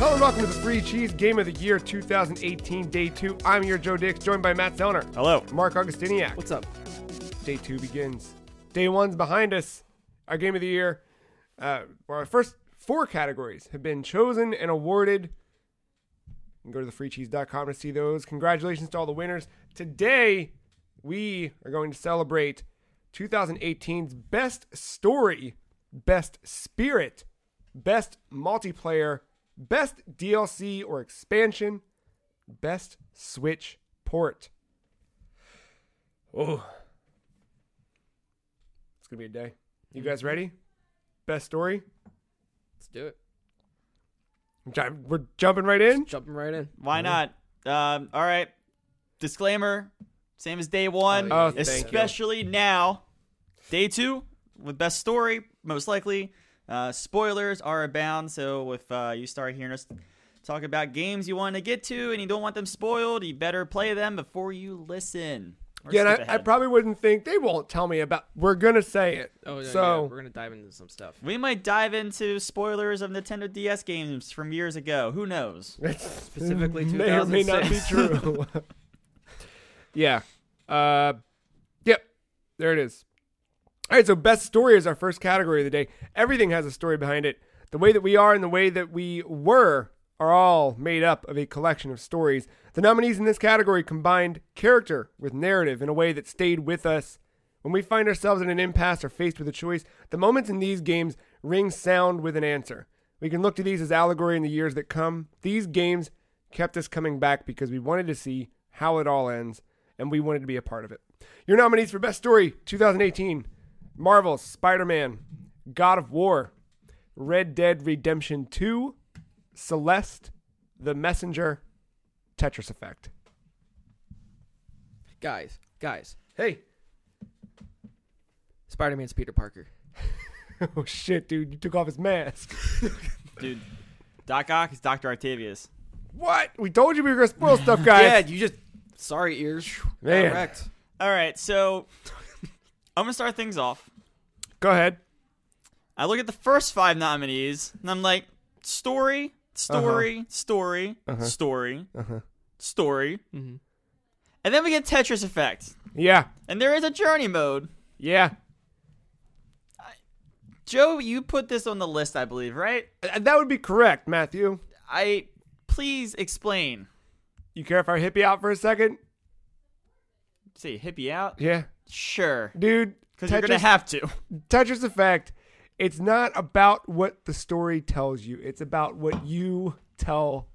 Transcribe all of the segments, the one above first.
Hello and welcome to the Free Cheese Game of the Year 2018, Day 2. I'm your Joe Dix, joined by Matt Zellner. Hello. Mark Augustiniak. What's up? Day 2 begins. Day 1's behind us. Our Game of the Year. Our first 4 categories have been chosen and awarded. You can go to thefreecheese.com to see those. Congratulations to all the winners. Today, we are going to celebrate 2018's Best Story, Best Spirit, Best Multiplayer, Best DLC or Expansion, Best Switch Port. Oh. It's going to be a day. You guys ready? Best Story? Let's do it. We're jumping right in? Jumping right in. Why not? All right. Disclaimer. Same as day 1. Oh, thank you. Especially now. Day 2 with Best Story, most likely. Spoilers are abound, so if you start hearing us talk about games you want to get to and you don't want them spoiled, you better play them before you listen. Yeah, and I probably wouldn't think they won't tell me about. We're going to say it. Oh, yeah, so we're going to dive into some stuff. We might dive into spoilers of Nintendo DS games from years ago. Who knows? Specifically may or may not be 2006. true. Yeah. Yep. There it is. All right, so Best Story is our first category of the day. Everything has a story behind it. The way that we are and the way that we were are all made up of a collection of stories. The nominees in this category combined character with narrative in a way that stayed with us. When we find ourselves in an impasse or faced with a choice, the moments in these games ring sound with an answer. We can look to these as allegory in the years that come. These games kept us coming back because we wanted to see how it all ends, and we wanted to be a part of it. Your nominees for Best Story 2018: Marvel's Spider-Man, God of War, Red Dead Redemption 2, Celeste, The Messenger, Tetris Effect. Guys. Hey. Spider-Man's Peter Parker. Oh, shit, dude. You took off his mask. Dude, Doc Ock is Dr. Octavius. What? We told you we were going to spoil stuff, guys. Yeah, you just... Sorry, ears. Man. Correct. All right, so I'm going to start things off. Go ahead. I look at the first 5 nominees, and I'm like, story. Uh-huh. Story. Mm-hmm. And then we get Tetris Effect. Yeah. And there is a journey mode. Yeah. Joe, you put this on the list, I believe, right? That would be correct, Matthew. Please explain. You care if I hip you out for a second? Say hippie out? Yeah. Sure. Dude. Because you're going to have to. Tetris Effect, it's not about what the story tells you. It's about what you tell.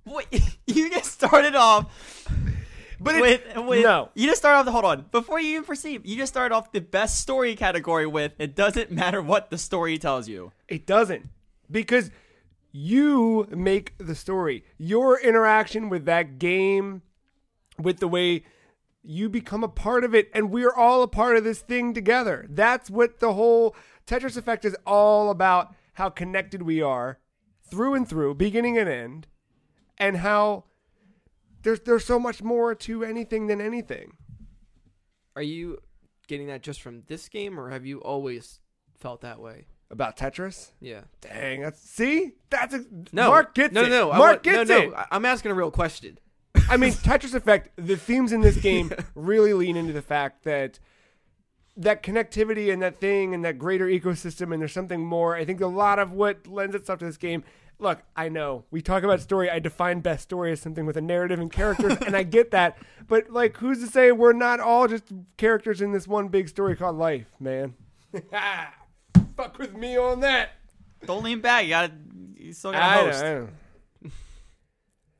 Wait, you just started off with no. You just started off, hold on. Before you even proceed, you just started off the best story category with, it doesn't matter what the story tells you. It doesn't. Because you make the story. Your interaction with that game, with the way you become a part of it, and we're all a part of this thing together. That's what the whole Tetris Effect is all about, how connected we are through and through, beginning and end, and how there's so much more to anything than anything. Are you getting that just from this game, or have you always felt that way? About Tetris? Yeah. Dang, that's No. Mark gets it. No. Mark gets it. I'm asking a real question. I mean, Tetris Effect, the themes in this game really lean into the fact that connectivity and that thing and that greater ecosystem, and there's something more. I think a lot of what lends itself to this game. Look, I know we talk about story. I define best story as something with a narrative and characters, and I get that. But like, who's to say we're not all just characters in this one big story called life, man? Fuck with me on that. Don't lean back. You still got to host. I know.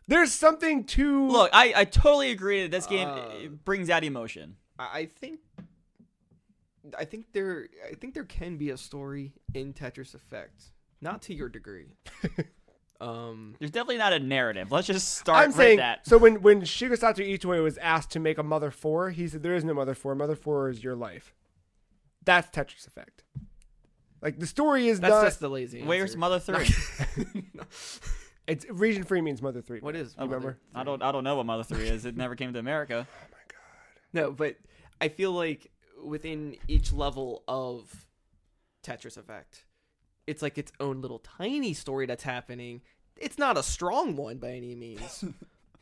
There's something to Look, I totally agree that this game it brings out emotion. I think there can be a story in Tetris Effect, not to your degree. There's definitely not a narrative. Let's just start I'm saying, that. so when Shigesato Itoi was asked to make a Mother 4, he said there is no Mother 4. Mother 4 is your life. That's Tetris Effect. Like, the story is That's not... just the lazy answer. Where's Mother 3? No. It's region 3 means Mother 3. What is? You remember? I don't know what Mother 3 is. It never came to America. Oh, my God. No, but I feel like within each level of Tetris Effect, it's like its own little tiny story that's happening it's not a strong one by any means,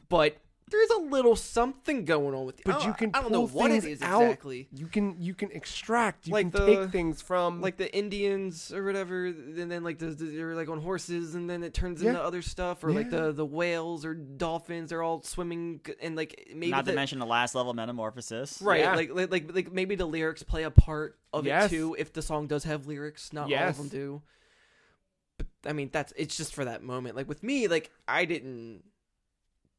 but there's a little something going on with. But you can I don't know pull what it things is out. exactly. You can extract. You Like can take things from Like the Indians or whatever, and then like they're like on horses, and then it turns Yeah. into other stuff, or like Yeah. the whales or dolphins. They're all swimming, and like maybe Not to mention the last level metamorphosis. right, Yeah. like maybe the lyrics play a part of Yes. it too. If the song does have lyrics, not all Yes. of them do. But I mean, it's just for that moment. Like with me, like I didn't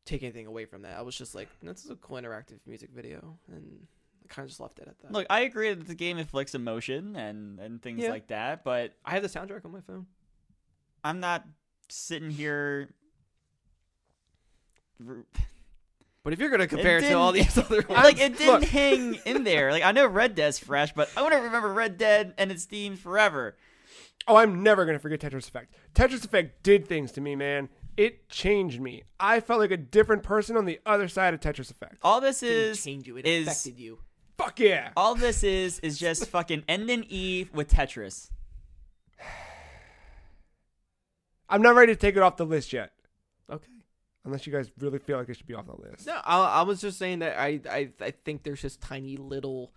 take anything away from that. I was just like, this is a cool interactive music video, and I kind of just left it at that. Look, I agree that the game inflicts emotion and things Yeah. like that, but I have the soundtrack on my phone. I'm not sitting here. But if you're gonna compare it to didn't- all these other ones, Like, it didn't Look. hang in there. Like, I know Red Dead's fresh, but I want to remember Red Dead and its themes forever. Oh, I'm never going to forget Tetris Effect. Tetris Effect did things to me, man. It changed me. I felt like a different person on the other side of Tetris Effect. All this it didn't is change you. It is- affected you. Fuck yeah. all this is just fucking end and Eve with Tetris. I'm not ready to take it off the list yet. Okay. Unless you guys really feel like it should be off the list. No, I was just saying that I think there's just tiny little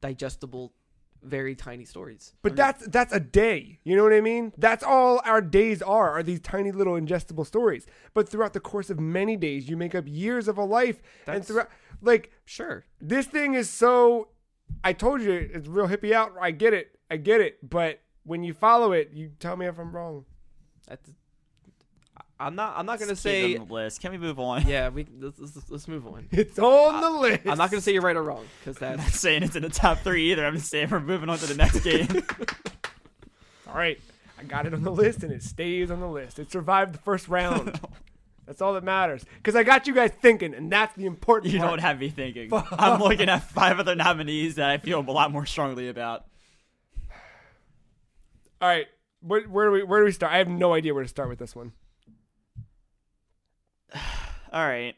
digestible, very tiny stories. But that's a day. You know what I mean? That's all our days are these tiny little ingestible stories. But throughout the course of many days, you make up years of a life. And That's- throughout, like, Sure. this thing is so, I told you, it's real hippie out. I get it. But when you follow it, you tell me if I'm wrong. I'm not gonna Let's keep say. it on the list. Can we move on? Yeah, let's move on. It's on the list. I'm not gonna say you're right or wrong because I'm not that's saying it's in the top 3 either. I'm just saying we're moving on to the next game. All right. I got it on the list, and it stays on the list. It survived the first round. That's all that matters. Because I got you guys thinking, and that's the important You part. don't have me thinking. I'm looking at 5 other nominees that I feel a lot more strongly about. All right. Where do we start? I have no idea where to start with this one. All right.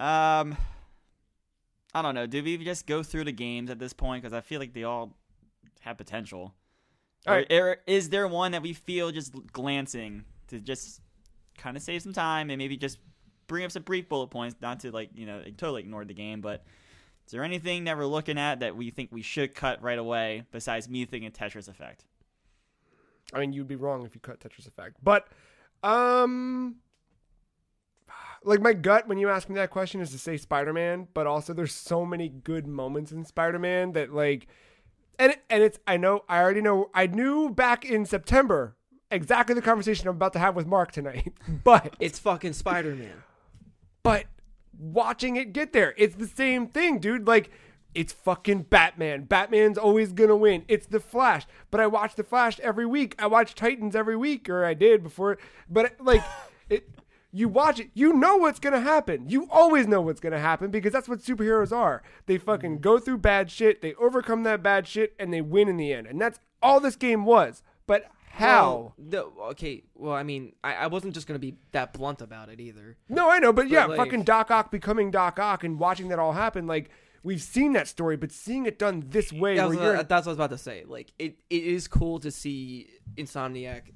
I don't know. Do we just go through the games at this point? Because I feel like they all have potential. All right. Or is there one that we feel just glancing to just kind of save some time and maybe just bring up some brief bullet points, not to totally ignore the game, but is there anything that we're looking at that we think we should cut right away besides me thinking Tetris Effect? I mean, you'd be wrong if you cut Tetris Effect. But, like, my gut when you ask me that question is to say Spider-Man, but also there's so many good moments in Spider-Man that, like, and it's, I knew back in September exactly the conversation I'm about to have with Mark tonight, but it's fucking Spider-Man. watching it get there, it's the same thing, dude. Like, it's fucking Batman. Batman's always gonna win. It's the Flash. But I watch the Flash every week. I watch Titans every week, or I did before. But like, you watch it, you know what's gonna happen. You always know what's gonna happen because that's what superheroes are. They fucking go through bad shit, they overcome that bad shit, and they win in the end. And that's all this game was. But how? Well, I mean, I wasn't just gonna be that blunt about it either. No, I know, but yeah, like- fucking Doc Ock becoming Doc Ock and watching that all happen, like, we've seen that story, but seeing it done this way, Yeah, where you're that's what I was about to say. Like, it is cool to see Insomniac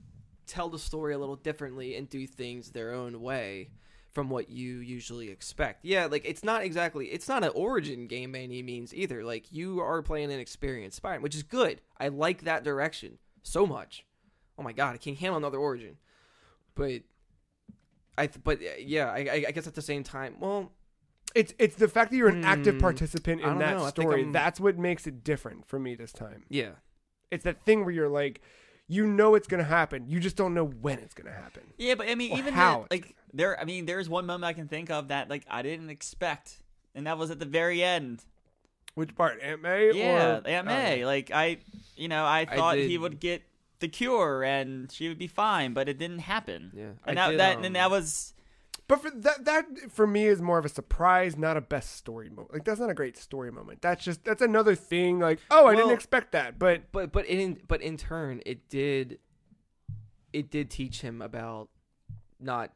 tell the story a little differently and do things their own way from what you usually expect. Yeah, like, it's not an origin game by any means either. Like, you are playing an experienced Spider-Man, which is good. I like that direction so much. Oh my god, I can't handle another origin. But I guess at the same time, well, it's the fact that you're an active participant I in don't that know. I think story. I'm- That's what makes it different for me this time. yeah. It's that thing where you're like, you know it's gonna happen, you just don't know when it's gonna happen. Yeah, but I mean, Or even how that, like there's one moment I can think of that like I didn't expect, and that was at the very end. Which part, Aunt May? Yeah, or Aunt May. Like I thought he did- would get the cure and she would be fine, but it didn't happen. Yeah. and I that was. But for that for me is more of a surprise, not a best story moment. Like, that's not a great story moment. That's another thing. Like, oh, I didn't Well, expect that. But in turn, it did teach him about not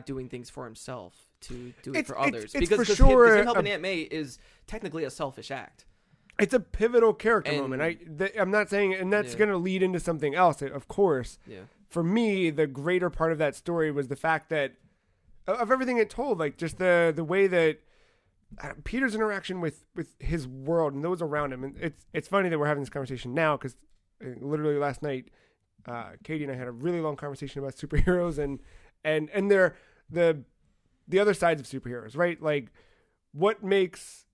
doing things for himself to do it for others. It's for because sure him helping Aunt May is technically a selfish act. it's a pivotal character And- moment. I'm not saying, and that's Yeah. going to lead into something else, of course. Yeah. for me, the greater part of that story was the fact that of everything it told, like just the way that Peter's interaction with his world and those around him. And it's funny that we're having this conversation now because literally last night, Katie and I had a really long conversation about superheroes and they're the other sides of superheroes, right? Like, what makes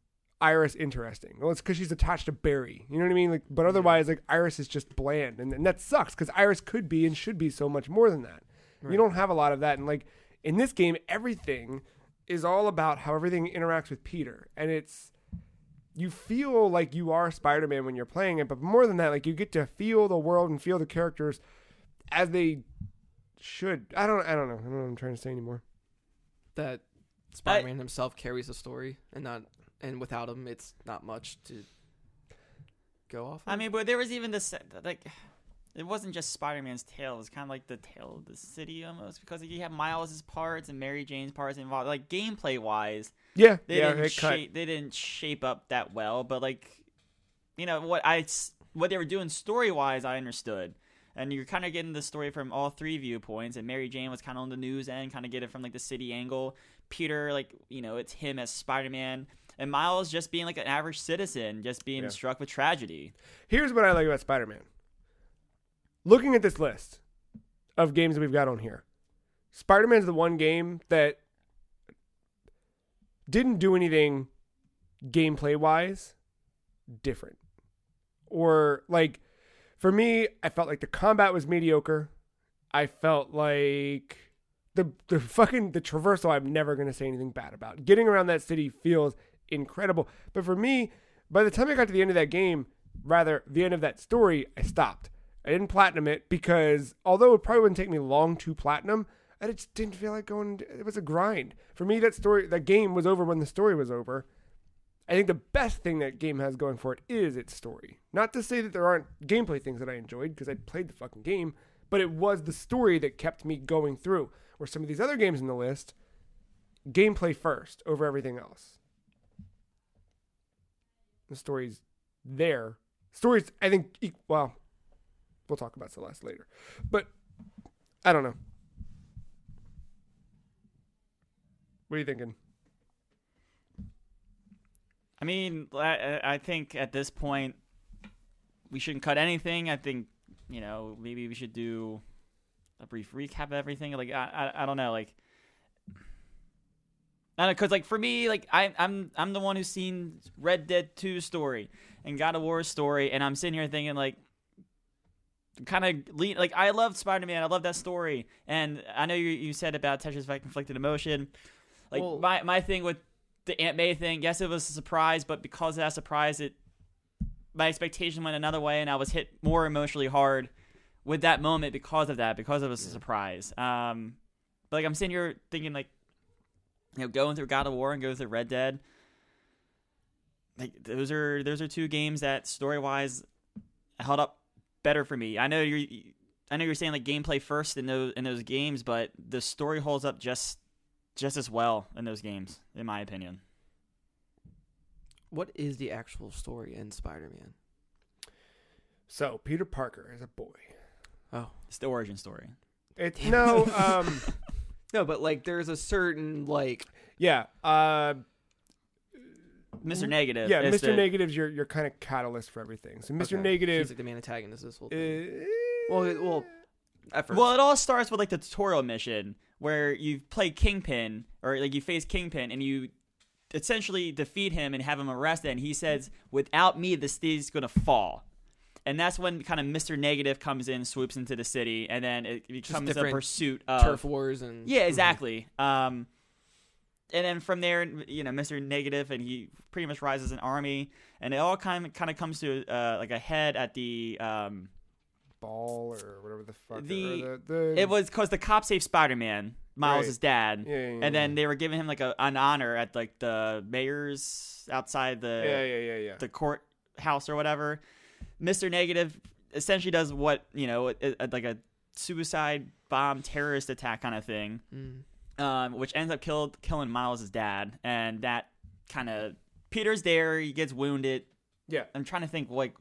Iris interesting? Well, it's because she's attached to Barry. You know what I mean? Like, but otherwise, like, Iris is just bland, and that sucks because Iris could be and should be so much more than that. Right. You don't have a lot of that, and like in this game, everything is all about how everything interacts with Peter, and you feel like you are Spider-Man when you're playing it, but more than that, like you get to feel the world and feel the characters as they should. I don't know. I don't know what I'm trying to say anymore. That Spider-Man himself carries the story, and without him, it's not much to go off of. I mean, but there was even this, like, it wasn't just Spider-Man's tale. It was kind of like the tale of the city almost, because you have Miles' parts and Mary Jane's parts involved. Like, gameplay-wise, they didn't shape up that well. But, like, you know, what they were doing story-wise, I understood. And you're kind of getting the story from all three viewpoints. And Mary Jane was kind of on the news end, kind of get it from, like, the city angle. Peter, like, you know, it's him as Spider-Man. And Miles just being, like, an average citizen, just being struck with tragedy. Here's what I like about Spider-Man. Looking at this list of games that we've got on here, Spider-Man's the one game that didn't do anything gameplay-wise different. Or, like, for me, I felt like the combat was mediocre. I felt like the traversal I'm never going to say anything bad about. Getting around that city feels incredible. But for me, by the time I got to the end of that game, rather, the end of that story, I stopped. I didn't platinum it because although it probably wouldn't take me long to platinum, I just didn't feel like going. It was a grind. For me, that game was over when the story was over. I think the best thing that game has going for it is its story. Not to say that there aren't gameplay things that I enjoyed because I played the fucking game, but it was the story that kept me going through. Where some of these other games in the list, gameplay first over everything else. The story's there. Stories, I think, well, we'll talk about Celeste later. But, I don't know. What are you thinking? I mean, I think at this point, we shouldn't cut anything. I think, you know, maybe we should do a brief recap of everything. Like, I don't know. Like, I don't know, because, like, for me, like, I'm the one who's seen Red Dead 2 story and God of War story, and I'm sitting here thinking, like, kind of like, I loved Spider-Man. I love that story. And I know you said about Tetris Effect conflicted emotion. Like, well, my thing with the Aunt May thing, yes, it was a surprise, but because of that surprise, my expectation went another way, and I was hit more emotionally hard with that moment because of that, because it was a surprise. But, like, I'm sitting here thinking, like, you know, going through God of War and going through Red Dead, like, those are two games that story-wise held up better for me. I know you're saying, like, gameplay first in those games, but the story holds up just as well in those games, in my opinion. What is the actual story in Spider-Man? So, Peter Parker is a boy. Oh. It's the origin story. It's no, no, but, like, there's a certain, like... Yeah, Mr. Negative. Yeah, Mr. Negative's your kind of catalyst for everything. So, Mr. Negative... He's, like, the main antagonist of this whole thing. Well, at first. Well, it all starts with, like, the tutorial mission, where you play Kingpin, or, like, you face Kingpin, and you essentially defeat him and have him arrested, and he says, without me, the city's going to fall. And that's when kind of Mr. Negative comes in, swoops into the city, and then it becomes a pursuit of... turf wars and... Yeah, exactly. And then from there, you know, Mr. Negative, and he pretty much rises an army, and it all kind of comes to, like, a head at the... ball or whatever the fuck. It was because the cops saved Spider-Man, Miles' dad, yeah, and then they were giving him, like, an honor at, like, the mayor's outside the courthouse or whatever. Mr. Negative essentially does what, you know, like a suicide bomb terrorist attack kind of thing, which ends up killing Miles' dad, and that kind of Peter's there, he gets wounded. Yeah, I'm trying to think, like,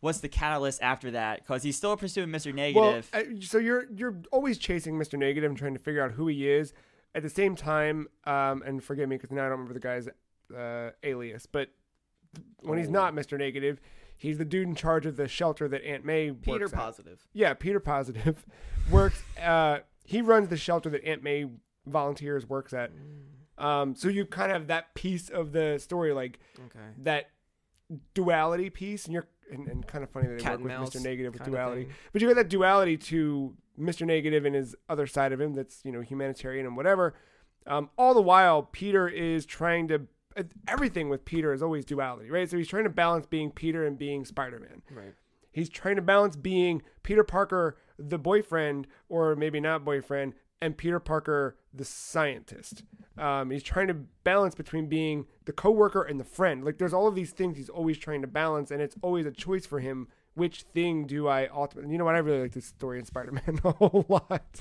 what's the catalyst after that? Because he's still pursuing Mr. Well, Negative. so you're always chasing Mr. Negative and trying to figure out who he is. At the same time, and forgive me because now I don't remember the guy's alias, but when he's not Mr. Negative, he's the dude in charge of the shelter that Aunt May Peter works at. Positive. Yeah, Peter Positive works. He runs the shelter that Aunt May works at. So you kind of have that piece of the story, like that duality piece, and you're and kind of funny that they Cat work and with Mr. mouse Negative with kind of duality, thing. but you got that duality to Mr. Negative and his other side of him that's humanitarian and whatever. All the while, Peter is trying to. Everything with Peter is always duality, right? So he's trying to balance being Peter and being Spider-Man. Right. He's trying to balance being Peter Parker, the boyfriend, or maybe not boyfriend, and Peter Parker, the scientist. He's trying to balance between being the coworker and the friend. Like, there's all of these things he's always trying to balance, and it's always a choice for him. Which thing do I ultimately? You know what? I really like this story in Spider-Man a whole lot.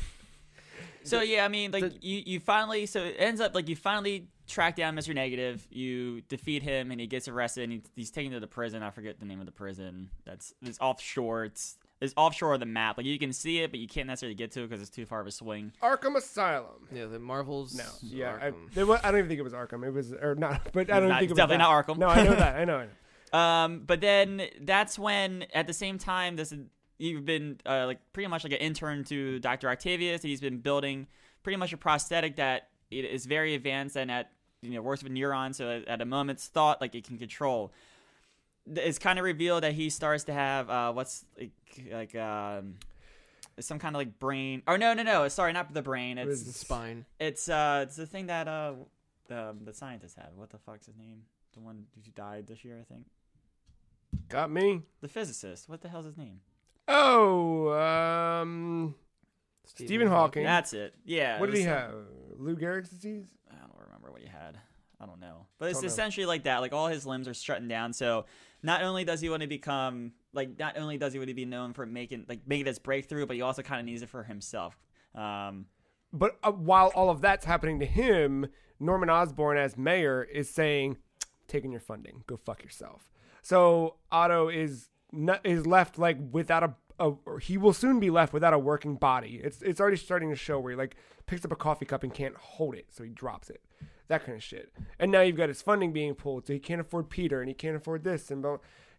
So yeah, I mean, like you finally. So it ends up like you finally track down Mr. Negative. You defeat him, and he gets arrested. And he's taken to the prison. I forget the name of the prison. It's offshore. It's offshore of the map. Like you can see it, but you can't necessarily get to it because it's too far of a swing. Arkham Asylum. Yeah, the Marvel's. No, yeah, I Arkham. don't even think it was Arkham. It was or not, but I don't think it was definitely that. not Arkham. No, I know that. I know. But then that's when, at the same time, you've been like pretty much like an intern to Dr. Octavius. And he's been building pretty much a prosthetic that it is very advanced and works with neurons. So at a moment's thought, like it can control. It's kind of revealed that he starts to have some kind of like brain. Oh no! Sorry, not the brain. It's The spine. It's the thing that the scientists have. What the fuck's his name? The one who died this year, I think. Got me. The physicist. What the hell's his name? Oh, Stephen Hawking. That's it. Yeah. What did he have? Lou Gehrig's disease? I don't remember what he had. I don't know. But it's Don't know. essentially like that. Like all his limbs are shutting down. So not only does he want to not only does he want to be known for making this breakthrough, but he also kind of needs it for himself. But while all of that's happening to him, Norman Osborn as mayor is saying, taking your funding, go fuck yourself. So Otto is left like without or he will soon be left without a working body. It's already starting to show where he like picks up a coffee cup and can't hold it, so he drops it. That kind of shit. And now you've got his funding being pulled, so he can't afford Peter and he can't afford this and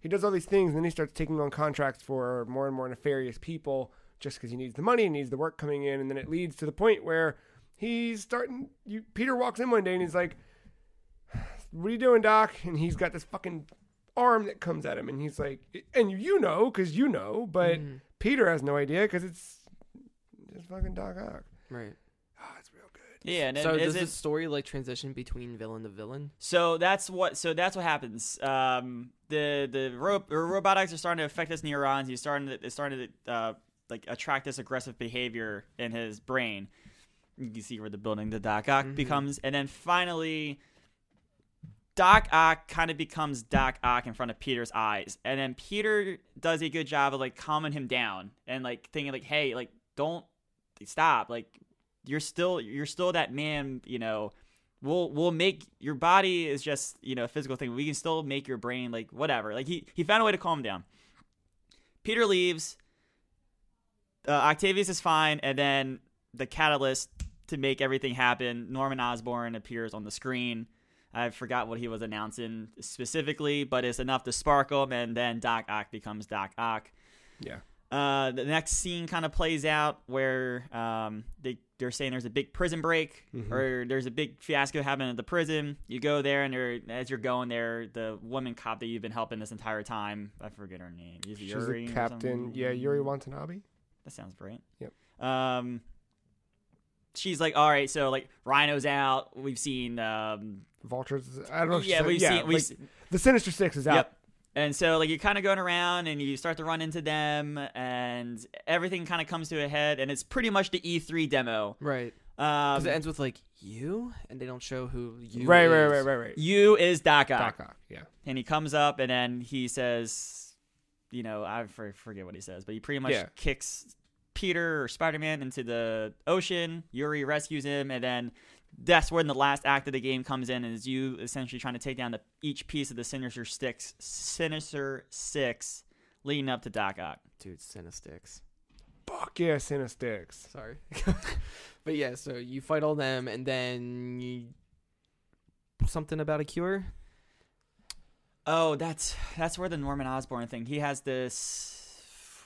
he does all these things, and then he starts taking on contracts for more and more nefarious people just because he needs the money and needs the work coming in, and then it leads to the point where he's starting. Peter walks in one day and he's like, "What are you doing, Doc?" And he's got this fucking arm that comes at him, and he's like, and because but Peter has no idea because it's fucking Doc Ock. Right. Oh, it's real good. Yeah. And So does this story like transition between villain to villain? So that's what happens. The robotics are starting to affect his neurons. It's starting to like attract this aggressive behavior in his brain. You can see where the building the Doc Ock becomes, and then finally Doc Ock kind of becomes Doc Ock in front of Peter's eyes, and then Peter does a good job of like calming him down and like thinking like, hey, like don't stop, like you're still that man, we'll make your body is just a physical thing. We can still make your brain like whatever. Like he found a way to calm him down. Peter leaves. Octavius is fine, and then the catalyst to make everything happen, Norman Osborn appears on the screen. I forgot what he was announcing specifically, but it's enough to spark him, and then Doc Ock becomes Doc Ock. Yeah. The next scene kind of plays out where they're saying there's a big prison break, or there's a big fiasco happening at the prison. You go there, and as you're going there, the woman cop that you've been helping this entire time, I forget her name. Is it She's Yuri the or captain. something? Yeah, Yuri Watanabe. That sounds right. Yep. She's like, all right, so like Rhino's out. We've seen Vultures. I don't know. If yeah, we've seen the Sinister Six is out. Yep. And so like you're kind of going around and you start to run into them, and everything kind of comes to a head, and it's pretty much the E3 demo. Right. Because it ends with like you, and they don't show who you. Right. is. Right. You is Doc Ock. Doc Ock. Yeah. And he comes up, and then he says, I forget what he says, but he pretty much kicks Peter or Spider-Man into the ocean. Yuri rescues him, and then that's when the last act of the game comes in, and is you essentially trying to take down each piece of the Sinister Six leading up to Dakok. Dude, Cinesticks. Fuck yeah, Cinesticks. Sorry. But yeah, so you fight all them, and then you... something about a cure? Oh, that's where the Norman Osborn thing. He has this.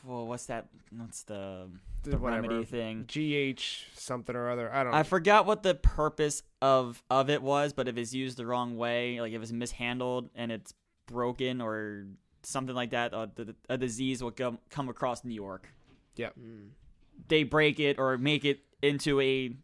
Well, what's that? What's the remedy thing? GH something or other. I don't know. I forgot what the purpose of it was, but if it's used the wrong way, like if it's mishandled and it's broken or something like that, a disease will come across New York. Yep. They break it or make it into a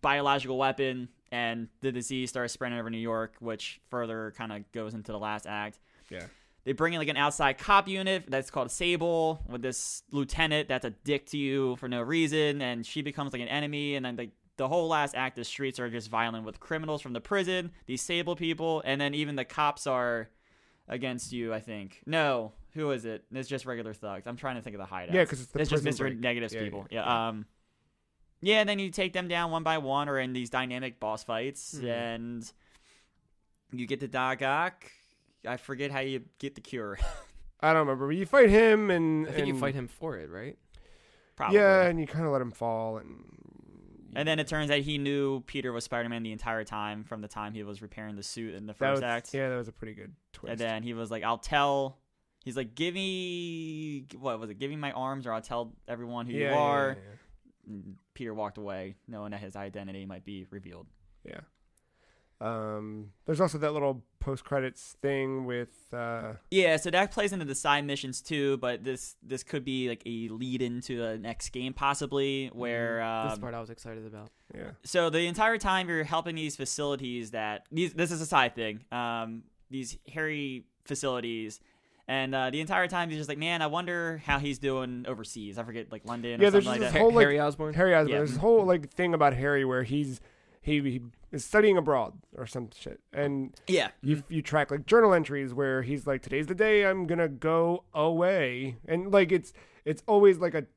biological weapon, and the disease starts spreading over New York, which further kind of goes into the last act. Yeah. They bring in like an outside cop unit that's called Sable with this lieutenant that's a dick to you for no reason, and she becomes like an enemy. And then the whole last act, the streets are just violent with criminals from the prison, these Sable people, and then even the cops are against you, I think. No, who is it? It's just regular thugs. I'm trying to think of the hideouts. Yeah, because it's just Mr. break. Negative's Yeah, people. yeah. Yeah, and then you take them down one by one or in these dynamic boss fights, and you get to Dakok. I forget how you get the cure. I don't remember. But you fight him, and I think you fight him for it, right? Probably. Yeah, and you kind of let him fall, and then it turns out he knew Peter was Spider-Man the entire time from the time he was repairing the suit in the first act. Yeah, that was a pretty good twist. And then he was like, I'll tell... He's like, give me... What was it? Give me my arms or I'll tell everyone who you are. Yeah. And Peter walked away knowing that his identity might be revealed. Yeah. There's also that little post-credits thing with... Yeah, so that plays into the side missions too, but this could be like a lead into the next game possibly, where... this part I was excited about. Yeah. So the entire time you're helping these facilities this is a side thing, these hairy facilities, and the entire time he's just like, man, I wonder how he's doing overseas. I forget, like London or something like that. whole, Harry Osborn? Harry Osborn. Yeah. There's this whole like thing about Harry where he is studying abroad or some shit, and Yeah. you track like journal entries where he's like, today's the day I'm gonna go away, and like it's always like a...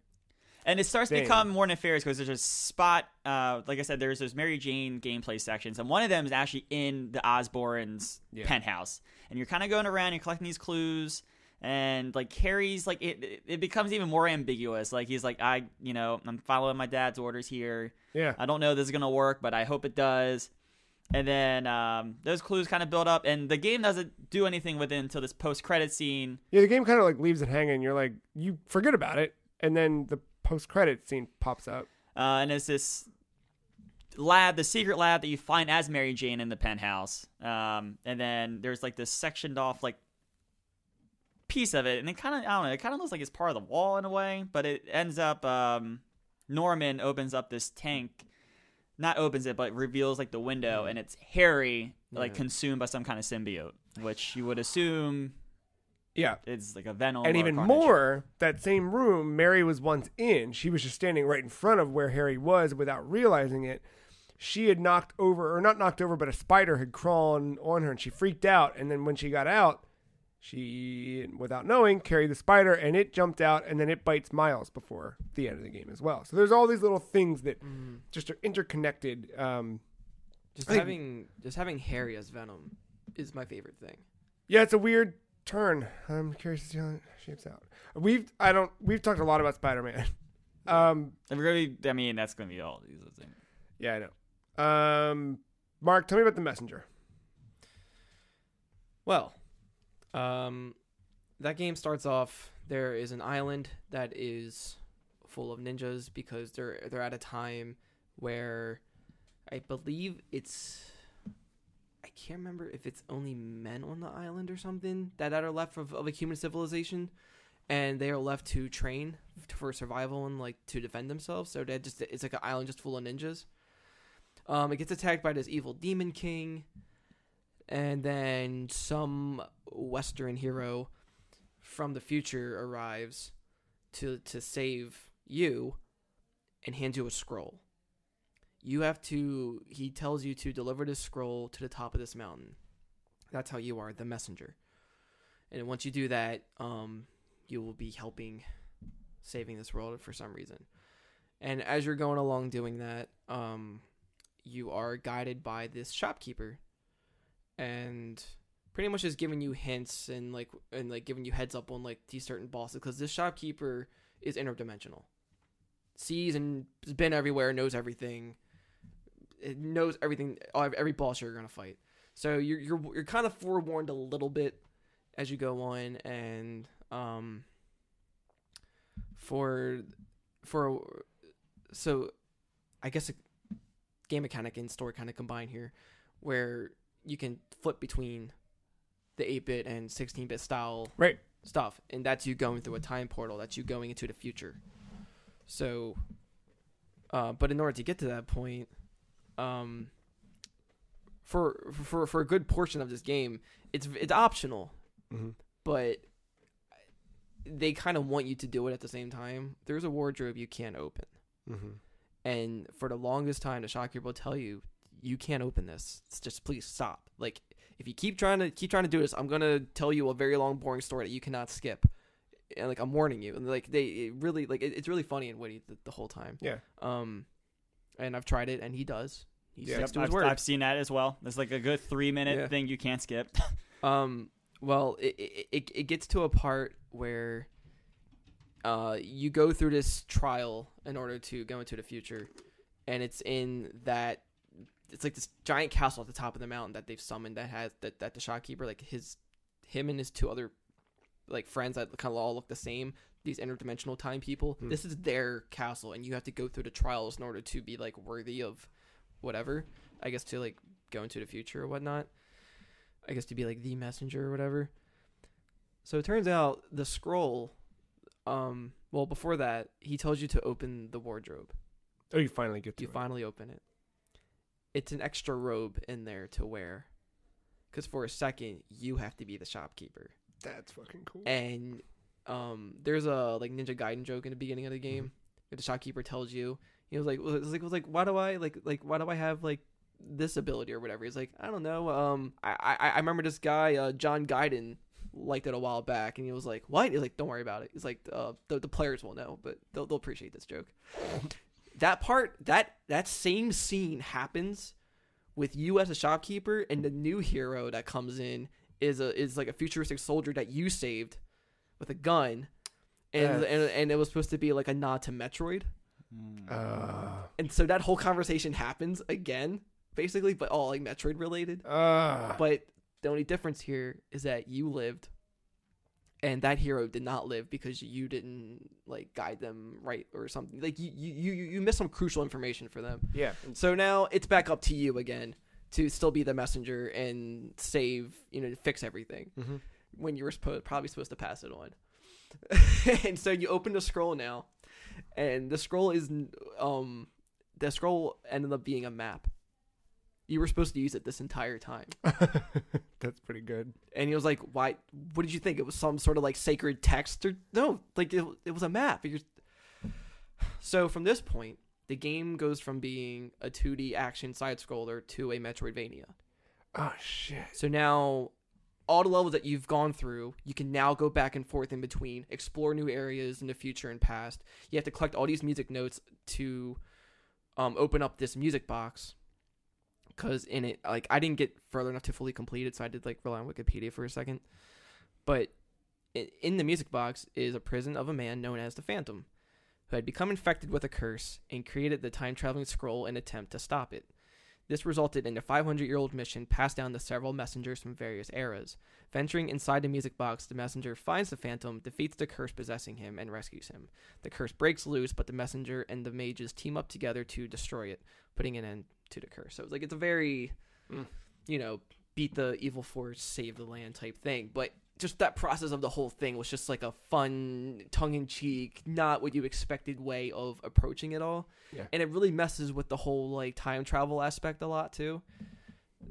And it starts to thing. become more nefarious because there's a spot, like I said, there's those Mary Jane gameplay sections, and one of them is actually in the Osborn's penthouse. And you're kind of going around and collecting these clues, and like Harry's like it becomes even more ambiguous. Like he's like, I'm following my dad's orders here. Yeah. I don't know if this is gonna work, but I hope it does. And then those clues kind of build up, and the game doesn't do anything with it until this post-credit scene. Yeah, the game kind of like leaves it hanging. You're like, you forget about it, and then the post-credit scene pops up. And it's this lab, the secret lab that you find as Mary Jane in the penthouse. And then there's like this sectioned off like piece of it, and it kind of, I don't know, it kind of looks like it's part of the wall in a way, but it ends up, Norman opens up this tank, not opens it, but reveals like the window, and it's Harry like consumed by some kind of symbiote, which you would assume Yeah. it's like a Venom. And or even Carnage. more, that same room Mary was once in, she was just standing right in front of where Harry was without realizing it. She had knocked over, or not knocked over, but a spider had crawled on her, and she freaked out. And then when she got out, she, without knowing, carried the spider, and it jumped out, and then it bites Miles before the end of the game as well. So there's all these little things that just are interconnected. Just having Harry as Venom is my favorite thing. Yeah, it's a weird turn. I'm curious to see how it shapes out. We've talked a lot about Spider-Man. And we're gonna be, I mean, that's gonna be all these things. Yeah, I know. Mark, tell me about The Messenger. Well, that game starts off, there is an island that is full of ninjas because they're at a time where I believe I can't remember if it's only men on the island or something that are left of a human civilization, and they are left to train for survival and like to defend themselves. So it's like an island just full of ninjas. It gets attacked by this evil demon king, and then some Western hero from the future arrives to save you and hands you a scroll. He tells you to deliver this scroll to the top of this mountain. That's how you are the messenger. And once you do that, you will be helping saving this world for some reason. And as you're going along doing that, you are guided by this shopkeeper. And pretty much just giving you hints and giving you heads up on like these certain bosses, because this shopkeeper is interdimensional, sees and has been everywhere, knows everything. It knows everything, every boss you're gonna fight. So you're kind of forewarned a little bit as you go on, and so I guess a game mechanic and story kind of combine here, where you can flip between the 8-bit and 16-bit style Right. stuff, and that's you going through a time portal. That's you going into the future. So, but in order to get to that point, for a good portion of this game, it's optional, Mm-hmm. but they kind of want you to do it at the same time. There's a wardrobe you can't open, Mm-hmm. and for the longest time, the shopkeeper will tell you, you can't open this. It's just please stop. Like, if you keep trying to do this, I'm gonna tell you a very long, boring story that you cannot skip. And like, I'm warning you. And like, it's really funny and witty the whole time. Yeah. And I've tried it, and he does. He Yeah. sticks to his I've, word. I've seen that as well. There's like a good 3-minute Yeah. thing you can't skip. Well, it gets to a part where you go through this trial in order to go into the future, and it's like this giant castle at the top of the mountain that they've summoned that has that the shopkeeper, like him and his two other like friends that kind of all look the same, these interdimensional time people. This is their castle, and you have to go through the trials in order to be like worthy of whatever, I guess, to like go into the future or whatnot, I guess, to be like the messenger or whatever. So it turns out the scroll, well, before that, he tells you to open the wardrobe. Oh, you finally get to You it. finally open it. It's an extra robe in there to wear, because for a second you have to be the shopkeeper. That's fucking cool. And there's a like Ninja Gaiden joke in the beginning of the game. Where the shopkeeper tells you, he was like, why do I have like this ability or whatever? He's like, I don't know. I remember this guy, John Gaiden, liked it a while back, and he was like, what? He's like, don't worry about it. He's like, the players will know, but they'll appreciate this joke. That part, that same scene happens with you as a shopkeeper, and the new hero that comes in is like a futuristic soldier that you saved with a gun, and it was supposed to be like a nod to Metroid. And so that whole conversation happens again, basically, but all like Metroid related. But the only difference here is that you lived, and that hero did not live because you didn't like guide them right or something. Like you missed some crucial information for them. Yeah. So now it's back up to you again to still be the messenger and save, fix everything, when you were probably supposed to pass it on. And so you open the scroll now, and the scroll ended up being a map. You were supposed to use it this entire time. That's pretty good. And he was like, why? What did you think? It was some sort of like sacred text? Or no, like it was a map. So from this point, the game goes from being a 2D action side scroller to a Metroidvania. Oh shit. So now all the levels that you've gone through, you can now go back and forth in between, explore new areas in the future and past. You have to collect all these music notes to open up this music box. Because in it, like, I didn't get further enough to fully complete it, so I did like rely on Wikipedia for a second. But in the music box is a prison of a man known as the Phantom, who had become infected with a curse and created the time-traveling scroll in an attempt to stop it. This resulted in a 500-year-old mission passed down to several messengers from various eras. Venturing inside the music box, the messenger finds the Phantom, defeats the curse possessing him, and rescues him. The curse breaks loose, but the messenger and the mages team up together to destroy it, putting an end to the curse. So it's a very, beat the evil force, save the land type thing. But just that process of the whole thing was just like a fun, tongue-in-cheek, not what you expected way of approaching it all. Yeah. And it really messes with the whole like time travel aspect a lot too.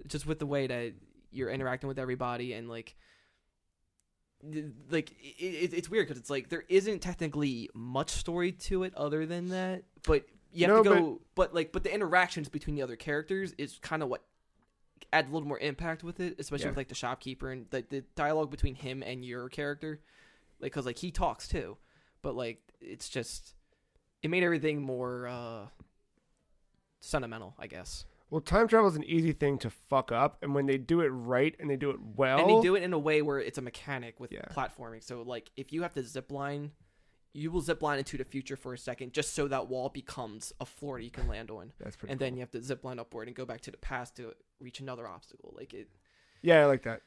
Just with the way that you're interacting with everybody, and it's weird because it's like there isn't technically much story to it other than that, but you have to go. But the interactions between the other characters is kind of what adds a little more impact with it, especially with like the shopkeeper and the dialogue between him and your character, like because like he talks too, but like it's just it made everything more sentimental, I guess. Well, time travel is an easy thing to fuck up, and when they do it right and they do it well, And they do it in a way where it's a mechanic with Yeah. platforming. So, like, if you have to zip line, you will zip line into the future for a second just so that wall becomes a floor that you can land on. that's pretty. And then you have to zip line upward and go back to the past to reach another obstacle. Like, Yeah, I like that.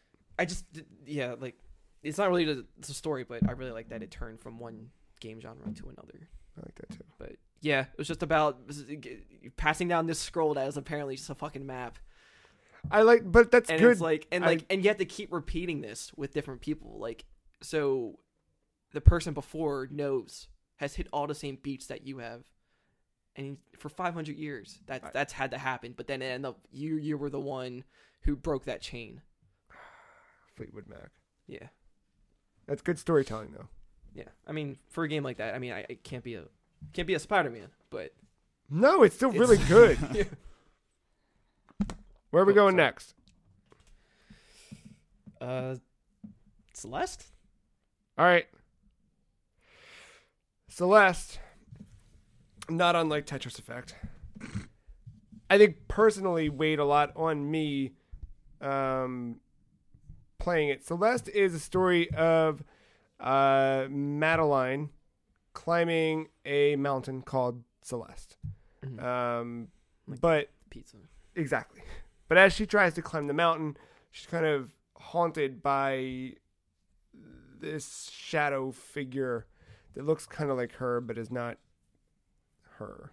yeah, like, it's not really the story, but I really like that it turned from one game genre to another. I like that too. But yeah, it was just about passing down this scroll that is apparently just a fucking map. But that's And good. it's like, and you have to keep repeating this with different people. Like, so the person before has hit all the same beats that you have, and for 500 years that's had to happen. But then it ended up you were the one who broke that chain. Fleetwood Mac. Yeah, That's good storytelling, though. yeah. I mean, for a game like that, I mean, I can't be a Spider-Man, but No, it's still really good. Yeah. Where are we going sorry. next? Celeste. All right. Celeste, not unlike Tetris Effect, I think personally weighed a lot on me playing it. Celeste is a story of Madeline climbing a mountain called Celeste. Like But Pizza. exactly. But as she tries to climb the mountain, she's kind of haunted by this shadow figure that looks kind of like her, but is not her.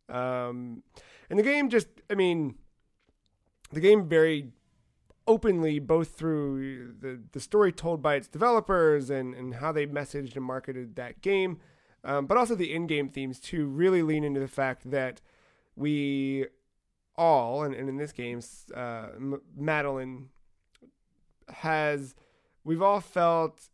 And the game the game very openly, both through the story told by its developers and how they messaged and marketed that game, but also the in-game themes too, really lean into the fact that we all, and in this game, Madeline we've all felt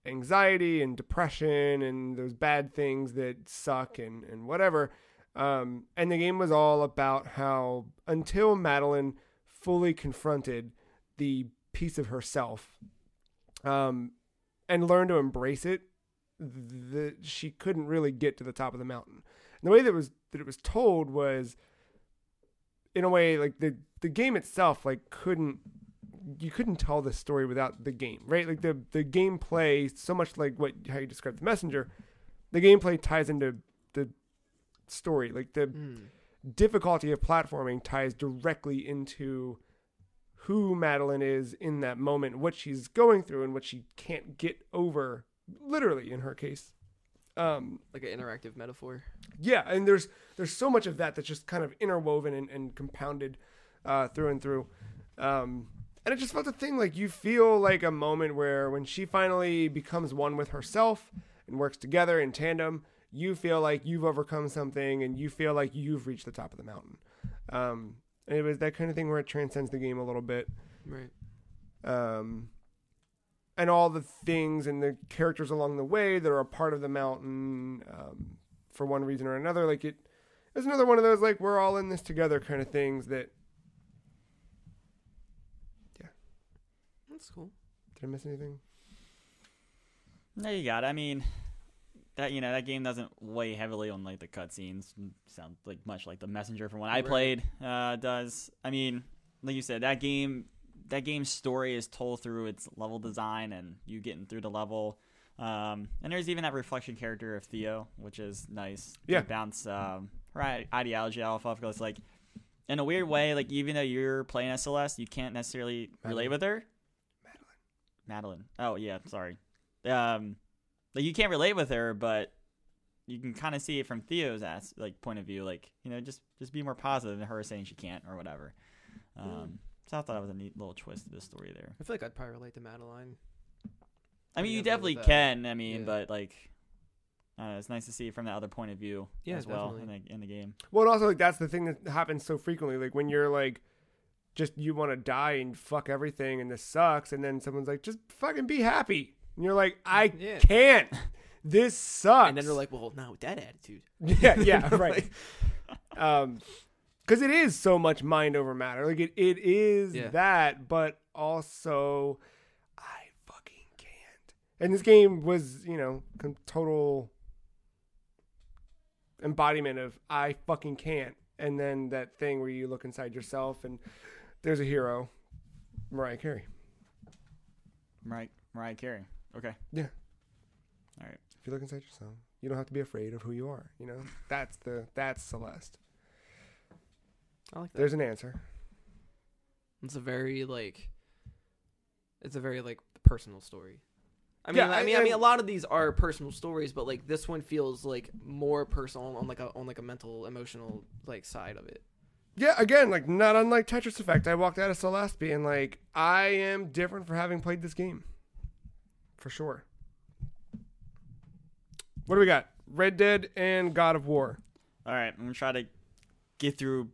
anxiety and depression and those bad things that suck and whatever. And the game was all about how until Madeline fully confronted the piece of herself and learned to embrace it, she couldn't really get to the top of the mountain. And the way that it was told was, in a way, like the game itself, like you couldn't tell this story without the game, right? Like the gameplay, so much like how you described The Messenger, the gameplay ties into the story. Like the difficulty of platforming ties directly into who Madeline is in that moment, what she's going through, and what she can't get over, literally in her case. Like an interactive metaphor. Yeah, and there's so much of that that's just kind of interwoven and compounded through and through. And it just felt a thing, like you feel like a moment where when she finally becomes one with herself and works together in tandem, you feel like you've overcome something and you feel like you've reached the top of the mountain. And it was that kind of thing where it transcends the game a little bit. Right. And all the things and the characters along the way that are a part of the mountain for one reason or another. Like it's another one of those, like, we're all in this together kind of things that. That's cool. Did I miss anything? No, you got it. I mean, that game doesn't weigh heavily on like the cutscenes. Sounds like much like The Messenger from when I played does. I mean, like you said, that game's story is told through its level design and you getting through the level. And there's even that reflection character of Theo, which is nice. Yeah. To bounce her ideology off of, because like in a weird way, like even though you're playing as Celeste, you can't necessarily relate with her. Madeline. Oh yeah, sorry. Like you can't relate with her, but you can kind of see it from Theo's point of view. Like, just be more positive than her saying she can't or whatever. So I thought it was a neat little twist to the story there. I feel like I'd probably relate to Madeline. I mean, you Yeah, definitely with that. can. I mean, Yeah. but like, it's nice to see it from the other point of view as well definitely. in the game. Well, and also, like, that's the thing that happens so frequently. Like, when you're, like, just you want to die and fuck everything and this sucks, and then someone's like, just fucking be happy. And you're like, I Yeah. can't. This sucks. And then they're like, well, not with that attitude. yeah, right. Because it is so much mind over matter. Like, it is that, but also, I fucking can't. And this game was, total embodiment of I fucking can't. And then that thing where you look inside yourself and there's a hero, Mariah Carey. Mariah Carey. Okay. Yeah. All right. If you look inside yourself, you don't have to be afraid of who you are. You know, that's Celeste. I like that. There's an answer. It's a very personal story. I mean, a lot of these are personal stories, but like this one feels like more personal on like a mental, emotional like side of it. Yeah, again, like not unlike Tetris Effect, I walked out of Celeste being like, I am different for having played this game. For sure. What do we got? Red Dead and God of War. All right, I'm gonna try to get through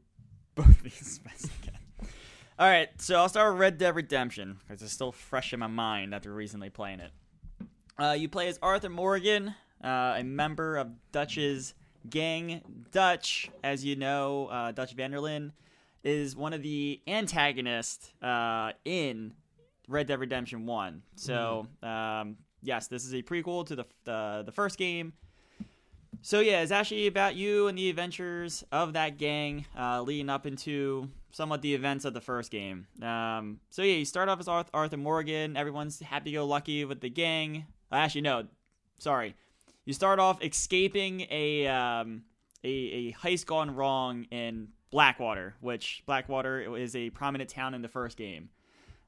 both of these as best I can. All right, so I'll start with Red Dead Redemption because it's still fresh in my mind after recently playing it. You play as Arthur Morgan, a member of Dutch's gang. Dutch, as you know, Dutch van der Linde, is one of the antagonists in Red Dead Redemption 1. So, yes, this is a prequel to the first game. So, yeah, it's actually about you and the adventures of that gang leading up into somewhat the events of the first game. So, yeah, you start off as Arthur Morgan. Everyone's happy-go-lucky with the gang. Actually, no. Sorry. You start off escaping a heist gone wrong in Blackwater, which Blackwater is a prominent town in the first game.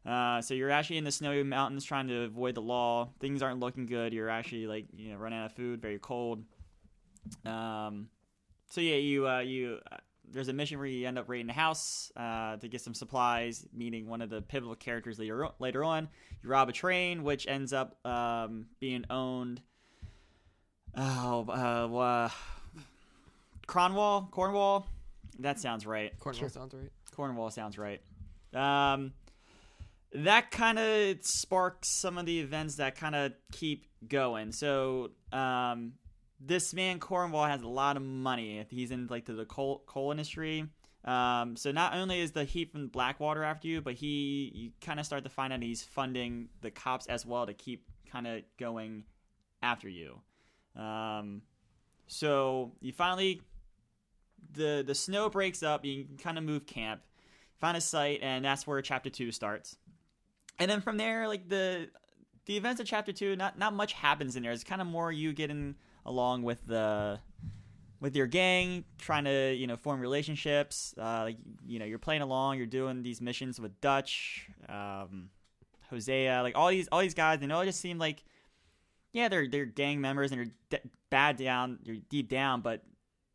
So you're actually in the snowy mountains trying to avoid the law. Things aren't looking good. You're actually running out of food, very cold. So yeah, you there's a mission where you end up raiding a house to get some supplies, meeting one of the pivotal characters later on. You rob a train, which ends up being owned. Cornwall. That sounds right. Cornwall sounds right. Cornwall sounds right. That kind of sparks some of the events that kind of keep going. So, this man Cornwall has a lot of money. He's in the coal industry. So not only is the heat from Blackwater after you, but you kind of start to find out he's funding the cops as well to keep kind of going after you. So you finally, the snow breaks up. You can kind of move camp, find a site, and that's where Chapter 2 starts. And then from there, like the events of Chapter 2, not much happens in there. It's kind of more you getting along with your gang, trying to form relationships. You're playing along. You're doing these missions with Dutch, Hosea, like all these guys. They all just seem like, yeah, they're gang members and you're deep down, but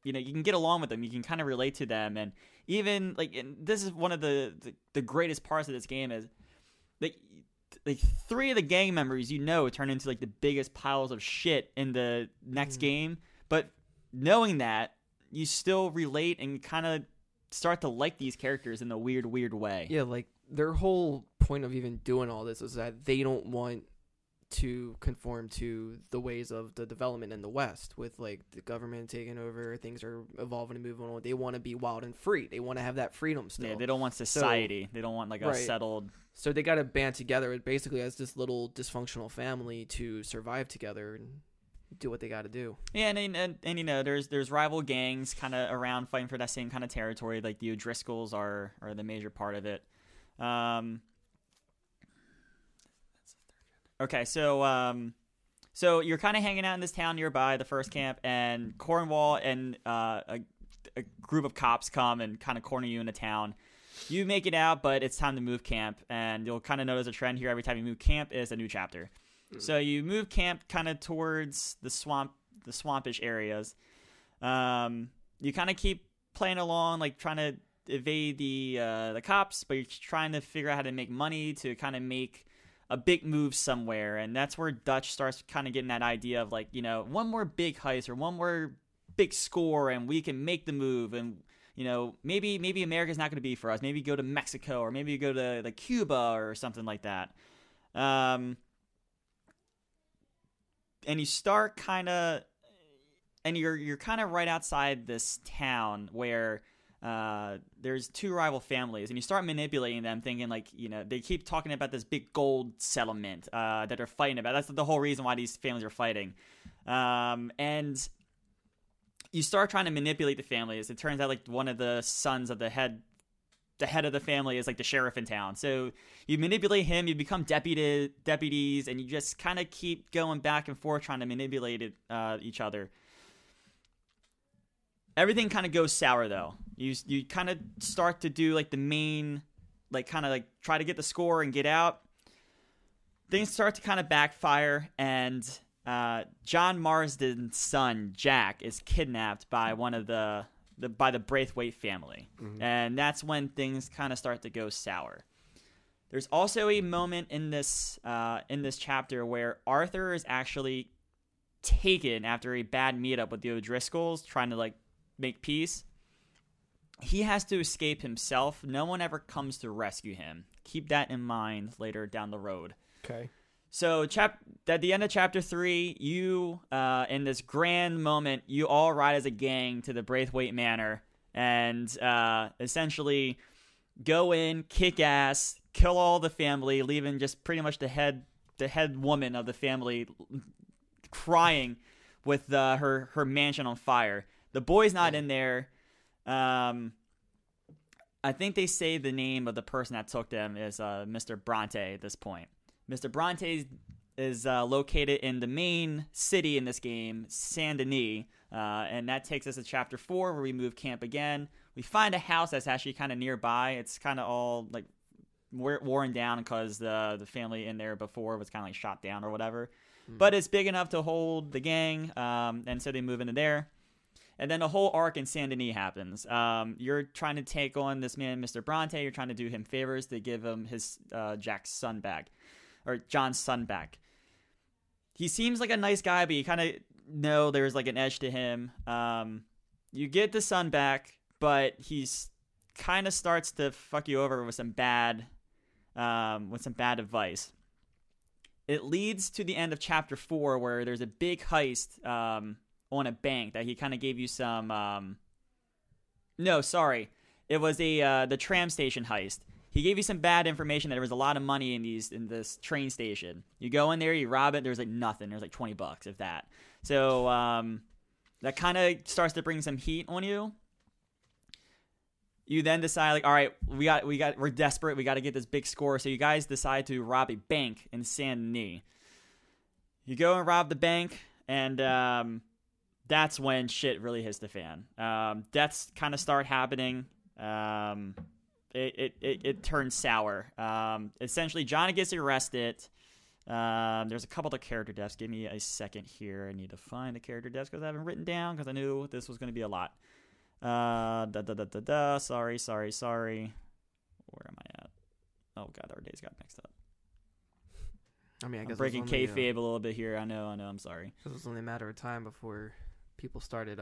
you can get along with them. You can kind of relate to them, and even and this is one of the greatest parts of this game is like 3 of the gang members turn into like the biggest piles of shit in the next game, but knowing that, you still relate and kind of start to like these characters in a weird way. Yeah, like their whole point of even doing all this is that they don't want to conform to the ways of the development in the West with like the government taking over. Things are evolving and moving on. They want to be wild and free. They want to have that freedom still. Yeah, they don't want society. They don't want like a settled. So they got to band together basically as this little dysfunctional family to survive together and do what they got to do. Yeah, and there's rival gangs kind of around fighting for that same kind of territory. Like the O'Driscolls are the major part of it. Okay, so you're kind of hanging out in this town nearby, the first camp, and Cornwall and a group of cops come and kind of corner you in the town. You make it out, but it's time to move camp, and you'll kind of notice a trend here. Every time you move camp is a new chapter. So you move camp kind of towards the swampish areas. You kind of keep playing along, like trying to evade the cops, but you're trying to figure out how to make money to kind of make a big move somewhere. And that's where Dutch starts kind of getting that idea of like, one more big heist or one more big score and we can make the move. And, maybe America's not going to be for us. Maybe go to Mexico or maybe go to like Cuba or something like that. And you start kind of, and you're kind of right outside this town where there's 2 rival families, and you start manipulating them, thinking like, they keep talking about this big gold settlement that they're fighting about. That's the whole reason why these families are fighting. And you start trying to manipulate the families. It turns out like one of the sons of the head of the family is like the sheriff in town. So you manipulate him, you become deputies, and you just kind of keep going back and forth trying to manipulate each other. Everything kind of goes sour though. You kind of start to do like the main, like kind of like try to get the score and get out. Things start to kind of backfire, and John Marsden's son Jack is kidnapped by one of the Braithwaite family, and that's when things kind of start to go sour. There's also a moment in this chapter where Arthur is actually taken after a bad meetup with the O'Driscolls, trying to like make peace. He has to escape himself. No one ever comes to rescue him. Keep that in mind later down the road. Okay. So at the end of chapter 3, you, in this grand moment, you all ride as a gang to the Braithwaite Manor and essentially go in, kick ass, kill all the family, leaving just pretty much the head woman of the family crying with her mansion on fire. The boy's not in there. I think they say the name of the person that took them is Mr. Bronte at this point. Mr. Bronte is located in the main city in this game, Saint Denis, and that takes us to chapter 4 where we move camp again. We find a house that's actually kind of nearby. It's kind of all like worn down because the family in there before was kind of like shot down or whatever. But it's big enough to hold the gang, and so they move into there. And then the whole arc in Saint Denis happens. You're trying to take on this man, Mr. Bronte. You're trying to do him favors to give him his Jack's son back. Or John's son back. He seems like a nice guy, but you kind of know there's like an edge to him. You get the son back, but he's kind of starts to fuck you over with some bad advice. It leads to the end of chapter 4 where there's a big heist on a bank that he kind of gave you some. No, sorry, it was the tram station heist. He gave you some bad information that there was a lot of money in this train station. You go in there, you rob it. There's like nothing. There's like $20 if that. So that kind of starts to bring some heat on you. You then decide like, all right, we're desperate. We got to get this big score. So you guys decide to rob a bank in Saint Denis. You go and rob the bank, and that's when shit really hits the fan. Deaths kind of start happening. It turns sour. Essentially, Johnny gets arrested. There's a couple of character deaths. Give me a second here. I need to find the character deaths because I haven't written down because I knew this was going to be a lot. Sorry. Where am I at? Oh god, our days got mixed up. I mean, I guess I'm breaking kayfabe a little bit here. I know. I'm sorry. It was only a matter of time before people started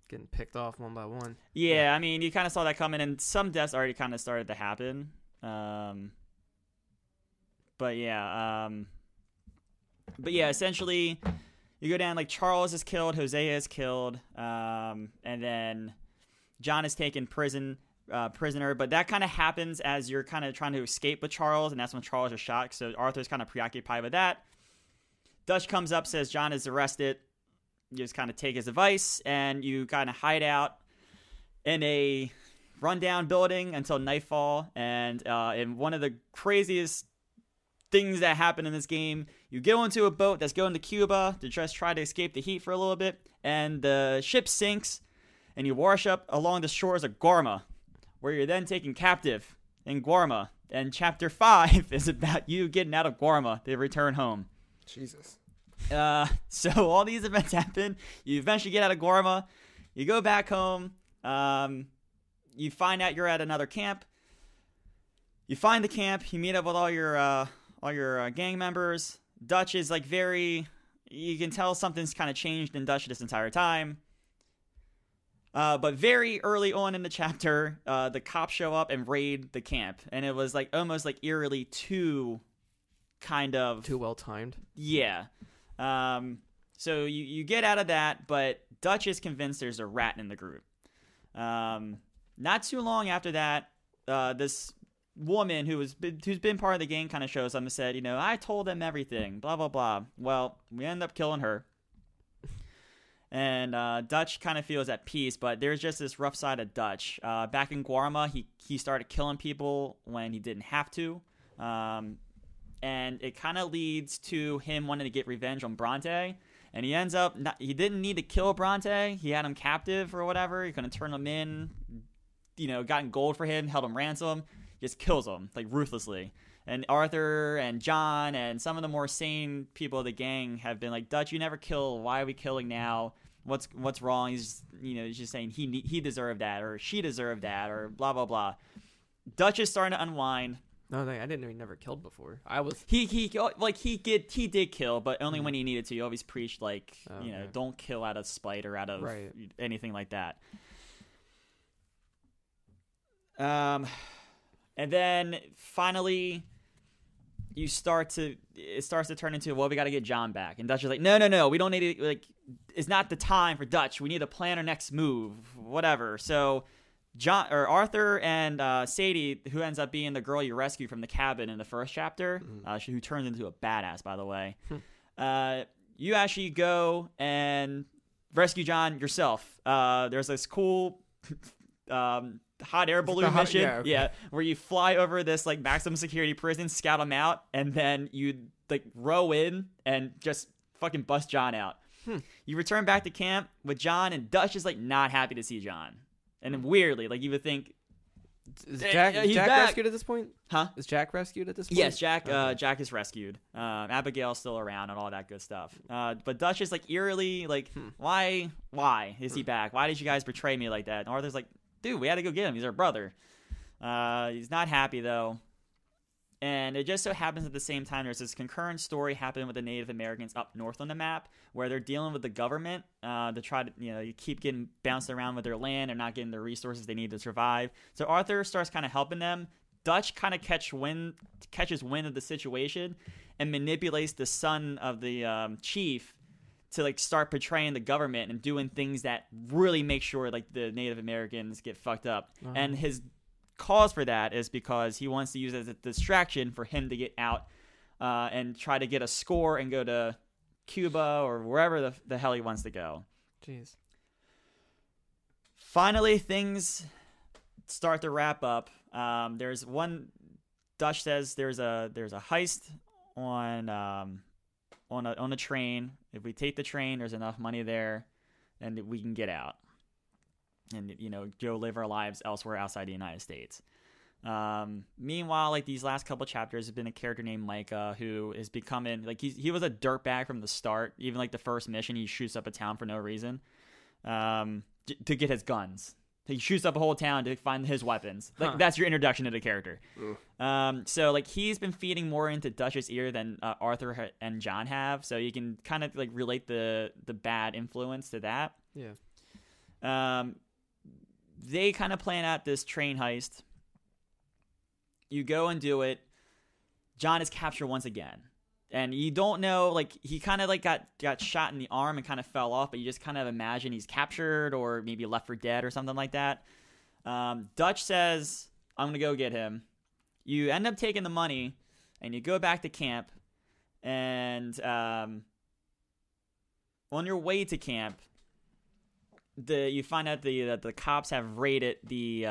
getting picked off one by one. Yeah, I mean, you kind of saw that coming, and some deaths already kind of started to happen. But yeah, essentially, you go down like Charles is killed, Hosea is killed, and then John is taken prisoner. But that kind of happens as you're kind of trying to escape with Charles, and that's when Charles is shot. So Arthur's kind of preoccupied with that. Dutch comes up, says John is arrested. You just kind of take his advice, and you kind of hide out in a rundown building until nightfall. And in one of the craziest things that happen in this game, you go into a boat that's going to Cuba to just try to escape the heat for a little bit, and the ship sinks, and you wash up along the shores of Guarma, where you're then taken captive in Guarma. And chapter 5 is about you getting out of Guarma to return home. Jesus. So all these events happen. You eventually get out of Guarma. You go back home. You find out you're at another camp. You find the camp. You meet up with all your gang members. Dutch is like you can tell something's kind of changed in Dutch this entire time. But very early on in the chapter, the cops show up and raid the camp, and it was like almost like eerily too well timed. Yeah. So you get out of that, but Dutch is convinced there's a rat in the group. Not too long after that, this woman who's been part of the gang kind of shows up and said, I told them everything, blah, blah, blah. Well, we end up killing her. And Dutch kind of feels at peace, but there's just this rough side of Dutch. Back in Guarma, he started killing people when he didn't have to. And it kind of leads to him wanting to get revenge on Bronte. And he ends up, he didn't need to kill Bronte. He had him captive or whatever. He couldn't turn him in, gotten gold for him, held him ransom. Just kills him, like, ruthlessly. And Arthur and John and some of the more sane people of the gang have been like, Dutch, you never kill. Why are we killing now? What's wrong? He's just saying he deserved that, or she deserved that, or blah, blah, blah. Dutch is starting to unwind. No, I didn't know he never killed before. I was he did kill, but only when he needed to. He always preached don't kill out of spite or out of anything like that. And then finally, it starts to turn into, well, we got to get John back, and Dutch is like, no, we don't need to, like, it's not the time for Dutch. We need to plan our next move, whatever. So Arthur and Sadie, who ends up being the girl you rescue from the cabin in the first chapter, who turns into a badass, by the way. You actually go and rescue John yourself. There's this cool hot air balloon mission, where you fly over this like maximum security prison, scout them out, and then you like row in and just fucking bust John out. You return back to camp with John, and Dutch is like not happy to see John. And then weirdly, like, you would think, is Jack rescued at this point? Huh? Is Jack rescued at this point? Yes, Jack. Jack is rescued. Abigail's still around and all that good stuff. But Dutch is like eerily like, why is he back? Why did you guys betray me like that? And Arthur's like, dude, we had to go get him. He's our brother. He's not happy though. And it just so happens at the same time there's this concurrent story happening with the Native Americans up north on the map, where they're dealing with the government to try to, you keep getting bounced around with their land and not getting the resources they need to survive. So Arthur starts kind of helping them. Dutch kind of catches wind of the situation and manipulates the son of the chief to like start betraying the government and doing things that really make sure like the Native Americans get fucked up. And his cause for that is because he wants to use it as a distraction for him to get out and try to get a score and go to Cuba or wherever the hell he wants to go. Jeez. Finally, things start to wrap up. There's one. Dutch says there's a heist on a train. If we take the train, there's enough money there, and we can get out and go live our lives elsewhere outside the United States. Meanwhile, like, these last couple chapters have been a character named Micah who is becoming like, he was a dirtbag from the start. Even like the first mission, he shoots up a town for no reason to get his guns. He shoots up a whole town to find his weapons. Like, that's your introduction to the character. So like, he's been feeding more into Dutch's ear than Arthur and John have. So you can kind of like relate the bad influence to that. Yeah. They kind of plan out this train heist. You go and do it. John is captured once again. And you don't know, like, he kind of like got shot in the arm and kind of fell off, but you just kind of imagine he's captured or maybe left for dead or something like that. Dutch says, I'm going to go get him. You end up taking the money and you go back to camp. And on your way to camp, you find out that the cops have raided the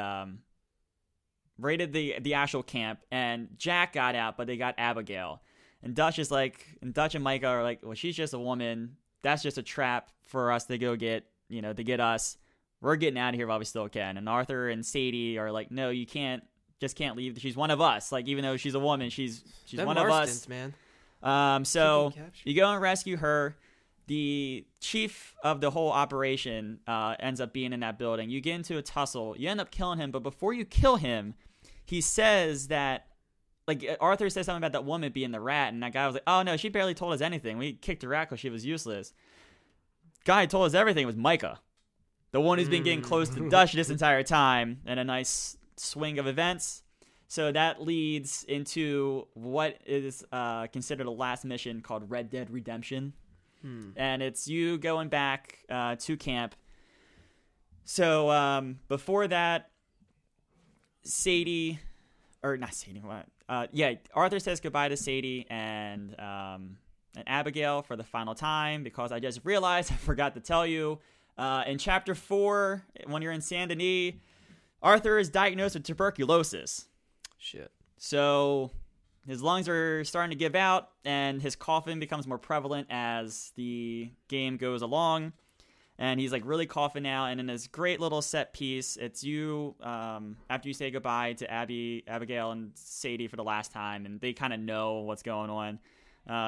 actual camp, and Jack got out, but they got Abigail. And Dutch and Micah are like, well, she's just a woman. That's just a trap for us to go get, to get us. We're getting out of here while we still can. And Arthur and Sadie are like, no, you can't leave. She's one of us. Like, even though she's a woman, she's one of us, man. So you go and rescue her. The chief of the whole operation ends up being in that building. You get into a tussle. You end up killing him, but before you kill him, he says that, like, Arthur says something about that woman being the rat, and that guy was like, oh, no, she barely told us anything. We kicked her out because she was useless. Guy who told us everything was Micah, the one who's been getting close to Dutch this entire time, and a nice swing of events. So that leads into what is considered a last mission called Red Dead Redemption. And it's you going back to camp. So before that, Arthur says goodbye to Sadie, and and Abigail for the final time because I just realized I forgot to tell you. In Chapter 4, when you're in Saint Denis, Arthur is diagnosed with tuberculosis. Shit. So his lungs are starting to give out, and his coughing becomes more prevalent as the game goes along. And he's like really coughing now. And in this great little set piece, it's you after you say goodbye to Abigail and Sadie for the last time, and they kind of know what's going on.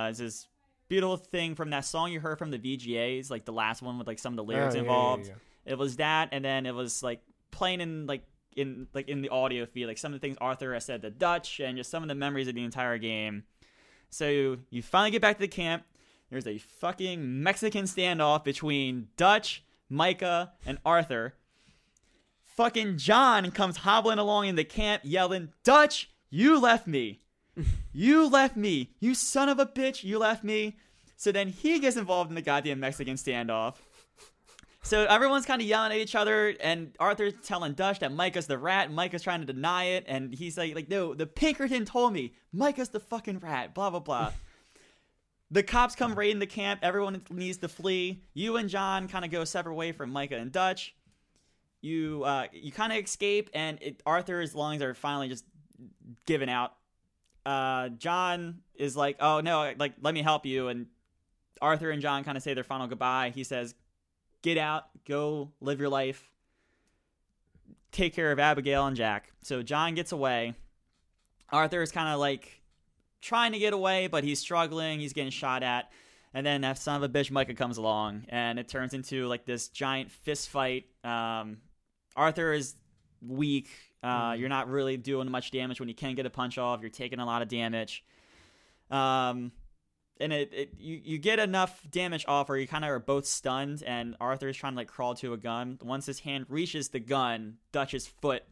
It's this beautiful thing from that song you heard from the VGAs, like the last one with like some of the lyrics involved. Yeah. It was that, and then it was like playing in the audio feed, like some of the things Arthur has said to Dutch, and just some of the memories of the entire game. So you finally get back to the camp. There's a fucking Mexican standoff between Dutch, Micah, and Arthur. Fucking John comes hobbling along in the camp yelling, "Dutch, you left me. You left me. You son of a bitch, you left me." So then he gets involved in the goddamn Mexican standoff. So everyone's kind of yelling at each other, and Arthur's telling Dutch that Micah's the rat, and Micah's trying to deny it, and he's like, no, the Pinkerton told me. Micah's the fucking rat, blah, blah, blah. The cops come raiding the camp. Everyone needs to flee. You and John kind of go separate way from Micah and Dutch. You kind of escape, and Arthur's lungs are finally just giving out. John is like, oh, no, like, let me help you. And Arthur and John kind of say their final goodbye. He says, get out, go live your life, take care of Abigail and Jack. So John gets away. Arthur is kind of like trying to get away, but he's struggling. He's getting shot at. And then that son of a bitch Micah comes along, and it turns into like this giant fist fight. Arthur is weak. You're not really doing much damage when you can't get a punch off. You're taking a lot of damage. And you get enough damage off where you kind of are both stunned, and Arthur is trying to like crawl to a gun. Once his hand reaches the gun, Dutch's foot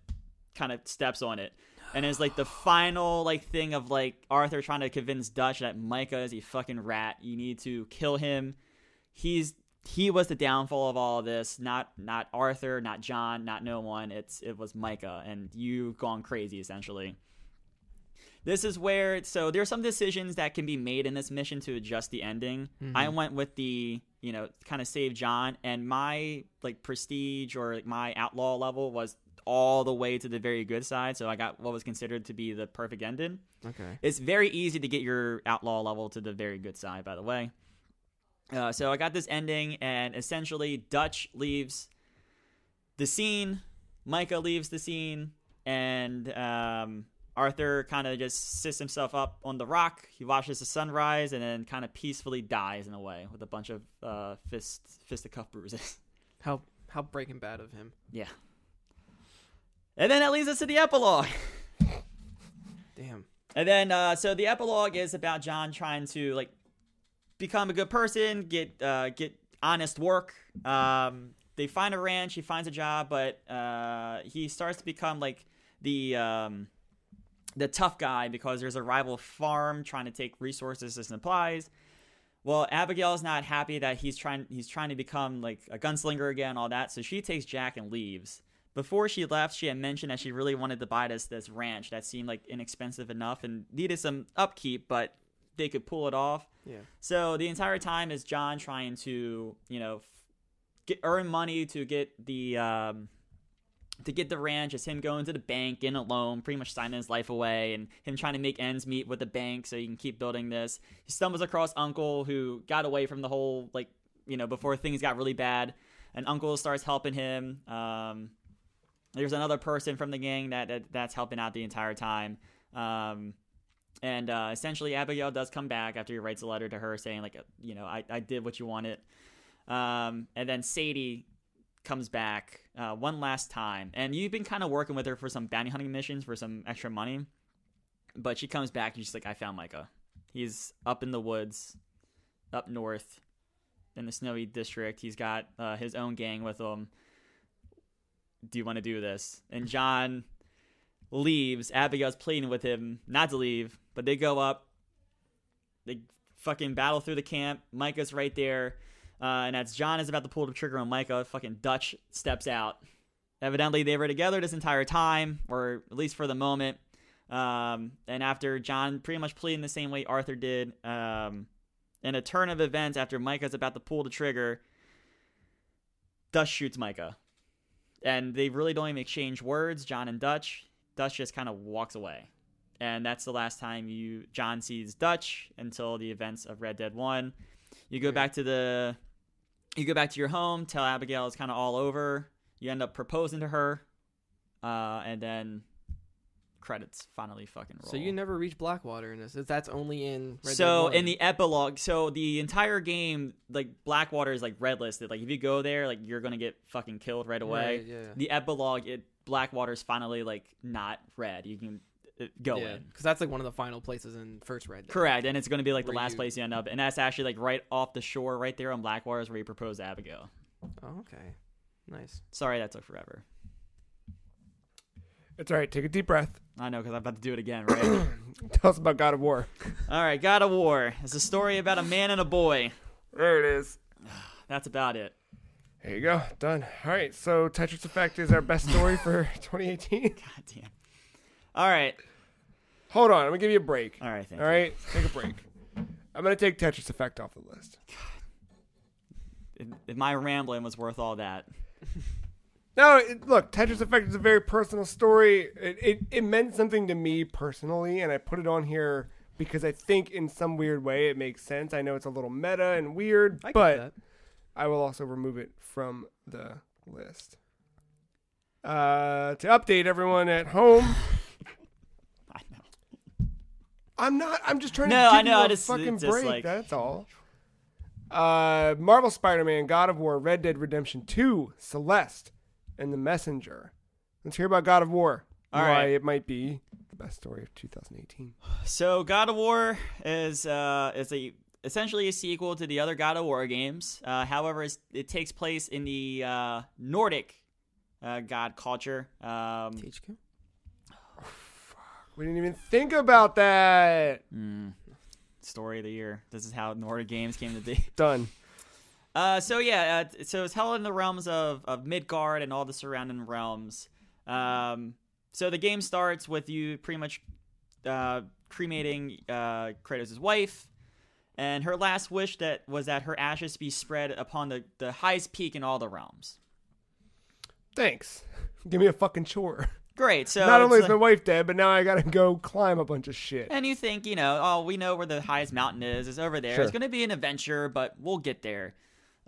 kind of steps on it. And it's like the final like thing of like Arthur trying to convince Dutch that Micah is a fucking rat. You need to kill him. He was the downfall of all of this, not Arthur, not John, not no one. It was Micah, and you've gone crazy essentially. This is where, so there are some decisions that can be made in this mission to adjust the ending. Mm-hmm. I went with the, kind of save John, and my like prestige or like my outlaw level was all the way to the very good side. So I got what was considered to be the perfect ending. Okay. It's very easy to get your outlaw level to the very good side, by the way. So I got this ending, and essentially Dutch leaves the scene, Micah leaves the scene, and Arthur kind of just sits himself up on the rock. He watches the sunrise and then kind of peacefully dies in a way with a bunch of fisticuff bruises. How Breaking Bad of him. Yeah. And then that leads us to the epilogue. Damn. And then so the epilogue is about John trying to like become a good person, get honest work. They find a ranch, he finds a job, but he starts to become like the tough guy because there's a rival farm trying to take resources and supplies. Well, Abigail's not happy that he's trying to become like a gunslinger again, all that. So she takes Jack and leaves. Before she left, she had mentioned that she really wanted to buy this ranch that seemed like inexpensive enough and needed some upkeep, but they could pull it off. Yeah. So the entire time is John trying to, earn money to get the ranch. It's him going to the bank, getting a loan, pretty much signing his life away, and him trying to make ends meet with the bank so he can keep building this. He stumbles across Uncle, who got away from the whole, before things got really bad, and Uncle starts helping him. There's another person from the gang that's helping out the entire time. And essentially Abigail does come back after he writes a letter to her saying, I did what you wanted. And then Sadie comes back one last time. And you've been kind of working with her for some bounty hunting missions for some extra money. But she comes back and she's like, I found Micah. He's up in the woods, up north in the Snowy District. He's got his own gang with him. Do you want to do this? And John leaves. Abigail's pleading with him not to leave, but they go up. They fucking battle through the camp. Micah's right there. And as John is about to pull the trigger on Micah, fucking Dutch steps out. Evidently, they were together this entire time, or at least for the moment. And after John pretty much pleading the same way Arthur did, in a turn of events after Micah's about to pull the trigger, Dutch shoots Micah. And they really don't even exchange words, John and Dutch. Dutch just kind of walks away. And that's the last time John sees Dutch until the events of Red Dead 1. You go back to your home, tell Abigail it's kind of all over. You end up proposing to her, and then credits finally fucking roll. So you never reach Blackwater in this. That's only in Red Dead So 1. in the epilogue, so the entire game, like Blackwater is like red listed. Like if you go there, like you're gonna get fucking killed right away. Right, yeah. The epilogue, Blackwater's finally like not red. You can go in. Because that's like one of the final places in first Red Dead. Correct, and it's going to be like the Where last you- place you end up, and that's actually like right off the shore, right there on Blackwater is where you propose to Abigail. Oh, okay. Nice. Sorry that took forever. It's all right. Take a deep breath. I know, because I'm about to do it again, right? Tell us about God of War. All right, God of War. It's a story about a man and a boy. There it is. That's about it. There you go. Done. All right. So Tetris Effect is our best story for 2018. God damn. All right. Hold on. I'm going to give you a break. All right, thank All right. Take a break. I'm going to take Tetris Effect off the list. If my rambling was worth all that. No, look, Tetris Effect is a very personal story. It meant something to me personally, and I put it on here because I think in some weird way it makes sense. I know it's a little meta and weird, I get but that. I will also remove it from the list. To update everyone at home, I know. I'm just trying No, to I give know, you I a just- fucking it's just break. like- That's all. Marvel Spider-Man, God of War, Red Dead Redemption 2, Celeste, and The Messenger. Let's hear about God of War. All Why right. it might be the best story of 2018. So God of War is essentially a sequel to the other God of War games. However, it takes place in the Nordic god culture. THQ? We didn't even think about that. Story of the year. This is how Nordic games came to be. Done. So it's held in the realms of Midgard and all the surrounding realms. So the game starts with you pretty much cremating Kratos' wife, and her last wish was that her ashes be spread upon the highest peak in all the realms. Thanks. Give me a fucking chore. Great. So Not it's only is like- my wife dead, but now I gotta go climb a bunch of shit. and you think, we know where the highest mountain is. It's over there. Sure. It's going to be an adventure, but we'll get there.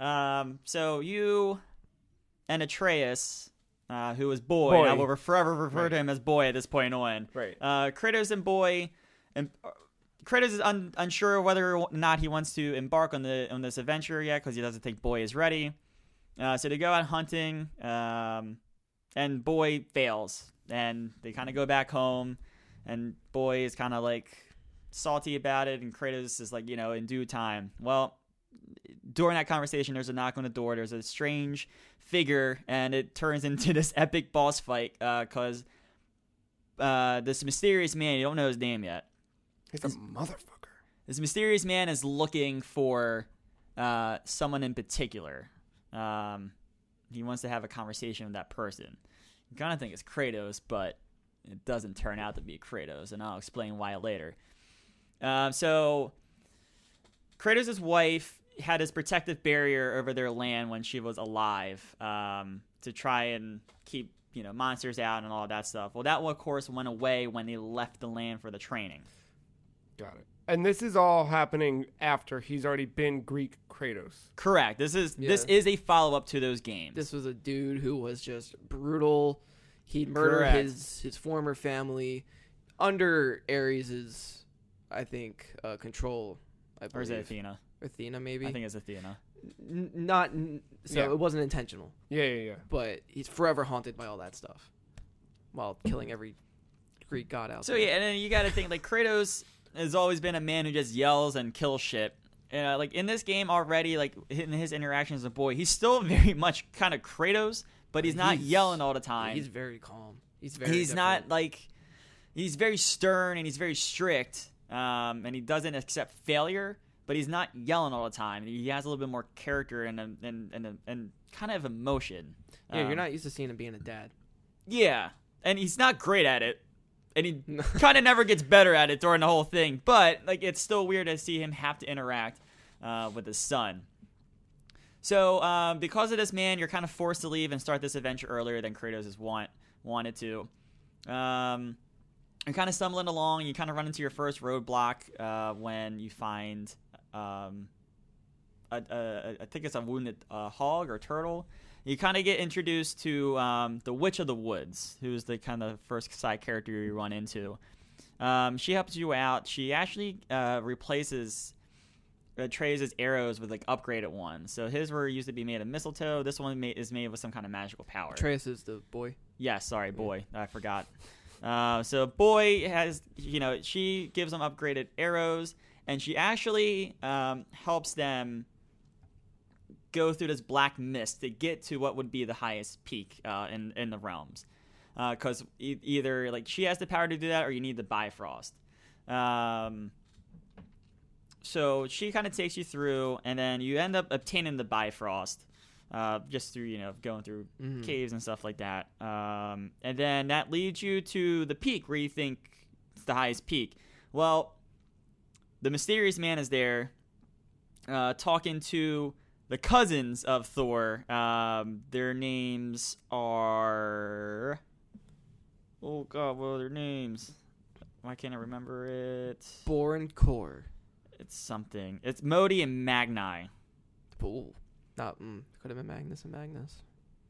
So you and Atreus, who is Boy, Boy. I will forever refer Right. to him as Boy at this point on. Right. Kratos and Boy, and Kratos is unsure whether or not he wants to embark on this adventure yet because he doesn't think Boy is ready. So they go out hunting, and Boy fails, and they kind of go back home, and Boy is kind of like salty about it, and Kratos is like, in due time. Well, during that conversation, there's a knock on the door. There's a strange figure, and it turns into this epic boss fight because this mysterious man, you don't know his name yet. He's a motherfucker. This mysterious man is looking for someone in particular. He wants to have a conversation with that person. You kind of think it's Kratos, but it doesn't turn out to be Kratos, and I'll explain why later. So Kratos' wife had this protective barrier over their land when she was alive, to try and keep monsters out and all that stuff. Well, that of course went away when they left the land for the training. Got it. And this is all happening after he's already been Greek Kratos. Correct. This is a follow up to those games. This was a dude who was just brutal. He'd murder Correct. his former family under Ares's, I think, control. I believe. Or is it Athena? Athena, maybe. I think it's Athena. So Yeah. it wasn't intentional, Yeah. but he's forever haunted by all that stuff, while killing every Greek god out So there. yeah, and then you got to think like Kratos has always been a man who just yells and kills shit. Like in this game already, like in his interactions with Boy, he's still very much kind of Kratos, but he's not yelling all the time. He's very calm. He's very. He's not different. like he's very stern and he's very strict, and he doesn't accept failure. But he's not yelling all the time. He has a little bit more character and kind of emotion. Yeah, you're not used to seeing him being a dad. Yeah, and he's not great at it, and he kind of never gets better at it during the whole thing. But like, it's still weird to see him have to interact. with his son. So because of this, man, you're kind of forced to leave and start this adventure earlier than Kratos has wanted to. You're kind of stumbling along. You kind of run into your first roadblock when you find, I think it's a wounded hog or turtle. You kind of get introduced to the Witch of the Woods, who's the kind of first side character you run into. She helps you out. She actually replaces Atreus' arrows with like upgraded ones. So his were used to be made of mistletoe. This one is made with some kind of magical power. Atreus is the boy. Yeah, sorry, boy. I forgot. So boy has, she gives them upgraded arrows, and she actually helps them go through this black mist to get to what would be the highest peak in the realms. Because either like she has the power to do that, or you need the Bifrost. So she kind of takes you through, and then you end up obtaining the Bifrost, just through going through caves and stuff like that. And then that leads you to the peak where you think it's the highest peak. Well, the mysterious man is there, talking to the cousins of Thor. Their names are... Oh god, what are their names? Why can't I remember it? Bor and Kor. It's something. It's Modi and Magni. Cool. Could have been Magnus and Magnus.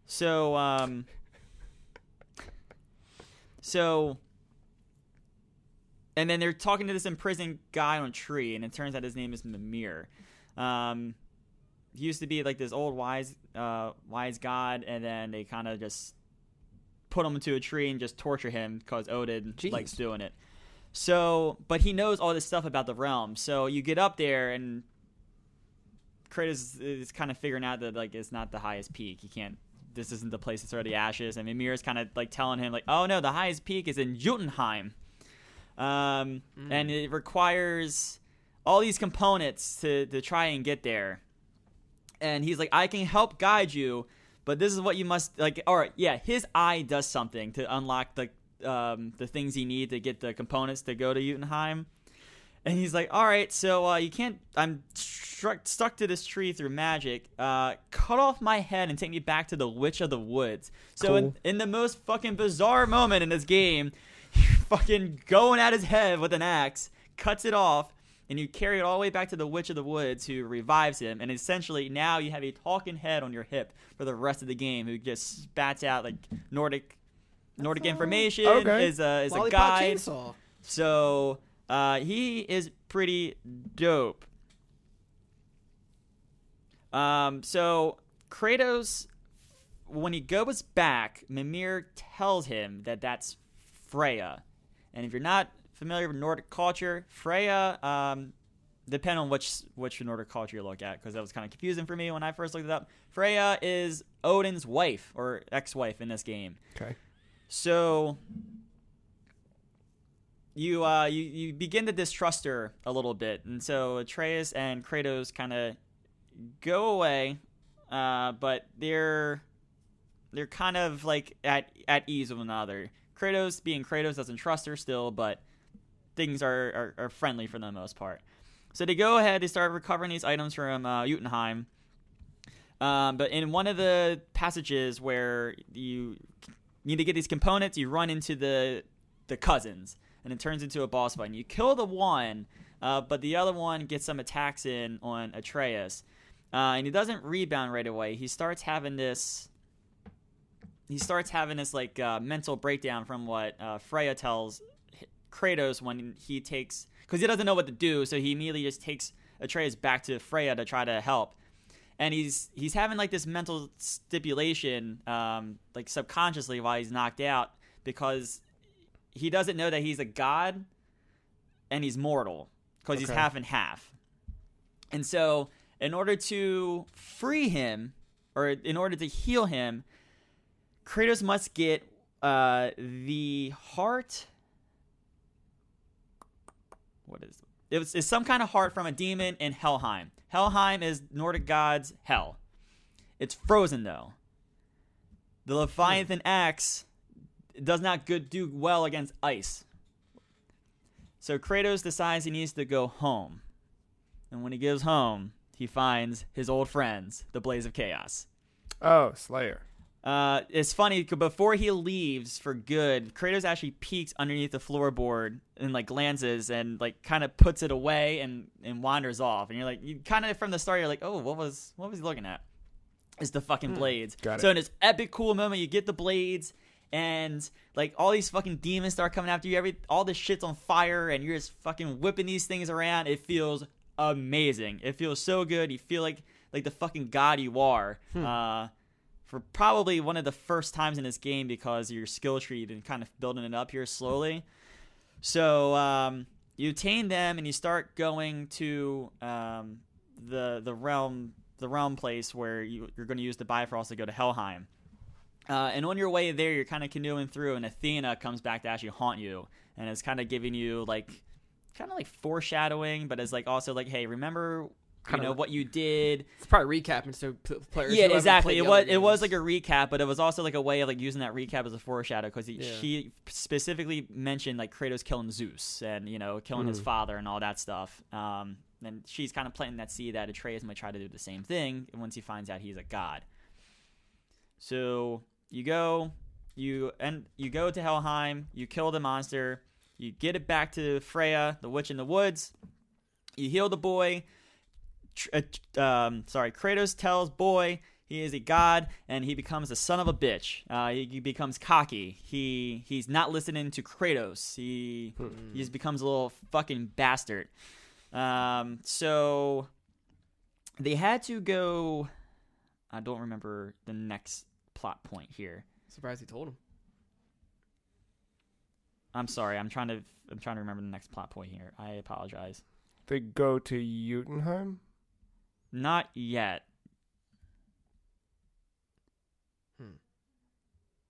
So, and then they're talking to this imprisoned guy on a tree, and it turns out his name is Mimir. He used to be like this old wise god, and then they kind of just put him into a tree and just torture him because Odin likes doing it. So, but he knows all this stuff about the realm. So you get up there, and Kratos is kind of figuring out that like it's not the highest peak. He can't. This isn't the place to throw the ashes. And Mimir is kind of like telling him like, oh no, the highest peak is in Jotunheim, and it requires all these components to try and get there. And he's like, I can help guide you, but this is what you must like. All right, yeah, his eye does something to unlock the things you need to get the components to go to Jotunheim. And he's like, all right, so you can't, I'm stuck to this tree through magic. Cut off my head and take me back to the Witch of the Woods. So Cool. in the most fucking bizarre moment in this game, you're fucking going at his head with an axe, cuts it off, and you carry it all the way back to the Witch of the Woods, who revives him. And essentially now you have a talking head on your hip for the rest of the game, who just spats out like Nordic information, Okay. is a Lollipop guide. chainsaw. So he is pretty dope. So Kratos, when he goes back, Mimir tells him that that's Freya. And if you're not familiar with Nordic culture, Freya, depend on which Nordic culture you look at, because that was kind of confusing for me when I first looked it up. Freya is Odin's wife, or ex-wife in this game. Okay. So you begin to distrust her a little bit, and so Atreus and Kratos kind of go away, but they're kind of like at ease with one another. Kratos, being Kratos, doesn't trust her still, but things are friendly for the most part. So they go ahead, they start recovering these items from Jotunheim. But in one of the passages where you need to get these components, you run into the cousins, and it turns into a boss fight. And you kill the one, but the other one gets some attacks in on Atreus, and he doesn't rebound right away. He starts having this like mental breakdown from what Freya tells Kratos when he takes, because he doesn't know what to do, so he immediately just takes Atreus back to Freya to try to help. And he's having like this mental stipulation, like subconsciously while he's knocked out, because he doesn't know that he's a god and he's mortal, because he's half and half. And so in order to free him, or in order to heal him, Kratos must get the heart. What is it? It's some kind of heart from a demon in Helheim. Helheim is Nordic gods' hell. It's frozen, though. The Leviathan axe does not do well against ice. So Kratos decides he needs to go home. And when he goes home, he finds his old friends, the Blaze of Chaos. Oh, Slayer. It's funny, before he leaves for good, Kratos actually peeks underneath the floorboard and like glances and like kind of puts it away and wanders off. And you're like, you kind of from the start, you're like, oh, what was he looking at? It's the fucking blades. Got it. So in this epic cool moment, you get the blades and like all these fucking demons start coming after you. All this shit's on fire and you're just fucking whipping these things around. It feels amazing. It feels so good. You feel like the fucking god you are. For probably one of the first times in this game because of your skill tree, you've been kind of building it up here slowly. So you attain them and you start going to the realm place where you're going to use the Bifrost to go to Helheim. And on your way there, you're kind of canoeing through, and Athena comes back to actually haunt you, and it's kind of giving you like foreshadowing, but it's like also like, hey, remember what you did. It's probably recapping so players. Yeah, exactly. It was like a recap, but it was also like a way of like using that recap as a foreshadow because she specifically mentioned like Kratos killing Zeus and killing his father and all that stuff. And she's kind of planting that seed that Atreus might try to do the same thing once he finds out he's a god. So you go to Helheim, you kill the monster, you get it back to Freya, the witch in the woods, you heal the boy. Kratos tells boy he is a god and he becomes a son of a bitch. He becomes cocky. He's not listening to Kratos. He just becomes a little fucking bastard. So they had to go. I don't remember the next plot point here. Surprised he told him. I'm sorry. I'm trying to remember the next plot point here. I apologize. They go to Jotunheim? Not yet.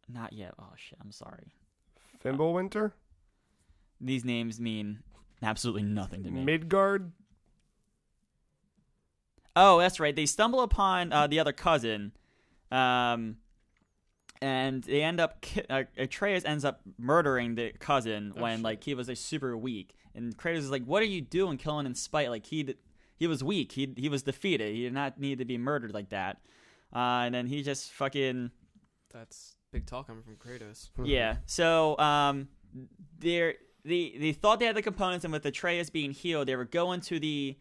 Not yet. Oh, shit. I'm sorry. Fimbulwinter? These names mean absolutely nothing to me. Midgard? Oh, that's right. They stumble upon the other cousin. And they end up... Atreus ends up murdering the cousin when like he was like, super weak. And Kratos is like, what are you doing killing in spite? Like, he was weak. He was defeated. He did not need to be murdered like that. And then he just fucking... That's big talk coming from Kratos. Yeah. So they thought they had the components, and with Atreus being healed, they were going to the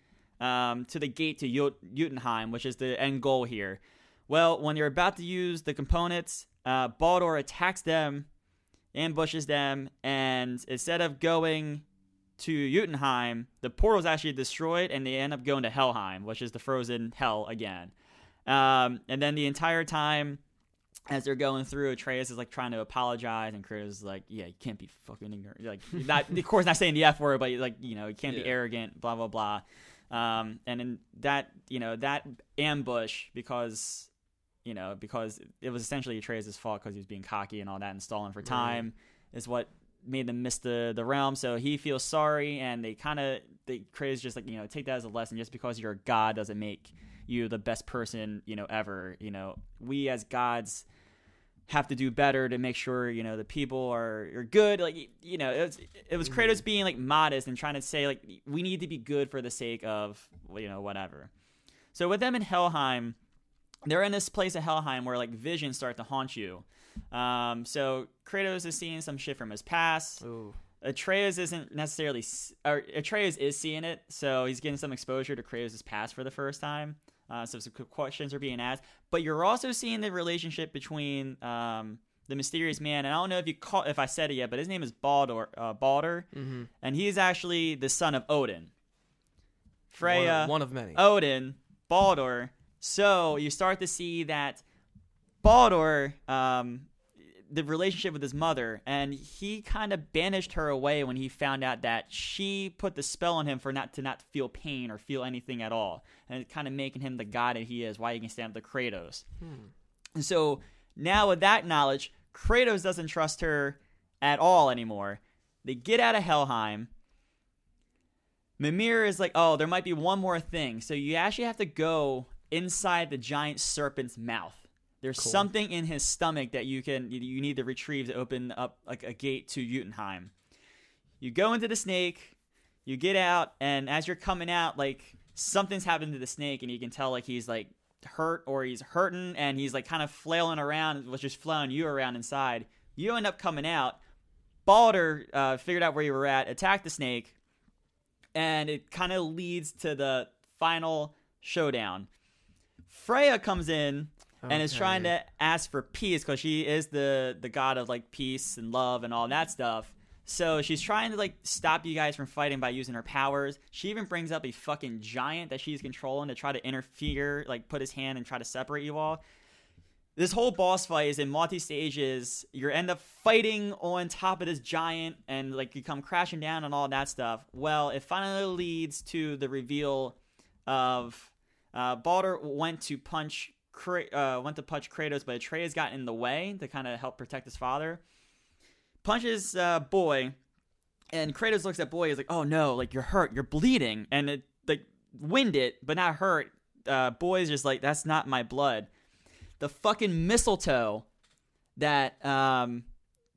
gate to Jotunheim, which is the end goal here. Well, when they're about to use the components, Baldur attacks them, ambushes them, and instead of going to Jotunheim, the portal's actually destroyed, and they end up going to Helheim, which is the frozen hell again. And then the entire time, as they're going through, Atreus is like trying to apologize, and Kratos is like, "Yeah, you can't be fucking ignorant. Like, not, of course, not saying the F word, but like, you can't be arrogant. Blah blah blah." And in that, that ambush, because it was essentially Atreus' fault because he was being cocky and all that and stalling for time, is what made them miss the realm. So he feels sorry, and Kratos just like, take that as a lesson. Just because you're a god doesn't make you the best person ever. We as gods have to do better to make sure the people are good. Like, it was Kratos being like modest and trying to say like, we need to be good for the sake of whatever. So with them in Helheim, they're in this place of Helheim where like visions start to haunt you. So Kratos is seeing some shit from his past. Ooh. Atreus isn't necessarily, or Atreus is seeing it, so he's getting some exposure to Kratos' past for the first time. So some questions are being asked, but you're also seeing the relationship between the mysterious man, and I don't know if I said it yet, but his name is Baldur, and he's actually the son of Odin. Freya, one of many. Odin, Baldur. So you start to see that Baldur, the relationship with his mother, and he kind of banished her away when he found out that she put the spell on him for not feel pain or feel anything at all, and kind of making him the god that he is, why he can stand up to Kratos. And so now with that knowledge, Kratos doesn't trust her at all anymore. They get out of Helheim. Mimir is like, oh, there might be one more thing. So you actually have to go inside the giant serpent's mouth. There's something in his stomach that you need to retrieve to open up like a gate to Jotunheim. You go into the snake, you get out, and as you're coming out, like something's happened to the snake, and you can tell like he's like hurt or he's hurting, and he's like kind of flailing around, was just flailing you around inside. You end up coming out. Baldur figured out where you were at, attacked the snake, and it kind of leads to the final showdown. Freya comes in and is trying to ask for peace because she is the god of like peace and love and all that stuff. So she's trying to like stop you guys from fighting by using her powers. She even brings up a fucking giant that she's controlling to try to interfere, like put his hand and try to separate you all. This whole boss fight is in multi-stages. You end up fighting on top of this giant and like you come crashing down and all that stuff. Well, it finally leads to the reveal of Baldur went to punch Kratos, but Atreus got in the way to kind of help protect his father. Punches Boy, and Kratos looks at Boy. He's like, "Oh no, like you're hurt, you're bleeding," and it like winded but not hurt. Boy's just like, "That's not my blood." The fucking mistletoe that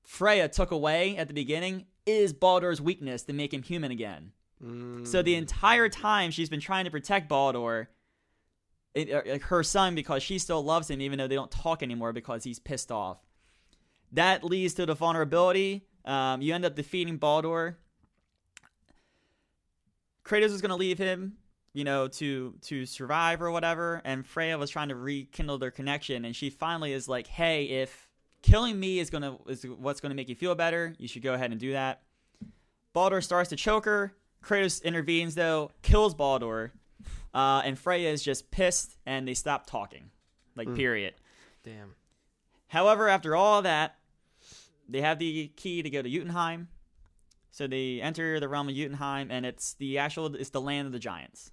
Freya took away at the beginning is Baldur's weakness to make him human again. So the entire time she's been trying to protect Baldur, her son, because she still loves him even though they don't talk anymore because he's pissed off. That leads to the vulnerability. You end up defeating Baldur. Kratos was going to leave him, to survive or whatever, and Freya was trying to rekindle their connection, and she finally is like, "Hey, if killing me is what's gonna make you feel better, you should go ahead and do that." Baldur starts to choke her. Kratos intervenes though, kills Baldur, and Freya is just pissed, and they stop talking, period. Damn. However, after all that, they have the key to go to Jotunheim. So they enter the realm of Jotunheim, and it's the land of the giants.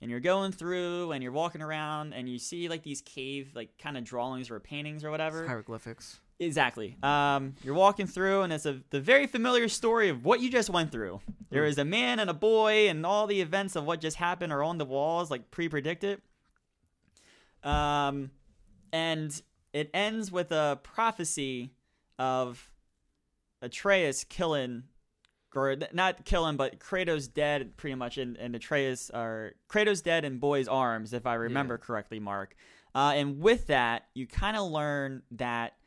And you're going through, and you're walking around, and you see like these cave, like kind of drawings or paintings or whatever. Hieroglyphics. Exactly. You're walking through, and it's the very familiar story of what you just went through. There is a man and a boy, and all the events of what just happened are on the walls, like pre-predicted. And it ends with a prophecy of Atreus killing, or not killing, but Kratos dead pretty much, and Atreus, or Kratos dead in Boy's arms, if I remember correctly, Mark. And with that, you kind of learn that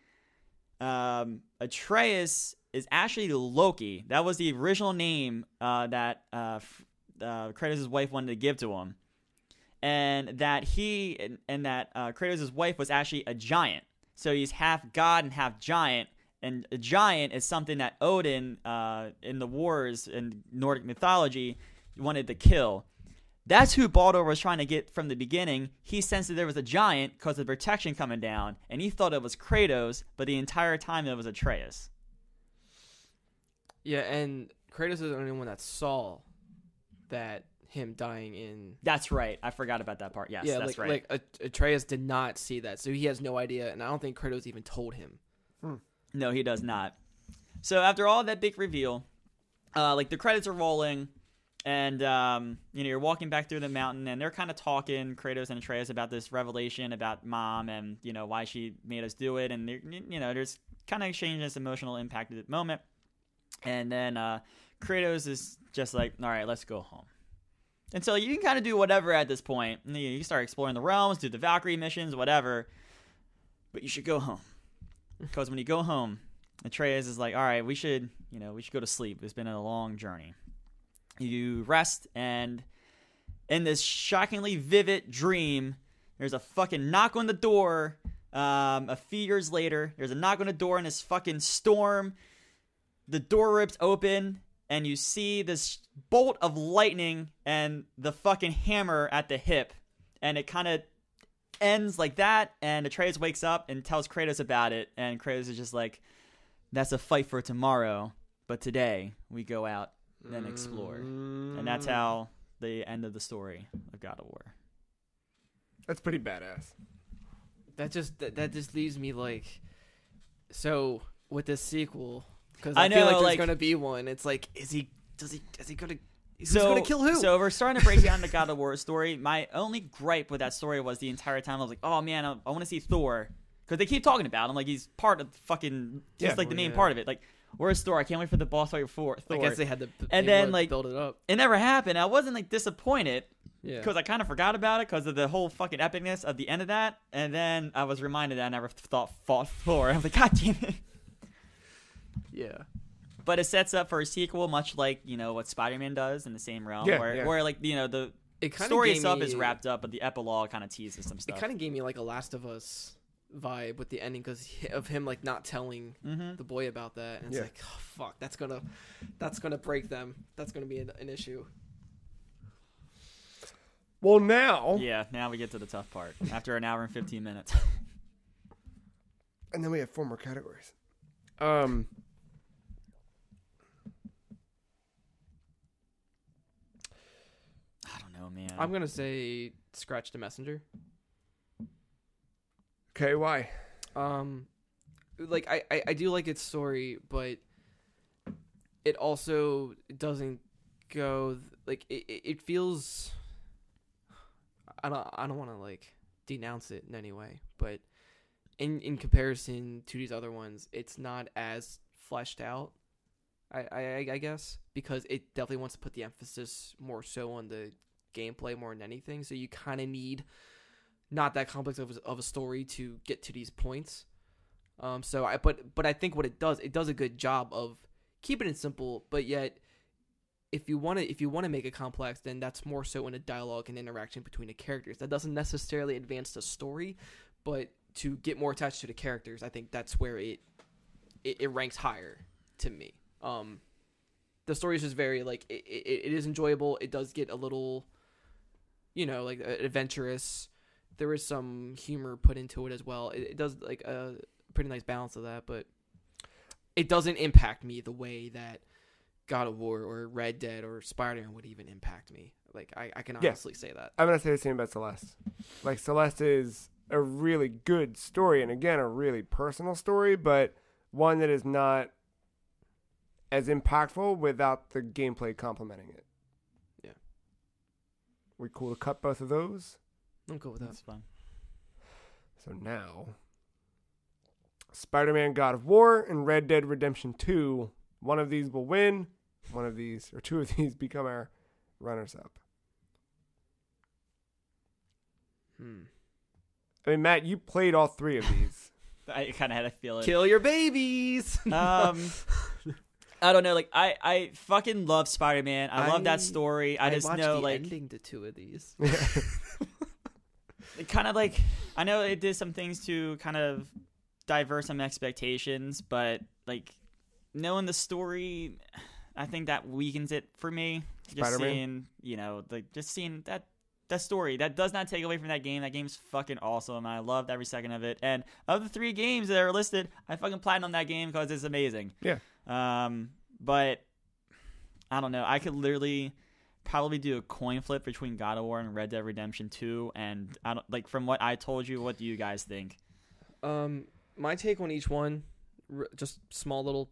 Atreus is actually Loki. That was the original name that Kratos' wife wanted to give to him. And that Kratos' wife was actually a giant. So he's half god and half giant. And a giant is something that Odin, in the wars in Nordic mythology, wanted to kill. That's who Baldur was trying to get from the beginning. He sensed that there was a giant because of the protection coming down, and he thought it was Kratos, but the entire time it was Atreus. Yeah, and Kratos is the only one that saw that him dying in... That's right. I forgot about that part. Yes, yeah, that's right. Atreus did not see that, so he has no idea, and I don't think Kratos even told him. No, he does not. So after all that big reveal, the credits are rolling, and you're walking back through the mountain, and they're kind of talking, Kratos and Atreus, about this revelation about Mom and why she made us do it, and there's kind of exchanging this emotional impact at the moment, and then Kratos is just like, all right, let's go home. And so you can kind of do whatever at this point. You can start exploring the realms, do the Valkyrie missions, whatever, but you should go home. Because when you go home, Atreus is like, all right, we should go to sleep. It's been a long journey. You rest, and in this shockingly vivid dream, there's a fucking knock on the door. A few years later, there's a knock on the door in this fucking storm. The door rips open, and you see this bolt of lightning and the fucking hammer at the hip. And it kind of ends like that, and Atreus wakes up and tells Kratos about it, and Kratos is just like, that's a fight for tomorrow, but today we go out and explore. And that's how the end of the story of God of War. That's pretty badass. That just leaves me like, so with this sequel, because I feel like there's gonna be one. It's like, is he gonna? Who's gonna kill who? So we're starting to break down the God of War story. My only gripe with that story was the entire time I was like, oh man, I want to see Thor, because they keep talking about him like he's part of fucking, the main part of it. Like, where's Thor? I can't wait for the boss fight for Thor. I guess they had to and then build it up. It never happened. I wasn't disappointed. Yeah. because I kind of forgot about it because of the whole fucking epicness of the end of that, and then I was reminded that I never thought fought Thor. I was like, God damn it. Yeah. But it sets up for a sequel, much like what Spider-Man does in the same realm, Yeah, where yeah. where like the It kind story of itself is wrapped up, but the epilogue kind of teases some It stuff. kind of gave me like a Last of Us vibe with the ending because of him like not telling Mm-hmm. the boy about that, and it's Yeah. like, oh, fuck, that's gonna break them. That's gonna be an issue. Well, now, Yeah, now we get to the tough part after an hour and 15 minutes. and then we have 4 more categories. I don't know, man. I'm gonna say Scratch the Messenger. Okay, why? Like I do like its story, but it also doesn't go like it feels. I don't want to like denounce it in any way, but in comparison to these other ones, it's not as fleshed out. I guess because it definitely wants to put the emphasis more so on the gameplay more than anything. So you kind of need not that complex of a story to get to these points. But I think what it does a good job of keeping it simple, but yet if you want to make it complex, then that's more so in a dialogue and interaction between the characters. That doesn't necessarily advance the story, but to get more attached to the characters, I think that's where it ranks higher to me. The story is just very like it is enjoyable. It does get a little, like adventurous. There is some humor put into it as well. It does like a pretty nice balance of that, but it doesn't impact me the way that God of War or Red Dead or Spider-Man would even impact me. Like I can honestly say that. I'm gonna say the same about Celeste. Like Celeste is a really good story, and again, a really personal story, but one that is not as impactful without the gameplay complementing it. Yeah. We cool to cut both of those? I'm cool with that. That's fun. So now, Spider-Man God of War and Red Dead Redemption 2, one of these will win, one of these, or two of these become our runners-up. I mean, Matt, you played all 3 of these. I kind of had to feel it. Kill your babies. I don't know. Like I fucking love Spider-Man. I love that story. I just watched know the like ending to 2 of these. it kind of like I know it did some things to kind of divert some expectations, but like knowing the story, I think that weakens it for me. Just Spider-Man? seeing, just seeing that story that does not take away from that game. That game's fucking awesome. And I loved every second of it. And of the 3 games that are listed, I fucking platinum that game because it's amazing. Yeah. But I don't know. I could literally probably do a coin flip between God of War and Red Dead Redemption 2. And I don't like from what I told you. What do you guys think? My take on each one, just small little.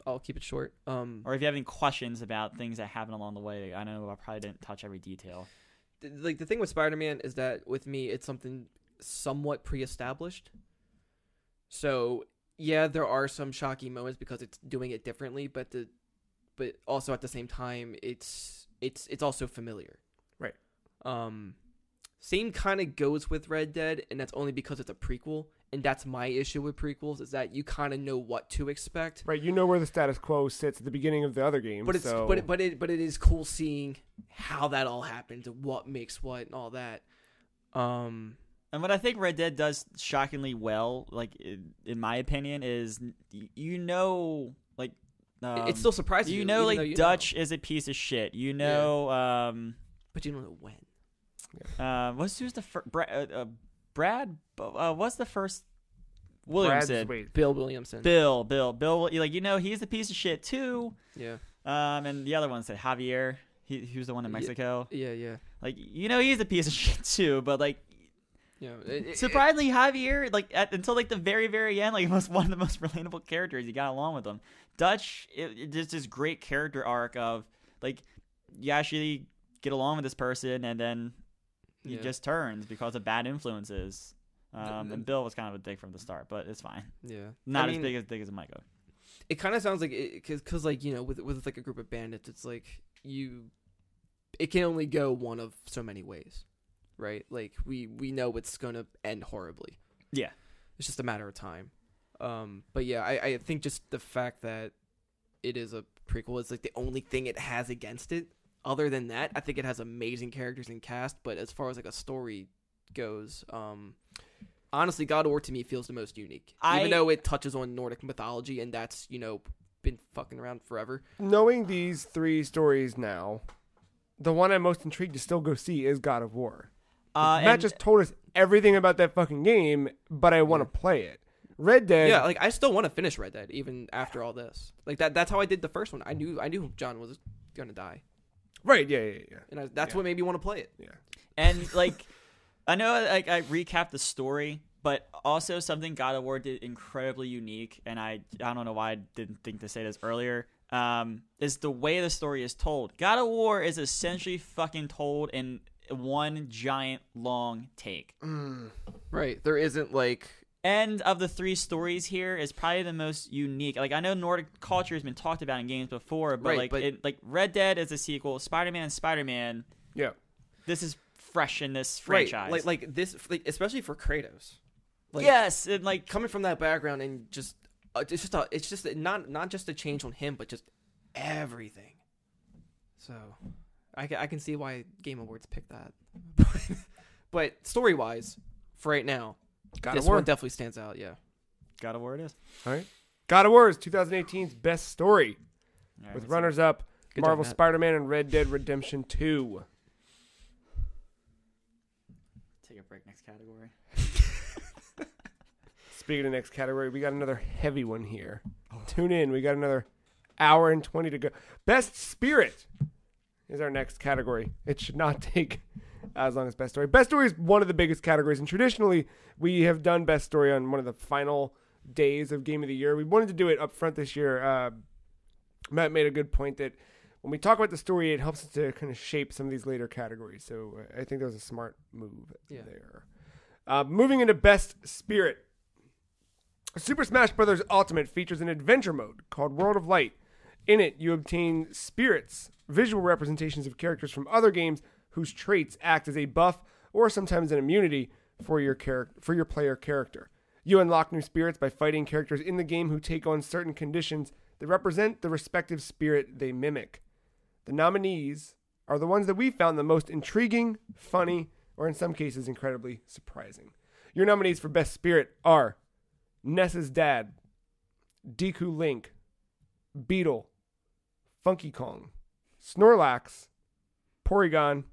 I'll keep it short. Or if you have any questions about things that happen along the way, I know I probably didn't touch every detail. Like the thing with Spider-Man is that with me, it's something somewhat pre-established. So yeah, there are some shocking moments because it's doing it differently, but also at the same time, it's also familiar. Right. Same kind of goes with Red Dead, and that's only because it's a prequel. And that's my issue with prequels is that you kind of know what to expect. Right, you know where the status quo sits at the beginning of the other game. But it is cool seeing how that all happens and what makes what and all that. And what I think Red Dead does shockingly well, like in my opinion, is like it still surprises you. Dutch is a piece of shit. but you don't know when. Who's the first? Brad. What's the first? Williamson. Bill Williamson. Bill. Like he's a piece of shit too. Yeah. And the other one said Javier. Who's the one in Mexico. Yeah. Like he's a piece of shit too. But like. Yeah. Surprisingly, Javier, like until like the very, very end, like was one of the most relatable characters. You got along with him. Dutch, it just this great character arc of like you actually get along with this person, and then he just turns because of bad influences. And Bill was kind of a dick from the start, but it's fine. Yeah, not as big as Michael. It kind of sounds like because like with like a group of bandits, it's like you it can only go one of so many ways, right? Like we know it's gonna end horribly. Yeah. It's just a matter of time. But yeah, I think just the fact that it is a prequel is like the only thing it has against it. Other than that, I think it has amazing characters and cast. But as far as like a story goes, honestly, God of War to me feels the most unique. Even though it touches on Nordic mythology and that's, been fucking around forever. Knowing these 3 stories now, the one I'm most intrigued to still go see is God of War. Matt just told us everything about that fucking game, but I want to play it. Red Dead. Yeah, like I still want to finish Red Dead even after all this. Like that's how I did the first one. I knew John was gonna die. Right, yeah. And that's what made me want to play it. Yeah. And like, I know like I recapped the story, but also something God of War did incredibly unique, and I don't know why I didn't think to say this earlier, is the way the story is told. God of War is essentially fucking told in one giant long take. Right. There isn't like... And of the 3 stories here is probably the most unique. Like I know Nordic culture has been talked about in games before, but right, like Red Dead is a sequel, Spider-Man. Yeah. This is fresh in this franchise. Right. Like this, like, especially for Kratos. Like, yes, and like coming from that background and just it's just not just a change on him, but just everything. So I can see why Game Awards picked that. But story wise, for right now, this one definitely stands out. Yeah, God of War it is. All right. God of War is 2018's best story, Right, with runners-up Good Marvel job, Matt. Spider-Man and Red Dead Redemption 2. Take a break. Next category. Speaking of next category, we got another heavy one here. Tune in. We got another hour and 20 to go. Best Spirit is our next category. It should not take as long as Best Story. Best Story is one of the biggest categories, and traditionally we have done Best Story on one of the final days of Game of the Year. We wanted to do it up front this year. Matt made a good point that when we talk about the story, it helps us to kind of shape some of these later categories. So I think that was a smart move there. Moving into Best Spirit. Super Smash Bros. Ultimate features an adventure mode called World of Light. In it, you obtain spirits, visual representations of characters from other games whose traits act as a buff or sometimes an immunity for your player character. You unlock new spirits by fighting characters in the game who take on certain conditions that represent the respective spirit they mimic. The nominees are the ones that we found the most intriguing, funny, or in some cases incredibly surprising. Your nominees for Best Spirit are Ness's dad, Deku Link, Beetle, Funky Kong, Snorlax, Porygon,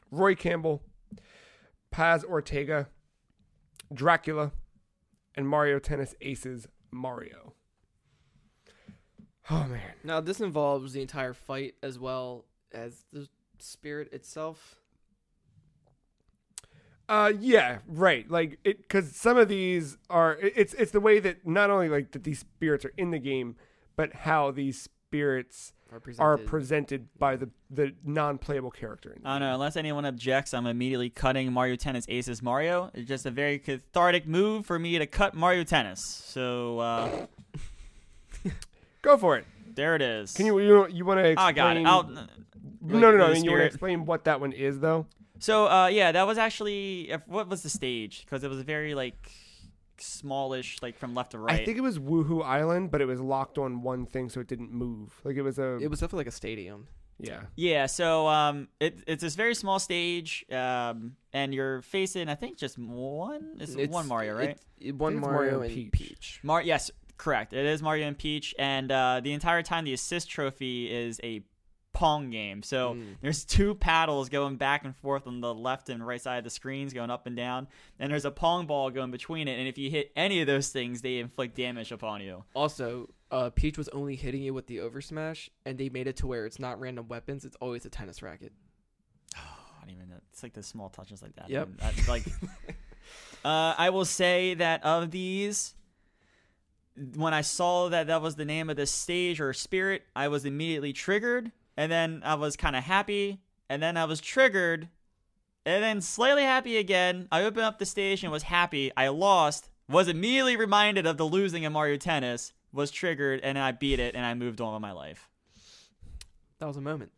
Roy Campbell, Paz Ortega, Dracula, and Mario Tennis Aces Mario. Oh, man. Now this involves the entire fight as well as the spirit itself. Yeah, right. Like it, because some of these are. It's the way that not only like that these spirits are in the game, but how these spirits are presented by the non-playable character. I don't know. Unless anyone objects, I'm immediately cutting Mario Tennis Aces Mario. It's just a very cathartic move for me to cut Mario Tennis. So go for it. There it is. Can you want to explain? I got it. No. I mean, you want to Spirit. explain what that one is, though. So yeah, that was actually what was the stage? Because it was very like smallish, like from left to right. I think it was Woohoo Island, but it was locked on one thing, so it didn't move. Like it was definitely like a stadium. Yeah. Yeah. So it's this very small stage, and you're facing I think just one. It's one Mario, right? One Mario and Peach. Yes, correct. It is Mario and Peach, and the entire time the assist trophy is a Pong game. So there's 2 paddles going back and forth on the left and right side of the screens, going up and down, and there's a Pong ball going between it, and if you hit any of those things, they inflict damage upon you. Also, Peach was only hitting you with the over smash, and they made it to where it's not random weapons, it's always a tennis racket. I don't even know. It's like the small touches like that. Yep. I will say that of these, when I saw that was the name of the stage or spirit, I was immediately triggered. And then I was kind of happy, and then I was triggered, and then slightly happy again. I opened up the stage and was happy. I lost, was immediately reminded of the losing in Mario Tennis, was triggered, and I beat it, and I moved on with my life. That was a moment.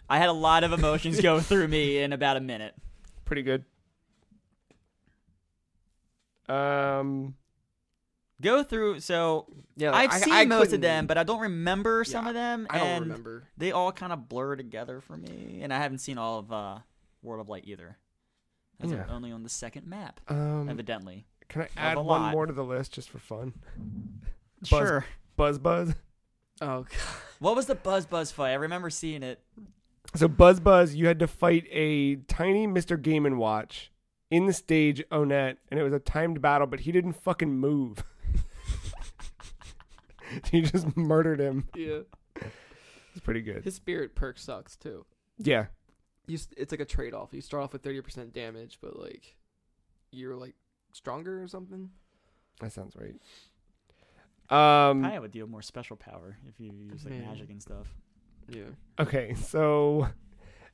I had a lot of emotions go through me in about a minute. Pretty good. Go through. So Yeah, I've like, seen most of couldn't- them, but I don't remember some Yeah, of them. I don't and remember. They all kind of blur together for me, and I haven't seen all of World of Light either. As Yeah. I'm only on the second map, Can evidently. I add a one lot. more to the list just for fun? Sure. Buzz Buzz. Oh god. What was the Buzz fight? I remember seeing it. So Buzz, you had to fight a tiny Mr. Game & Watch in the stage Onet, and it was a timed battle, but he didn't fucking move. He just murdered him. Yeah. It's pretty good. His spirit perk sucks too. Yeah. It's like a trade off. You start off with 30% damage, but like you're like stronger or something. That sounds right. I would deal more special power if you use like Man. magic and stuff. Yeah. Okay, so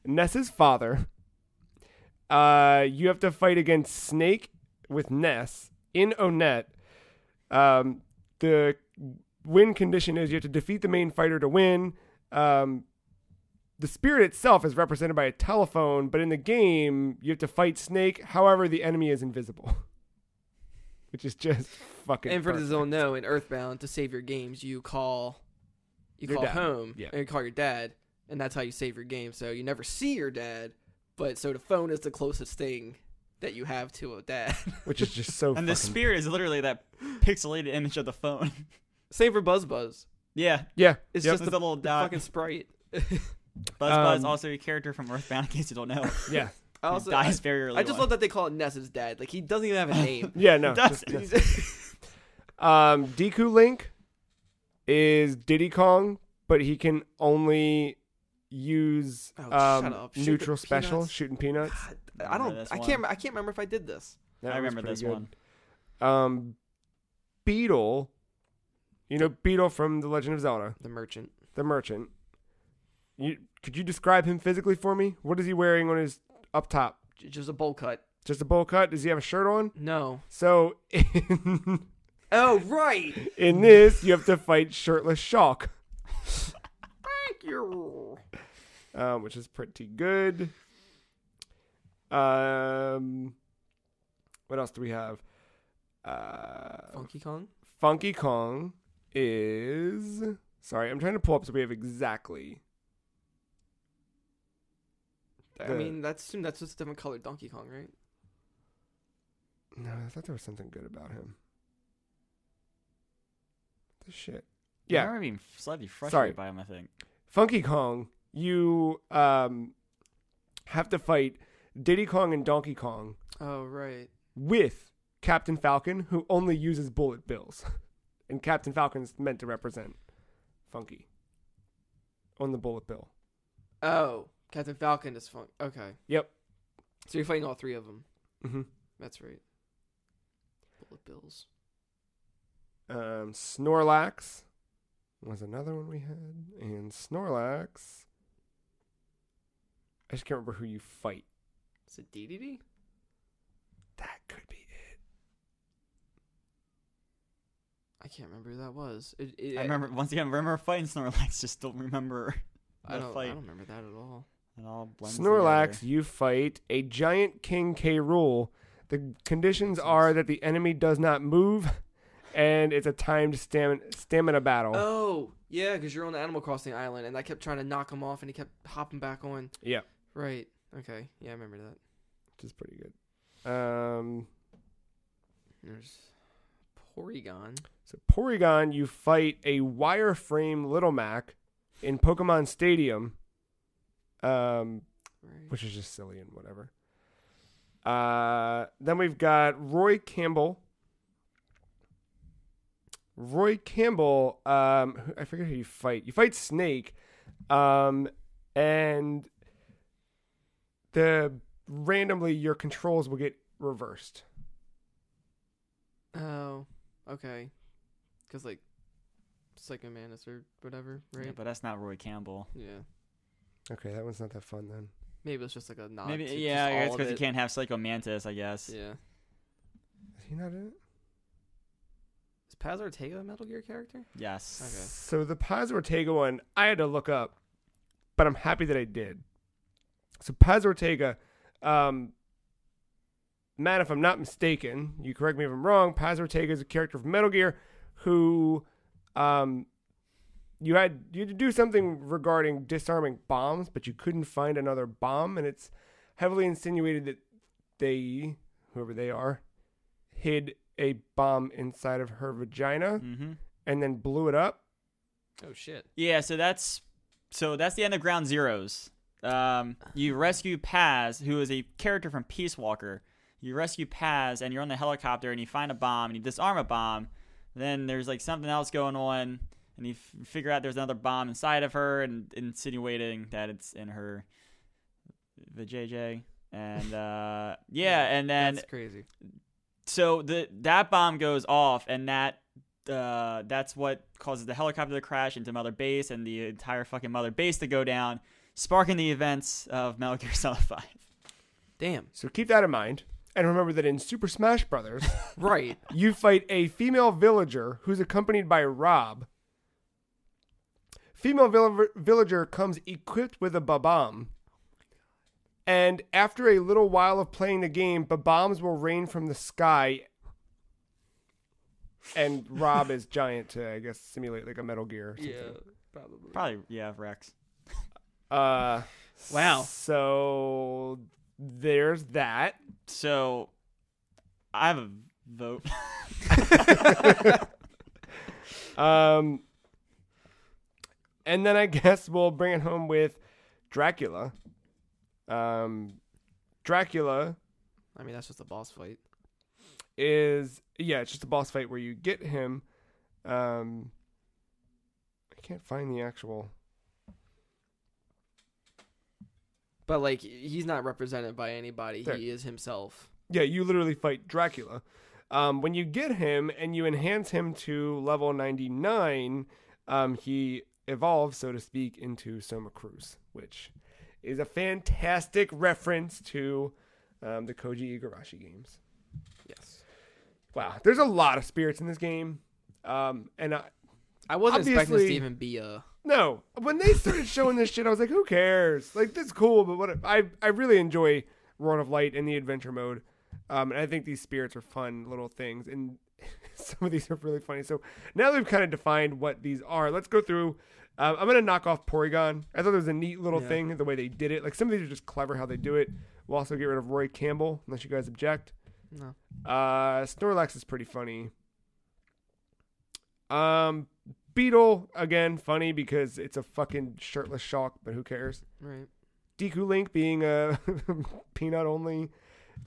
Ness's father. You have to fight against Snake with Ness in Onet. The win condition is you have to defeat the main fighter to win. The spirit itself is represented by a telephone, but in the game, you have to fight Snake. However, the enemy is invisible, which is just fucking. And for those perfect. who don't know, in Earthbound, to save your games, you call Your dad. home, Yeah. and you call your dad, and that's how you save your game. So you never see your dad, but so the phone is the closest thing that you have to a dad. Which is just so. And the fucking- spirit is literally that pixelated image of the phone. Same for Buzz. Yeah. Yeah, It's yep. just It's a little the dot. fucking sprite. Buzz, also a character from Earthbound, in case you don't know. yeah, I also, He dies very early. I just love that they call it Ness's dad. Like he doesn't even have a name. yeah. No, Does- just- Deku Link is Diddy Kong, but he can only use Oh, shut up. Shoot the neutral special, peanuts. shooting peanuts. I don't. this I one. can't. I can't remember if I did this. That I was remember pretty this good. one. Beetle, you know Beetle from The Legend of Zelda, The merchant. the merchant. Could you describe him physically for me? What is he wearing on his up top? Just a bowl cut. Just a bowl cut? Does he have a shirt on? No. So in, Oh right. in this, you have to fight shirtless Shulk, Thank you. which is pretty good. What else do we have? Funky Kong. Funky Kong is... Sorry, I'm trying to pull up so we have exactly... I mean, that's just a different colored Donkey Kong, right? No, I thought there was something good about him. The shit. I Yeah, remember being slightly frustrated Sorry. by him, I think. Funky Kong, you have to fight Diddy Kong and Donkey Kong Oh right. with Captain Falcon, who only uses bullet bills. And Captain Falcon's meant to represent Funky on the bullet bill. Oh, Captain Falcon is fun. Okay. Yep. So you're fighting all three of them. Mm-hmm. That's right. Bullet bills. Snorlax was another one we had. And Snorlax, I just can't remember who you fight. Is it DDD? That could be it. I can't remember who that was. I remember, once again, remember fighting Snorlax, just don't remember I the don't. fight. I don't remember that at all. It all blends Snorlax, together. you fight a giant King K. Rool. The conditions are that the enemy does not move, and it's a timed stamina battle. Oh yeah, because you're on the Animal Crossing island, and I kept trying to knock him off, and he kept hopping back on. Yeah, Right. Okay. Yeah, I remember that. which is pretty good. There's Porygon. So Porygon, you fight a wireframe Little Mac in Pokemon Stadium, Right. which is just silly and whatever. Then we've got Roy Campbell. I forget who you fight. You fight Snake, and randomly your controls will get reversed. Oh. Okay. Because like Psycho Mantis or whatever, right? Yeah, but that's not Roy Campbell. Yeah. Okay, that one's not that fun then. Maybe it's just like a nod. Maybe, to yeah, just all it's of because you it. can't have Psycho Mantis, I guess. Yeah. Is he not in it? Is Paz Ortega a Metal Gear character? Yes. Okay. So the Paz Ortega one, I had to look up but I'm happy that I did. So Paz Ortega, Matt, if I'm not mistaken, you correct me if I'm wrong, Paz Ortega is a character from Metal Gear who you had to do something regarding disarming bombs, but you couldn't find another bomb, and it's heavily insinuated that they, whoever they are, hid a bomb inside of her vagina and then blew it up. Oh shit. Yeah, so that's the end of Ground Zeroes. You rescue Paz, who is a character from Peace Walker. You rescue Paz, and you're on the helicopter, and you find a bomb, and you disarm a bomb. Then there's like something else going on, and you figure out there's another bomb inside of her, and insinuating that it's in her vajayjay. And and then That's crazy. So that bomb goes off, and that's what causes the helicopter to crash into Mother Base and the entire fucking Mother Base to go down, sparking the events of Metal Gear Solid 5. Damn. So keep that in mind. And remember that in Super Smash Brothers, Right. you fight a female villager who's accompanied by Rob. Female villager comes equipped with a Bob-omb. And after a little while of playing the game, Bob-ombs will rain from the sky. And Rob is giant to, I guess, simulate like a Metal Gear or something. Yeah, Probably, yeah, Rex. Wow. So there's that. So I have a vote. And then I guess we'll bring it home with Dracula. Dracula I mean, that's just a boss fight. is, it's just a boss fight where you get him. I can't find the actual. But like, he's not represented by anybody. There. He is himself. Yeah, you literally fight Dracula. When you get him and you enhance him to level 99, he evolves, so to speak, into Soma Cruz, which is a fantastic reference to the Koji Igarashi games. Yes. Wow, there's a lot of spirits in this game. And I wasn't expecting this to obviously- even be a. no, when they started showing this shit, I was like, who cares? Like, this is cool, but what I really enjoy World of Light and the adventure mode. And I think these spirits are fun little things, and some of these are really funny. So now that we've kind of defined what these are, let's go through. I'm going to knock off Porygon. I thought it was a neat little thing, the way they did it. Like, some of these are just clever how they do it. We'll also get rid of Roy Campbell, unless you guys object. No. Snorlax is pretty funny. Beetle, again, funny because it's a fucking shirtless Shulk, but who cares? Right. Deku Link being a peanut only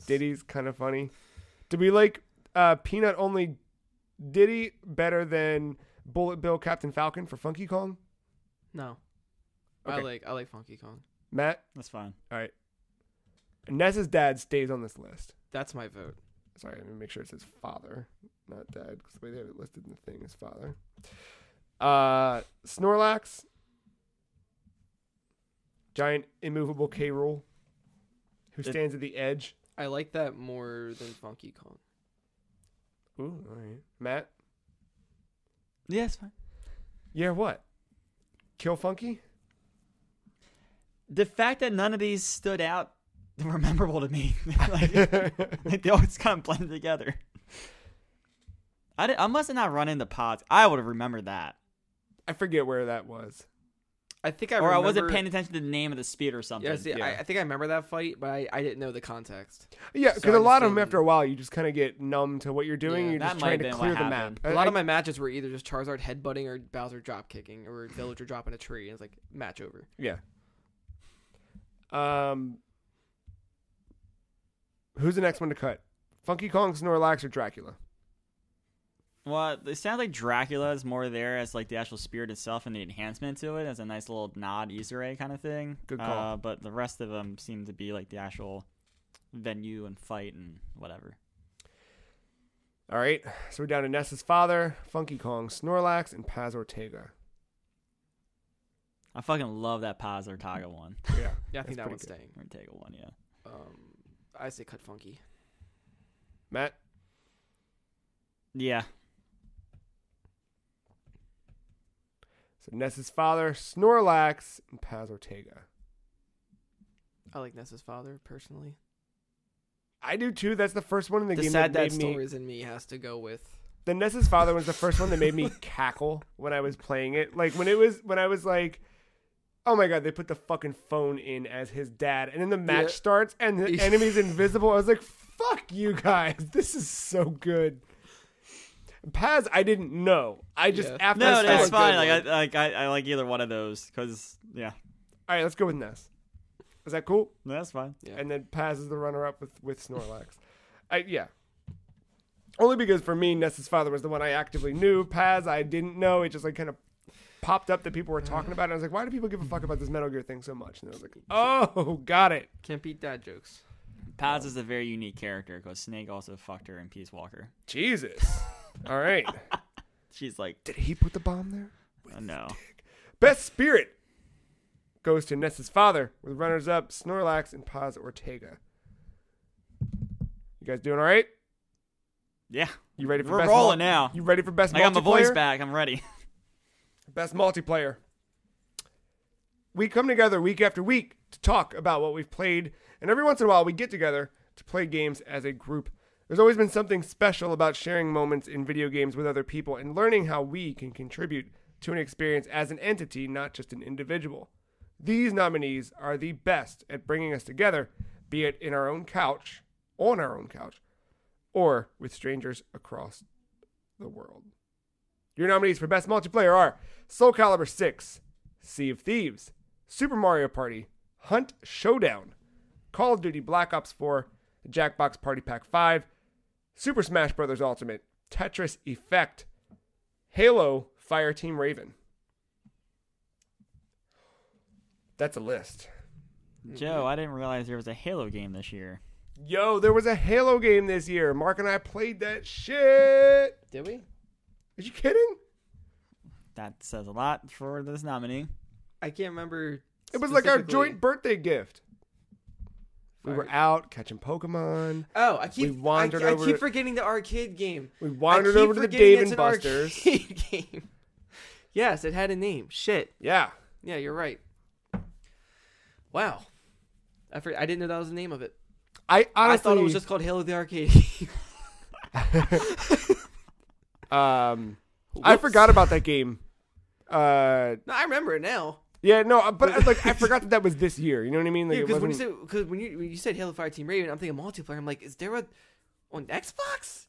Diddy's kind of funny. Do we like peanut only Diddy better than Bullet Bill Captain Falcon for Funky Kong? No. Okay. I like Funky Kong. Matt? That's fine. All right. Ness's dad stays on this list. That's my vote. Sorry, let me make sure it says father, not dad, because the way they have it listed in the thing is father. Snorlax. Giant immovable K. Rool, who stands at the edge. I like that more than Funky Kong. Ooh, all right. Matt? Yeah, it's fine. Yeah, what? Kill Funky? The fact that none of these stood out were memorable to me. like they always kind of blend together. I must have not run into pods. I would have remembered that. I forget where that was. I think I Or remember... I wasn't paying attention to the name of the speed or something. Yeah, see, Yeah. I think I remember that fight, but I didn't know the context. Yeah, So because I a lot just of them, didn't- after a while, you just kind of get numb to what you're doing. Yeah, You're that just might trying have to been clear what the map. happened. A lot of my matches were either just Charizard headbutting or Bowser drop kicking or Villager dropping a tree. And it's like, match over. Yeah. Who's the next one to cut? Funky Kong, Snorlax, or Dracula? Well, it sounds like Dracula is more there as like the actual spirit itself and the enhancement to it as a nice little nod Easter egg kind of thing. Good call. But the rest of them seem to be like the actual venue and fight and whatever. All right, so we're down to Ness's father, Funky Kong, Snorlax, and Paz Ortega. I fucking love that Paz Ortega one. Yeah, Yeah, I that's think that pretty one's good. staying. Ortega one, yeah. I say cut Funky. Matt? Yeah. So Ness's father, Snorlax, and Paz Ortega. I like Ness's father personally. I do too. That's the first one in the The game sad that dad made me. stories in me has to go with. The Ness's father was the first one that made me cackle when I was playing it. Like when I was like, oh my god, they put the fucking phone in as his dad, and then the match starts and the enemy's invisible. I was like, fuck you guys, this is so good. Paz, I didn't know. I just after No, I that's saw fine. it, I like either one of those because all right, let's go with Ness. Is that cool? that's fine. Yeah. And then Paz is the runner-up with Snorlax. Only because for me, Ness's father was the one I actively knew. Paz, I didn't know. It just like kind of popped up that people were talking about it. And I was like, why do people give a fuck about this Metal Gear thing so much? And I was like, oh, got it. Can't beat dad jokes. Paz is a very unique character because Snake also fucked her in Peace Walker. Jesus. All right. She's like, Did he put the bomb there? no. Best Spirit goes to Ness's father with runners-up Snorlax and Paz Ortega. You guys doing all right? Yeah. You ready for We're best rolling now. You ready for best I multiplayer? got my voice back. I'm ready. Best multiplayer. We come together week after week to talk about what we've played, and every once in a while we get together to play games as a group. There's always been something special about sharing moments in video games with other people and learning how we can contribute to an experience as an entity, not just an individual. These nominees are the best at bringing us together, be it in our own couch, on our own couch, or with strangers across the world. Your nominees for Best Multiplayer are Soul Calibur 6, Sea of Thieves, Super Mario Party, Hunt Showdown, Call of Duty Black Ops 4, Jackbox Party Pack 5, Super Smash Bros. Ultimate, Tetris Effect, Halo, Fireteam Raven. That's a list. Joe, I didn't realize there was a Halo game this year. Yo, there was a Halo game this year. Mark and I played that shit. Did we? Are you kidding? That says a lot for this nominee. I can't remember. It was like our specifically. joint birthday gift. We were out catching Pokemon. Oh, I We wandered over keep to- forgetting the arcade game. We wandered I keep over to the forgetting Dave it's and an Buster's. arcade game. Yes, it had a name. Shit. Yeah. Yeah, you're right. Wow. I didn't know that was the name of it. I honestly I thought it was just called Halo the Arcade. I forgot about that game. No, I remember it now. Yeah, no, but like I forgot that was this year. You know what I mean? Like, Yeah, it because wasn't- when you said Halo Fireteam Raven, I'm thinking multiplayer. I'm like, is there a on Xbox?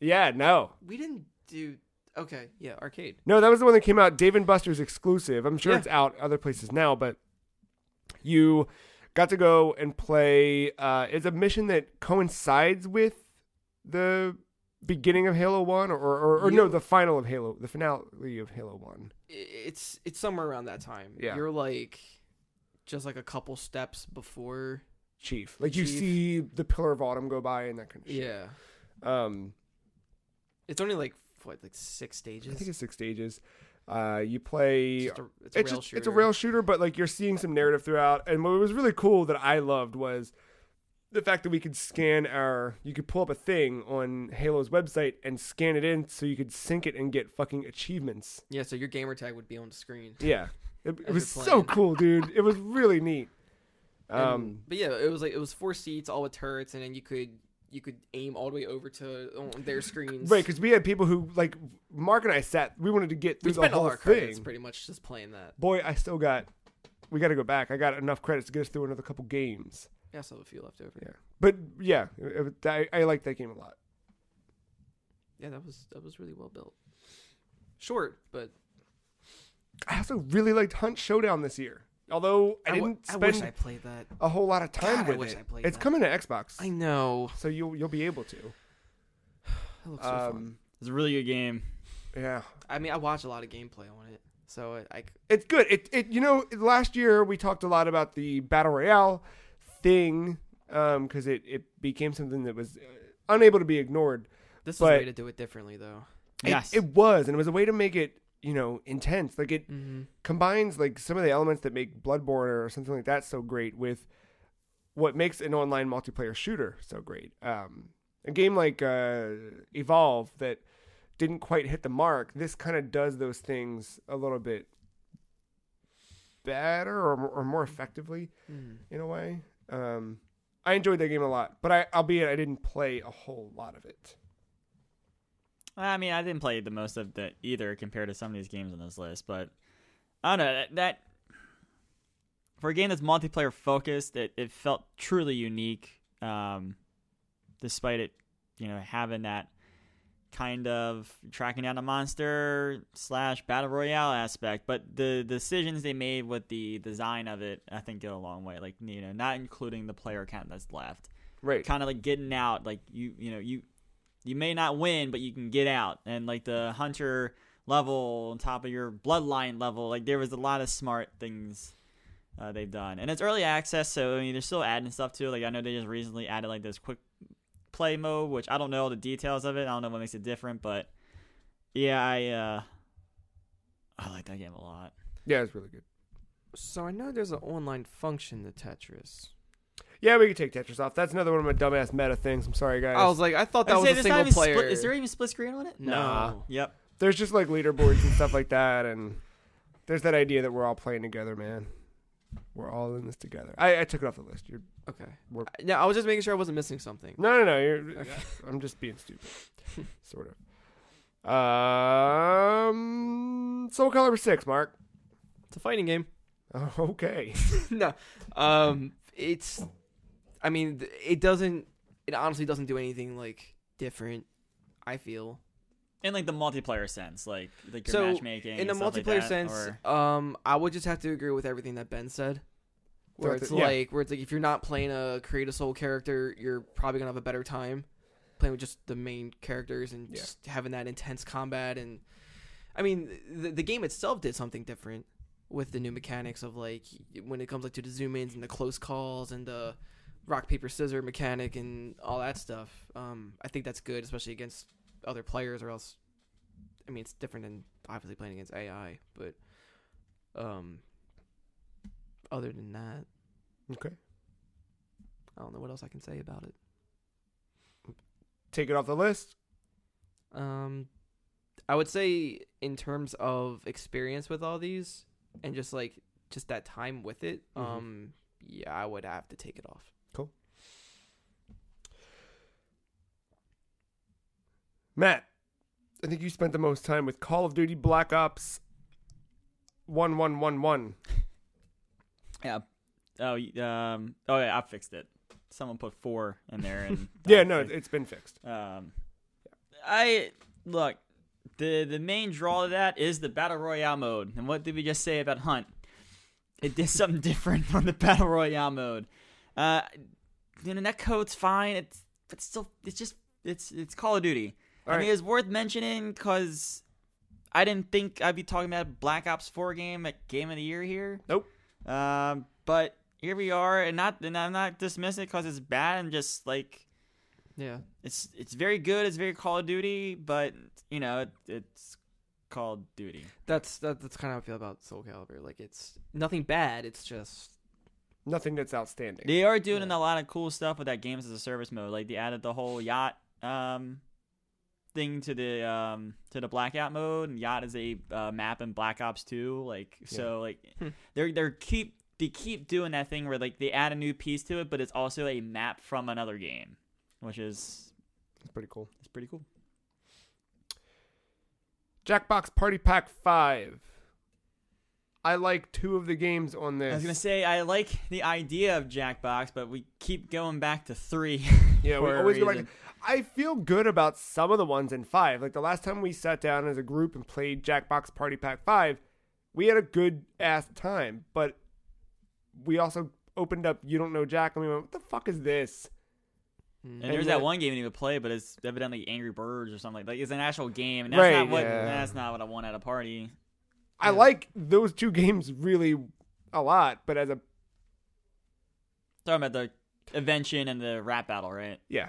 Yeah, no. We didn't do. Okay, yeah, arcade. No, that was the one that came out, Dave and Buster's exclusive. I'm sure Yeah. it's out other places now, but you got to go and play. It's a mission that coincides with the beginning of Halo 1, or no, the finale of Halo 1. It's somewhere around that time. Yeah. You're like just like a couple steps before. Chief. Like you Chief. see the Pillar of Autumn go by and that kind of shit. Yeah. It's only like 6 stages. I think it's 6 stages. You play. It's a rail shooter. It's a rail shooter, but like you're seeing some narrative throughout. And what was really cool that I loved was the fact that we could you could pull up a thing on Halo's website and scan it in so you could sync it and get fucking achievements. Yeah, so your gamer tag would be on the screen. Yeah. It As was you're so playing. cool, dude. It was really neat. But yeah, it was 4 seats, all with turrets, and then you could aim all the way over to on their screens. Right, because we had people who, like, Mark and I we wanted to get through We the spent all whole our credits thing. pretty much just playing that. Boy, we got to go back. I got enough credits to get us through another couple games. Yeah, I still have a few left over. Yeah. But, yeah, I like that game a lot. Yeah, that was really well built. Short, but I also really liked Hunt Showdown this year. Although I didn't I wish I spend played that. a whole lot of time God, I with wish it. I played It's that. coming to Xbox, I know. so you'll be able to. That looks so fun. It's a really good game. Yeah, I mean, I watch a lot of gameplay on it, so I it's good. It last year we talked a lot about the Battle Royale thing because it became something that was unable to be ignored. this is a But- way to do it differently, though. Yes. It was, and it was a way to make it intense. Like it Mm-hmm. combines like some of the elements that make Bloodborne or something like that so great with what makes an online multiplayer shooter so great. A game like Evolve that didn't quite hit the mark. This kind of does those things a little bit better or more effectively in a way. I enjoyed that game a lot, but albeit I didn't play a whole lot of it. I mean, I didn't play the most of that either compared to some of these games on this list, but I don't know that for a game that's multiplayer focused, it felt truly unique. Despite it, having that kind of tracking down a monster / battle royale aspect, but the decisions they made with the design of it, I think, go a long way. Like, not including the player count that's left, Right? kind of like getting out. Like you may not win, but you can get out, and like the hunter level on top of your bloodline level, like there was a lot of smart things they've done, and it's early access, so I mean they're still adding stuff to it. Like I know they just recently added like this quick play mode, which I don't know all the details of it. I don't know what makes it different, but yeah, I like that game a lot. Yeah, it's really good. So I know there's an online function to Tetris. Yeah, we can take Tetris off. That's another one of my dumbass meta things. I'm sorry, guys. I was like, I thought that was a single player. Is there even split screen on it? Nah. Yep. There's just like leaderboards and stuff like that, and there's that idea that we're all playing together, man. We're all in this together. I took it off the list. Okay. We're- Yeah, I was just making sure I wasn't missing something. No. Okay. I'm just being stupid, sort of. Soul Calibur 6, Mark. It's a fighting game. Oh, okay. No. It's. I mean, it honestly doesn't do anything like different. I feel. In like the multiplayer sense, like your So, matchmaking. In the and stuff multiplayer like that, sense, or... I would just have to agree with everything that Ben said. Where That's it's it, yeah. like if you're not playing a create a soul character, you're probably gonna have a better time playing with just the main characters and just having that intense combat. And I mean, the game itself did something different with the new mechanics of like when it comes like to the zoom ins and the close calls and the rock paper scissors mechanic and all that stuff. I think that's good, especially against other players, or else. I mean, it's different than obviously playing against AI, but other than that, Okay. I don't know what else I can say about it. Take it off the list. I would say in terms of experience with all these and just that time with it, yeah, I would have to take it off. Cool. Matt, I think you spent the most time with Call of Duty Black Ops 1111. Yeah. Oh, yeah, I fixed it. Someone put 4 in there, and Yeah, no, it's been fixed. I look. The main draw to that is the battle royale mode, and what did we just say about Hunt? It did something different from the battle royale mode. Netcode's fine. It's Call of Duty. I mean, it's worth mentioning because I didn't think I'd be talking about Black Ops 4 game at Game of the Year here. Nope. But here we are, and I'm not dismissing it because it's bad. And just like, Yeah. it's very good. It's very Call of Duty, but it's Call of Duty. That's kind of how I feel about Soul Calibur. Like, it's nothing bad. It's just Nothing that's outstanding. They are doing a lot of cool stuff with that games as a service mode. Like they added the whole yacht thing to the Blackout mode, and yacht is a map in Black Ops 2. Like so, like they keep doing that thing where like they add a new piece to it, but it's also a map from another game, which is It's pretty cool. It's pretty cool. Jackbox Party Pack 5. I like 2 of the games on this. I was gonna say I like the idea of Jackbox, but we keep going back to 3. Yeah, we for a always go back. reason. I feel good about some of the ones in 5. Like the last time we sat down as a group and played Jackbox Party Pack 5, we had a good ass time. But we also opened up You Don't Know Jack and we went, what the fuck is this? And And there's then- that one game you would play, but it's evidently Angry Birds or something like that. It's an actual game, and Right, that's not what I want at a party. I like those 2 games really a lot, but as a Talking about the Invention and the rap battle, right? yeah.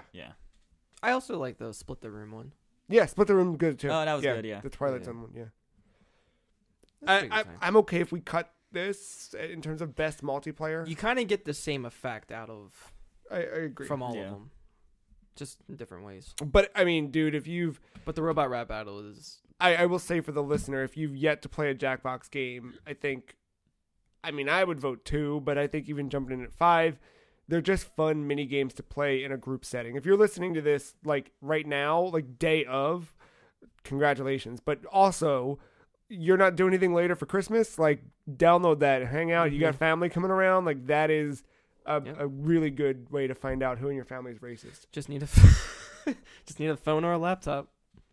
I also like the Split the Room one. Yeah, Split the Room good too. Oh, that was good, yeah. The Twilight Yeah. Zone one, yeah. That's a pretty good time. I'm okay if we cut this in terms of best multiplayer. You kind of get the same effect out of I agree. from all Yeah. of them. just in different ways. But I mean, dude, if you've But the robot rap battle is I will say for the listener, if you've yet to play a Jackbox game, I would vote 2, but I think even jumping in at 5, they're just fun mini games to play in a group setting. If you're listening to this like right now, like day of, congratulations. But also, you're not doing anything later for Christmas, like download that, hang out. You got family coming around, like that is a really good way to find out who in your family is racist. just need a phone or a laptop.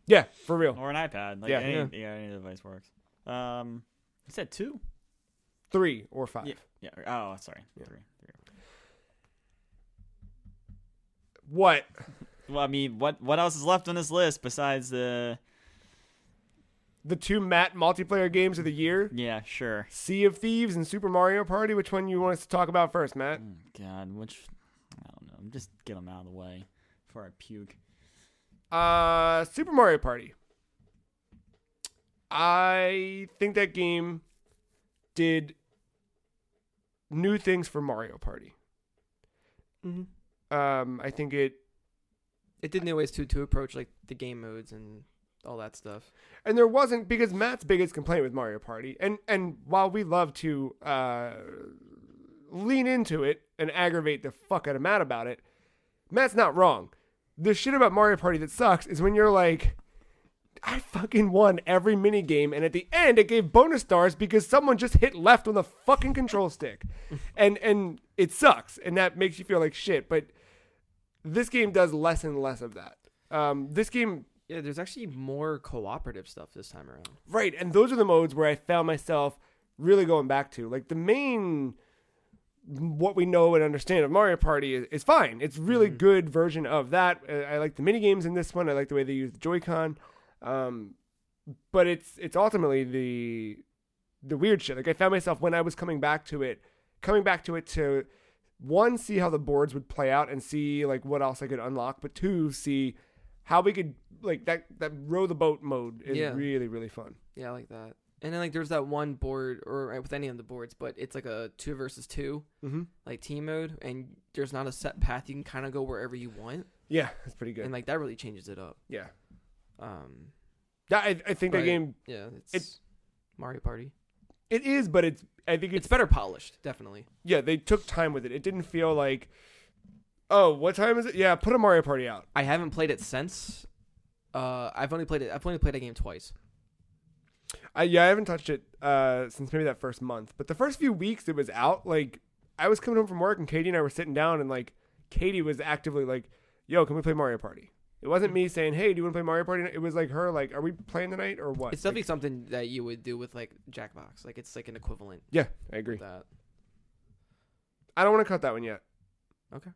Yeah, for real. Or an iPad. Like any device works. You said 2? 3 or 5. Yeah. Oh, sorry. Yeah. 3. What? Well, I mean, what else is left on this list besides the? The 2 Matt multiplayer games of the year? Yeah, sure. Sea of Thieves and Super Mario Party. Which one you want us to talk about first, Matt? God, I don't know. Just get them out of the way before I puke. Super Mario Party. I think that game did new things for Mario Party. Mm-hmm. I think it did new ways to approach like the game modes and all that stuff. And there wasn't, because Matt's biggest complaint with Mario Party, and while we love to lean into it and aggravate the fuck out of Matt about it, Matt's not wrong. The shit about Mario Party that sucks is when you're like, I fucking won every mini game, and at the end it gave bonus stars because someone just hit left on the fucking control stick, and it sucks, and that makes you feel like shit. But this game does less and less of that. This game. Yeah, there's actually more cooperative stuff this time around. Right, and those are the modes where I found myself really going back to. Like, the main, what we know and understand of Mario Party is fine. It's really good version of that. I like the mini games in this one. I like the way they use the Joy-Con. But it's ultimately the weird shit. Like, I found myself, when I was coming back to it to, one, see how the boards would play out and see, like, what else I could unlock, but 2, see how we could, like, that row the boat mode is really, really fun. Yeah, I like that. And then, like, there's that one board, or with any of the boards, but it's like a 2 versus 2, like team mode, and there's not a set path. You can kind of go wherever you want. Yeah, that's pretty good. And, like, that really changes it up. Yeah. Yeah, I think that game. Yeah, it's Mario Party. It is, but I think it's better polished, definitely. Yeah, they took time with it. It didn't feel like, oh, what time is it? Yeah, put a Mario Party out. I haven't played it since. I've only played that game twice. I haven't touched it since maybe that first month. But the first few weeks it was out, like, I was coming home from work and Katie and I were sitting down, and like Katie was actively like, "Yo, can we play Mario Party?" It wasn't me saying, "Hey, do you want to play Mario Party?" It was like her, like, "Are we playing tonight or what?" It's definitely something that you would do with like Jackbox. Like, it's like an equivalent. Yeah, I agree. With that. I don't want to cut that one yet. Okay.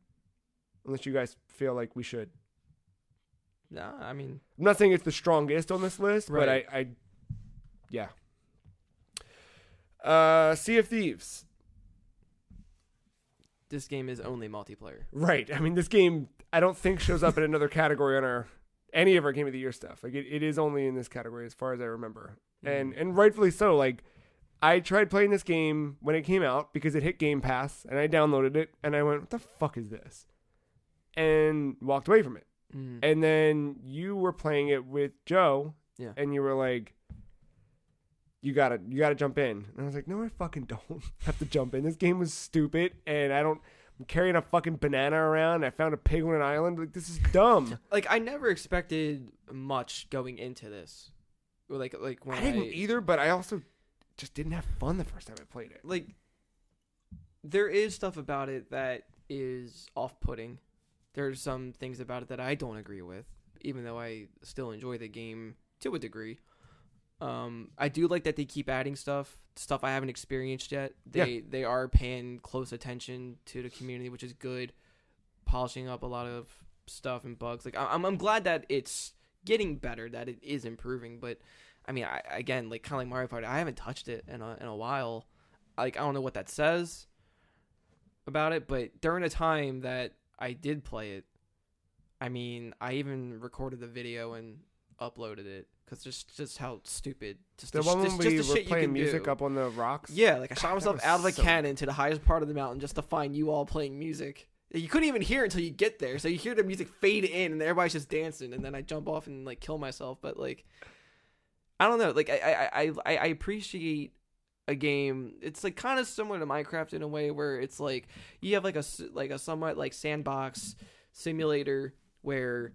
Unless you guys feel like we should. No, I mean, I'm not saying it's the strongest on this list, right. But yeah. Sea of Thieves. This game is only multiplayer. Right. I mean, this game, I don't think shows up in another category on any of our Game of the Year stuff. Like, it is only in this category as far as I remember. And rightfully so. Like, I tried playing this game when it came out because it hit Game Pass, and I downloaded it, and I went, "What the fuck is this?" And walked away from it. And then you were playing it with Joe, and you were like, you gotta jump in. And I was like, no, I fucking don't have to jump in. This game was stupid, and I'm carrying a fucking banana around. I found a pig on an island. Like, this is dumb. Like, I never expected much going into this. Like when I didn't either, but I also just didn't have fun the first time I played it. Like, there is stuff about it that is off-putting. There's some things about it that I don't agree with, even though I still enjoy the game to a degree. I do like that they keep adding stuff I haven't experienced yet. They are paying close attention to the community, which is good. Polishing up a lot of stuff and bugs. Like, I'm glad that it's getting better, that it is improving. But I mean, again, like, kind of like Mario Party, I haven't touched it in a while. Like, I don't know what that says about it, but during the time that I did play it, I mean, I even recorded the video and uploaded it. Because just how stupid. Just the one when we were playing music up on the rocks? Yeah, like, I shot myself out of a cannon to the highest part of the mountain just to find you all playing music You couldn't even hear it until you get there. So you hear the music fade in, and everybody's just dancing, and then I jump off and like kill myself. But like, I don't know. Like I appreciate a game. It's like kind of similar to Minecraft in a way where it's like you have like a somewhat like sandbox simulator where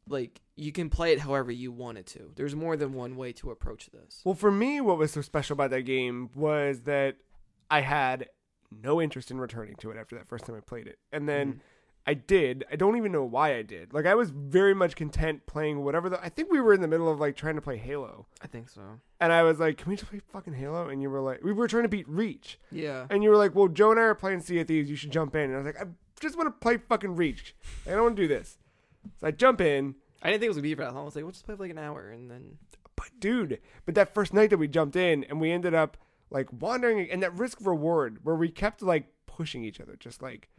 like you can play it however you want it to. There's more than one way to approach this. Well, for me, what was so special about that game was that I had no interest in returning to it after that first time I played it. And then I did. I don't even know why I did. Like, I was very much content playing whatever. I think we were in the middle of, like, trying to play Halo. I think so. And I was like, can we just play fucking Halo? And you were like, we were trying to beat Reach. Yeah. And you were like, well, Joe and I are playing Sea of Thieves. You should jump in. And I was like, I just want to play fucking Reach. I don't want to do this. So I jump in. I didn't think it was going to be for that long. I was like, we'll just play for like an hour. And then. But that first night that we jumped in and we ended up, like, wandering. And that risk reward where we kept, like, pushing each other. Just like,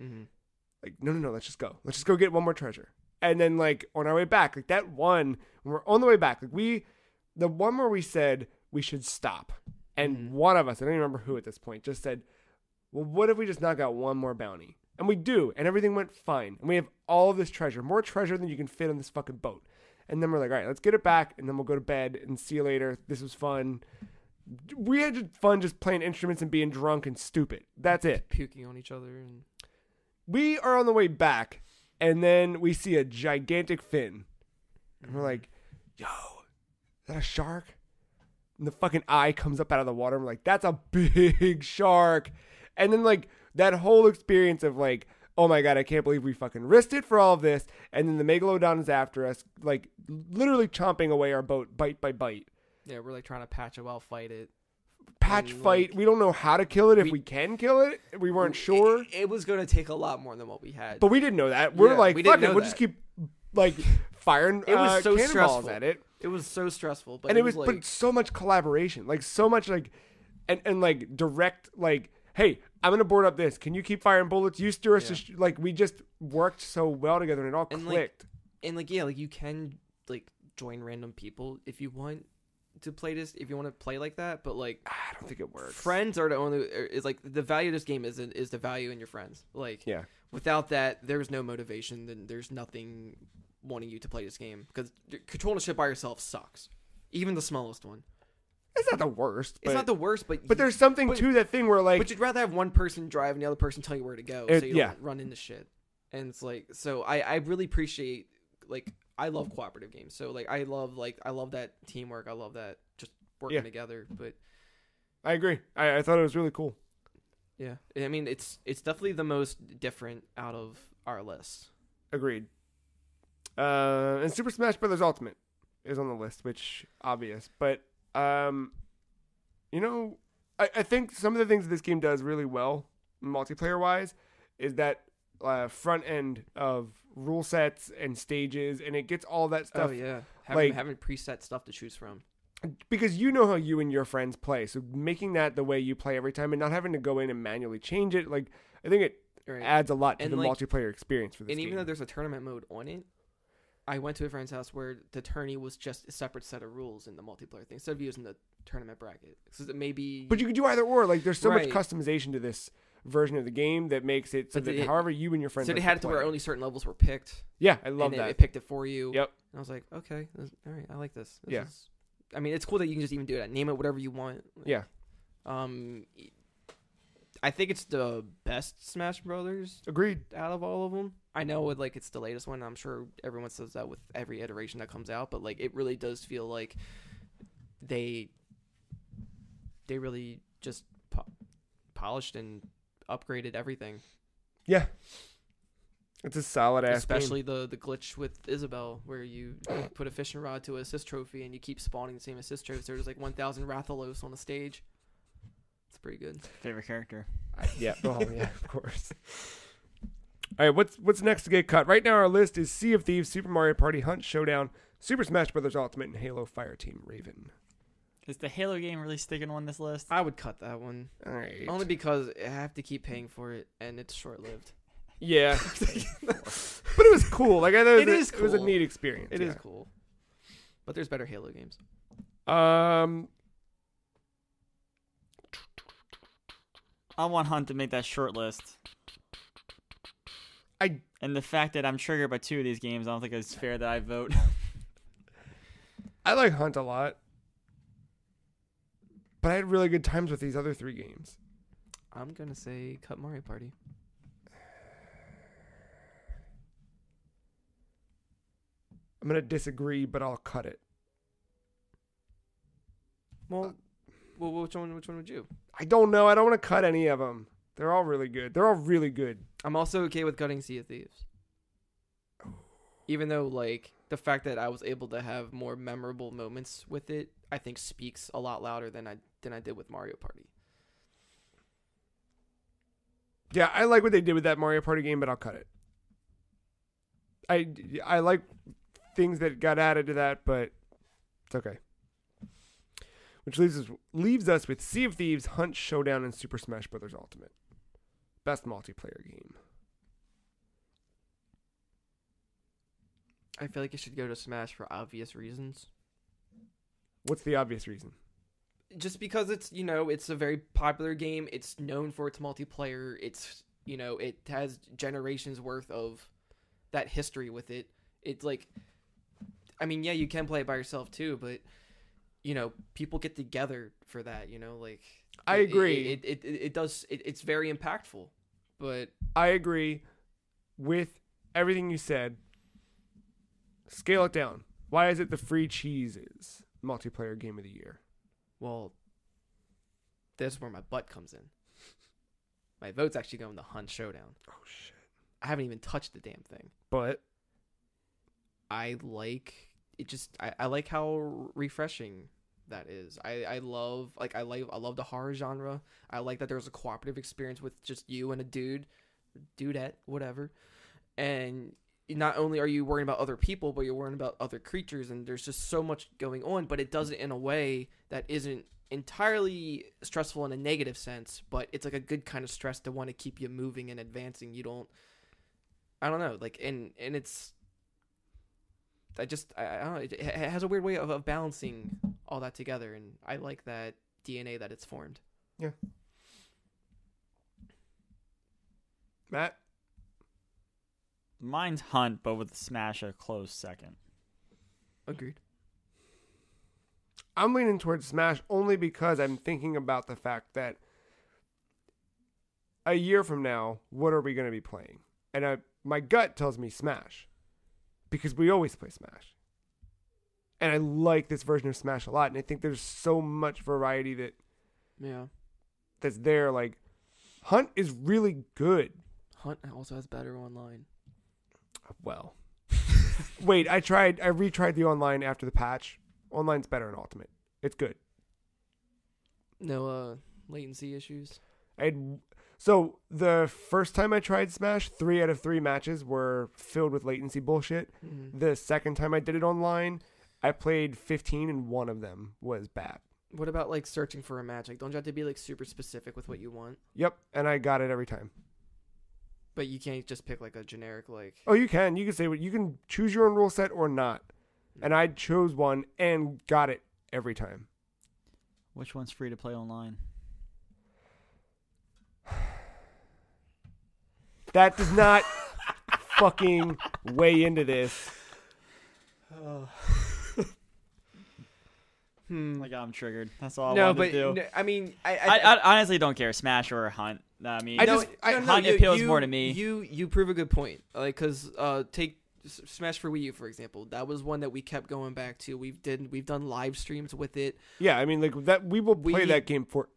like, no, let's just go. Let's just go get one more treasure. And then, like, on our way back, like, that one, when we're on the way back, like, the one where we said we should stop. And one of us, I don't even remember who at this point, just said, well, what if we just knock out one more bounty? And we do. And everything went fine. And we have all of this treasure, more treasure than you can fit on this fucking boat. And then we're like, all right, let's get it back. And then we'll go to bed and see you later. This was fun. We had fun just playing instruments and being drunk and stupid. That's it. Puking on each other. And we are on the way back, and then we see a gigantic fin. And we're like, yo, is that a shark? And the fucking eye comes up out of the water. And we're like, that's a big shark. And then, like, that whole experience of, like, oh my God, I can't believe we fucking risked it for all of this. And then the Megalodon is after us, like, literally chomping away our boat bite by bite. Yeah, we're like trying to patch it while fight it. Fight. Like, we don't know how to kill it. If we can kill it, we weren't sure. It was going to take a lot more than what we had. But we didn't know that. We're like, we fuck didn't it. know We'll that. just keep, like, firing It was so cannonballs stressful. at it. It was so stressful. But And it was like, but so much collaboration. Like, so much, like, and like, direct, like, hey, I'm going to board up this. Can you keep firing bullets? You steer us to, like, we just worked so well together, and it all clicked. Yeah, like, you can, like, join random people if you want to play this, if you want to play like that, but like I don't think it works. Friends are the only is like the value of this game is the value in your friends. Like, yeah, without that, there's no motivation. Then there's nothing wanting you to play this game because controlling a ship by yourself sucks. Even the smallest one. It's not the worst. It's not the worst, but there's something to that thing where, like, but you'd rather have one person drive and the other person tell you where to go, so you don't run into shit. And it's like, so I really appreciate, like, I love cooperative games. So like I love that teamwork. I love that just working together. But I agree. I thought it was really cool. Yeah, I mean it's definitely the most different out of our list. Agreed. And Super Smash Bros. Ultimate is on the list, which obvious, but you know, I think some of the things this game does really well, multiplayer wise, is that front end of rule sets and stages, and it gets all that stuff. Oh yeah, having preset stuff to choose from. Because you know how you and your friends play, so making that the way you play every time and not having to go in and manually change it, like, I think it adds a lot to the multiplayer experience for this game. And even though there's a tournament mode on it, I went to a friend's house where the tourney was just a separate set of rules in the multiplayer thing, instead of using the tournament bracket. So that maybe, but you could do either or. Like, there's so much customization to this version of the game that makes it so that however you and your friends. So they had it to where only certain levels were picked. Yeah, I love that. It picked it for you. Yep. And I was like, okay, all right, I like this. Yeah. I mean, it's cool that you can just even do that. Name it whatever you want. Yeah. I think it's the best Smash Brothers. Agreed. Out of all of them, I know it's the latest one. I'm sure everyone says that with every iteration that comes out, but like it really does feel like they really just polished and upgraded everything. Yeah. It's a solid ass Especially the glitch with Isabelle, where you put a fishing rod to an assist trophy and you keep spawning the same assist trophies. There's like 1,000 Rathalos on the stage. It's pretty good. Favorite character. Yeah. Oh, yeah, of course. All right, what's next to get cut? Right now our list is Sea of Thieves, Super Mario Party, Hunt Showdown, Super Smash Bros. Ultimate, and Halo Fireteam Raven. Is the Halo game really sticking on this list? I would cut that one. All right. Only because I have to keep paying for it, and it's short-lived. Yeah. But it was cool. Like, I thought it was a neat experience. It is cool. But there's better Halo games. I want Hunt to make that short list. And the fact that I'm triggered by 2 of these games, I don't think it's fair that I vote. I like Hunt a lot. But I had really good times with these other 3 games. I'm gonna say cut Mario Party. I'm going to disagree, but I'll cut it. Well, which one would you? I don't know. I don't want to cut any of them. They're all really good. They're all really good. I'm also okay with cutting Sea of Thieves. Even though, like, the fact that I was able to have more memorable moments with it, I think speaks a lot louder than I did with Mario Party. Yeah, I like what they did with that Mario Party game, but I'll cut it. I like things that got added to that, but it's okay. Which leaves us with Sea of Thieves, Hunt Showdown, and Super Smash Bros. Ultimate. Best multiplayer game. I feel like it should go to Smash for obvious reasons. What's the obvious reason? Just because it's a very popular game. It's known for its multiplayer. It's, it has generations worth of that history with it. It's like, I mean, yeah, you can play it by yourself too, but people get together for that, like I agree. It's very impactful, but I agree with everything you said. Scale it down. Why is it the Free Cheeses multiplayer game of the year? Well, that's where my butt comes in. My vote's actually going to Hunt Showdown. Oh shit. I haven't even touched the damn thing. But I like it. I like how refreshing that is. I love the horror genre. I like that there's a cooperative experience with just you and a dudette, whatever. And not only are you worrying about other people, but you're worrying about other creatures, and there's just so much going on, but it does it in a way that isn't entirely stressful in a negative sense, but it's like a good kind of stress to want to keep you moving and advancing. I don't know, like, and it's, I don't know, it has a weird way of balancing all that together, and I like that DNA that it's formed. Yeah. Matt? Mine's Hunt, but with Smash a close second. Agreed. I'm leaning towards Smash only because I'm thinking about the fact that a year from now, what are we going to be playing? And my gut tells me Smash because we always play Smash. And I like this version of Smash a lot. And I think there's so much variety that's there. Like, Hunt is really good. Hunt also has better online. Well, wait, I retried the online after the patch. Online's better in Ultimate. It's good. No latency issues. So the first time I tried Smash, 3 out of 3 matches were filled with latency bullshit. Mm-hmm. The second time I did it online, I played 15 and one of them was bad. What about like searching for a match? Like, don't you have to be like super specific with what you want? Yep, and I got it every time. But you can't just pick like a generic like. Oh, you can. You can say what you can choose your own rule set or not. And I chose one and got it every time. Which one's free to play online? That does not fucking weigh into this. Like, I'm triggered. That's all I No, wanted but to do. no, I mean, I honestly don't care, Smash or Hunt. I mean, Hunt no, appeals more to me. You prove a good point. Like, because take Smash for Wii U, for example. That was one that we kept going back to. We've done live streams with it. Yeah, I mean, like that we will play that game forever.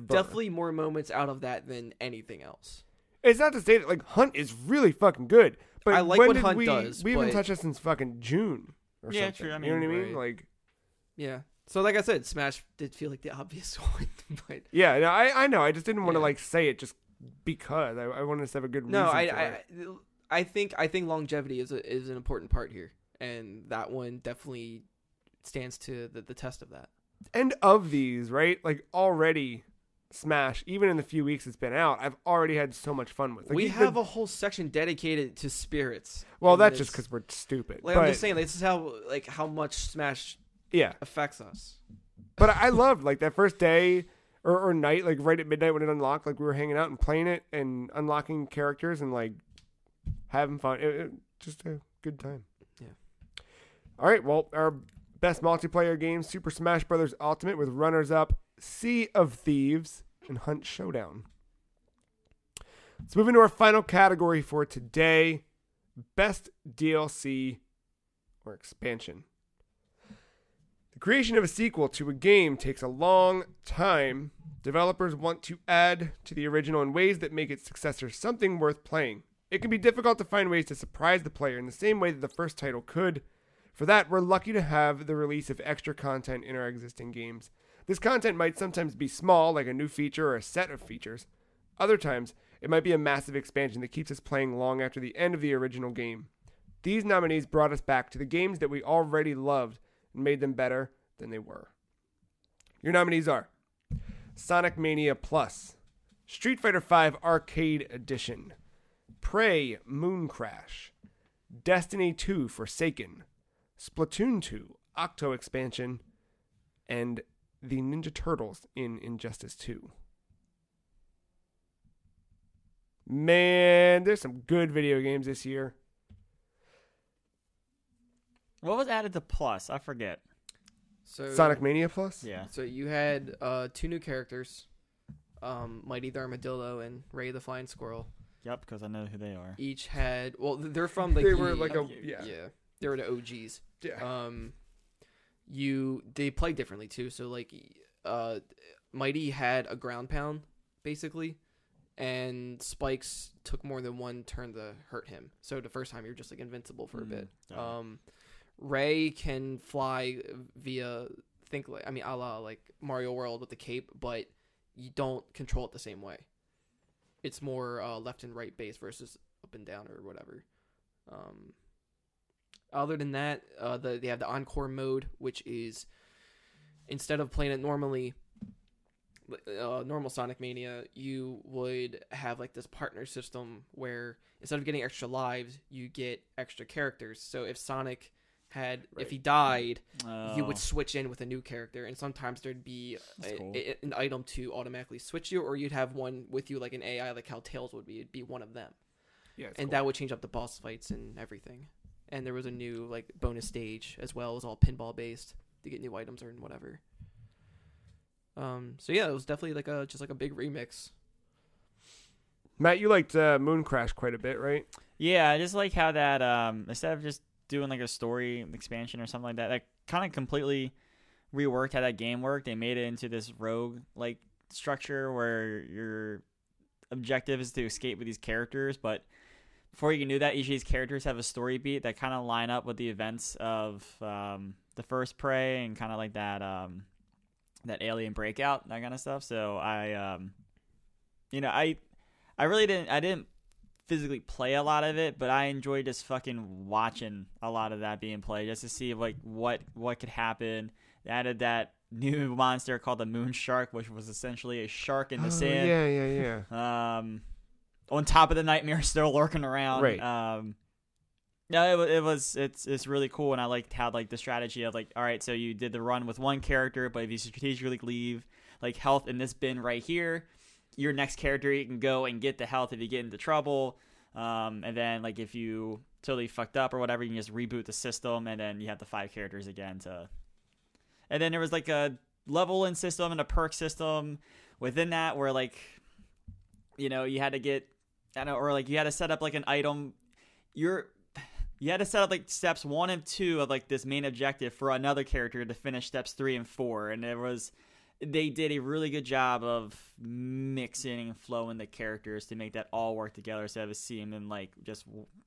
Definitely more moments out of that than anything else. It's not to say that like Hunt is really fucking good, but I like when what did Hunt does, We haven't but- touched it since fucking June or Yeah, something. true, I you know what I mean, mean? right. Like, Yeah. So like I said, Smash did feel like the obvious one, but yeah, no, I know. I just didn't want to Yeah. like say it just because I wanted us to have a good reason. no, for it. I think longevity is an important part here, and that one definitely stands to the test of that. And of these, right? Like already, Smash. Even in the few weeks it's been out, I've already had so much fun with. Like, We have a whole section dedicated to spirits. well, in that's this. just because we're stupid. Like, but, I'm just saying, this is how much Smash yeah. affects us. But I loved like that first day or night, like right at midnight when it unlocked. Like we were hanging out and playing it and unlocking characters and like having fun. Just a good time. Yeah. All right. Well, our best multiplayer game, Super Smash Bros. Ultimate, with runners-up Sea of Thieves and Hunt Showdown. Let's move into our final category for today, best DLC or expansion. The creation of a sequel to a game takes a long time. Developers want to add to the original in ways that make its successor something worth playing. It can be difficult to find ways to surprise the player in the same way that the first title could. For that, we're lucky to have the release of extra content in our existing games. This content might sometimes be small, like a new feature or a set of features. Other times, it might be a massive expansion that keeps us playing long after the end of the original game. These nominees brought us back to the games that we already loved and made them better than they were. Your nominees are Sonic Mania Plus, Street Fighter V Arcade Edition, Prey Moon Crash, Destiny 2 Forsaken, Splatoon 2 Octo Expansion, and the Ninja Turtles in Injustice 2. Man, there's some good video games this year. What was added to Plus? I forget. So Sonic Mania Plus? Yeah. So you had 2 new characters, Mighty the Armadillo and Ray the Flying Squirrel. Yep, because I know who they are. Each had they're from like They were like yeah, they were the OGs. Yeah. They play differently too. So like, Mighty had a ground pound basically, and Spikes took more than one turn to hurt him. So the first time you're just like invincible for a bit. Ray can fly via a la like Mario World with the cape, but you don't control it the same way. It's more left and right base versus up and down or whatever. Other than that, they have the Encore mode, which is instead of playing it normally, normal Sonic Mania, you would have like this partner system where instead of getting extra lives, you get extra characters. So if Sonic if he died, you would switch in with a new character, and sometimes there'd be an item to automatically switch you, or you'd have one with you like an AI, like how Tails would be. It'd be one of them. Yeah, and cool. that would change up the boss fights and everything. And there was a new like bonus stage as well. It was all pinball based to get new items or whatever. So yeah, it was definitely like just a big remix. Matt, you liked Moon Crash quite a bit, right? Yeah, I just like how that instead of just doing like a story expansion or something like that, that kind of completely reworked how that game worked. They made it into this rogue like structure where your objective is to escape with these characters, but before you can do that, each of these characters have a story beat that kind of line up with the events of the first Prey and kind of like that that alien breakout, that kind of stuff. So I really didn't physically play a lot of it, but I enjoyed just fucking watching a lot of that being played just to see like what could happen. They added that new monster called the Moon Shark, which was essentially a shark in the sand. Yeah. On top of the nightmare still lurking around. Right. It's really cool, and I liked how like the strategy of like, all right, so you did the run with one character, but if you strategically leave like health in this bin right here, your next character you can go and get the health if you get into trouble. And then like if you totally fucked up or whatever, you can just reboot the system, and then you have the 5 characters again and then there was like a level-in system and a perk system within that where like, you know, you had to get, or like you had to set up like an item. You had to set up like steps 1 and 2 of like this main objective for another character to finish steps 3 and 4. And they did a really good job of mixing and flowing the characters to make that all work together instead of seeing them like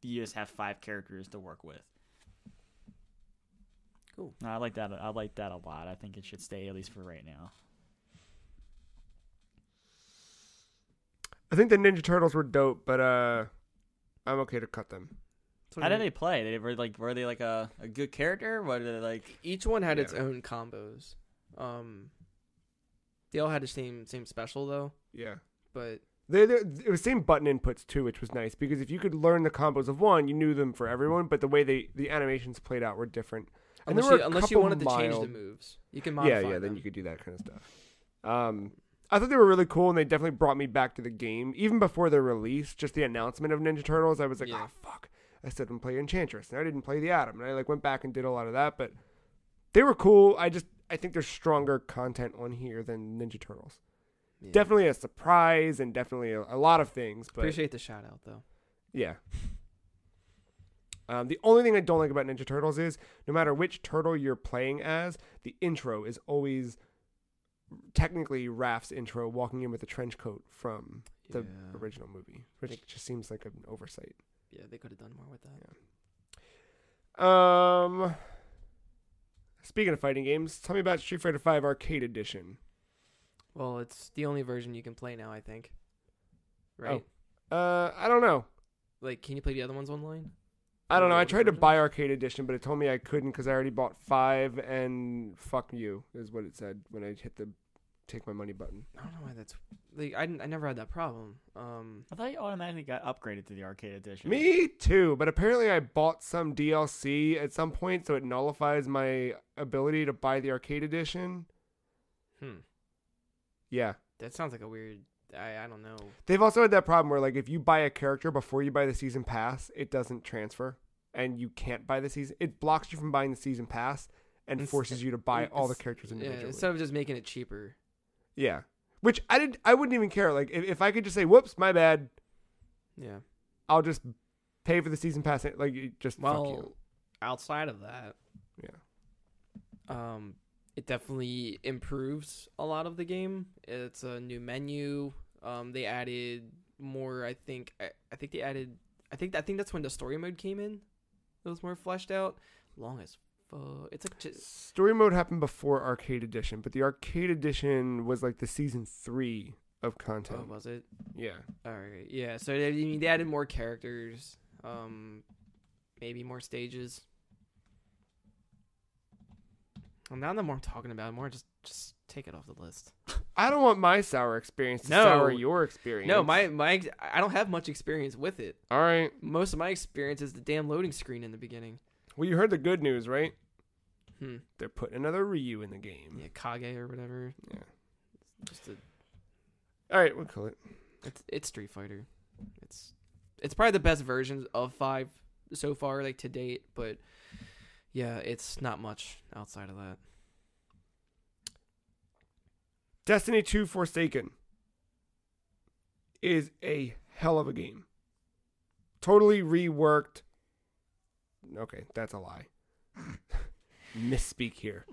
you just have 5 characters to work with. Cool. I like that. I like that a lot. I think it should stay at least for right now. I think the Ninja Turtles were dope, but I'm okay to cut them. How did they play? Were they like a good character? What did they like? Each one had its own combos. They all had the same special though. Yeah. But it was same button inputs too, which was nice because if you could learn the combos of one, you knew them for everyone. But the way the animations played out were different. And unless you wanted to change the moves, you can modify them. Then you could do that kind of stuff. I thought they were really cool, and they definitely brought me back to the game. Even before their release, just the announcement of Ninja Turtles, I was like, Yeah. oh, fuck. I still didn't play Enchantress, and I didn't play the Atom, and I like went back and did a lot of that, but they were cool. I think there's stronger content on here than Ninja Turtles. Yeah. Definitely a surprise, and definitely a lot of things, but Appreciate the shout out though. yeah. The only thing I don't like about Ninja Turtles is no matter which turtle you're playing as, the intro is always technically Raph's intro walking in with a trench coat from the Yeah. original movie, which just seems like an oversight. Yeah, they could have done more with that. Speaking of fighting games, tell me about Street Fighter V Arcade Edition. Well, it's the only version you can play now, I think. Right? I don't know. Like, can you play the other ones online? I don't know. I Older tried to versions? buy Arcade Edition, but it told me I couldn't because I already bought 5, and fuck you is what it said when I hit the take my money button. I don't know why that's like I never had that problem. I thought you automatically got upgraded to the arcade edition. Me too, but apparently I bought some DLC at some point, so it nullifies my ability to buy the Arcade Edition. Yeah. That sounds like a weird. I don't know. They've also had that problem where, like, if you buy a character before you buy the season pass, it doesn't transfer, and you can't buy the season. It blocks you from buying the season pass and Ins- forces you to buy all the it's- characters Yeah, individually. instead of just making it cheaper. Yeah, which I wouldn't even care. Like, if I could just say, "Whoops, my bad," Yeah. I'll just pay for the season pass. Like, just fuck you. Well, outside of that, it definitely improves a lot of the game. It's a new menu. They added more. I think they added. I think that's when the story mode came in. It was more fleshed out. Long as fuck. It's like just, Story mode happened before Arcade Edition, but the Arcade Edition was like the season 3 of content. oh, was it? Yeah. All right. Yeah. So they added more characters. Maybe more stages. Well, now the more I'm talking about it, more just take it off the list. I don't want my sour experience to No. sour your experience. No, my I don't have much experience with it. All right. Most of my experience is the damn loading screen in the beginning. Well, you heard the good news, right? Hmm. They're putting another Ryu in the game. Yeah, Kage or whatever. Yeah. Just a, All right, we'll call it. it's Street Fighter. It's probably the best version of 5 so far, like to date. But yeah, it's not much outside of that. Destiny 2 Forsaken is a hell of a game. Totally reworked. Okay, that's a lie. Misspeak here.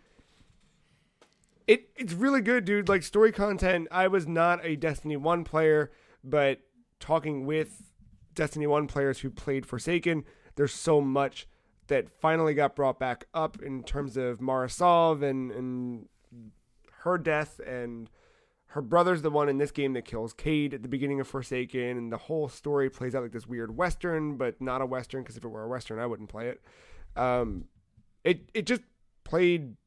It's really good, dude. Like, story content. I was not a Destiny 1 player, but talking with Destiny 1 players who played Forsaken, there's so much that finally got brought back up in terms of Mara Sov and her death, and her brother's the one in this game that kills Cade at the beginning of Forsaken, and the whole story plays out like this weird Western, but not a Western, because if it were a Western, I wouldn't play it. It just played...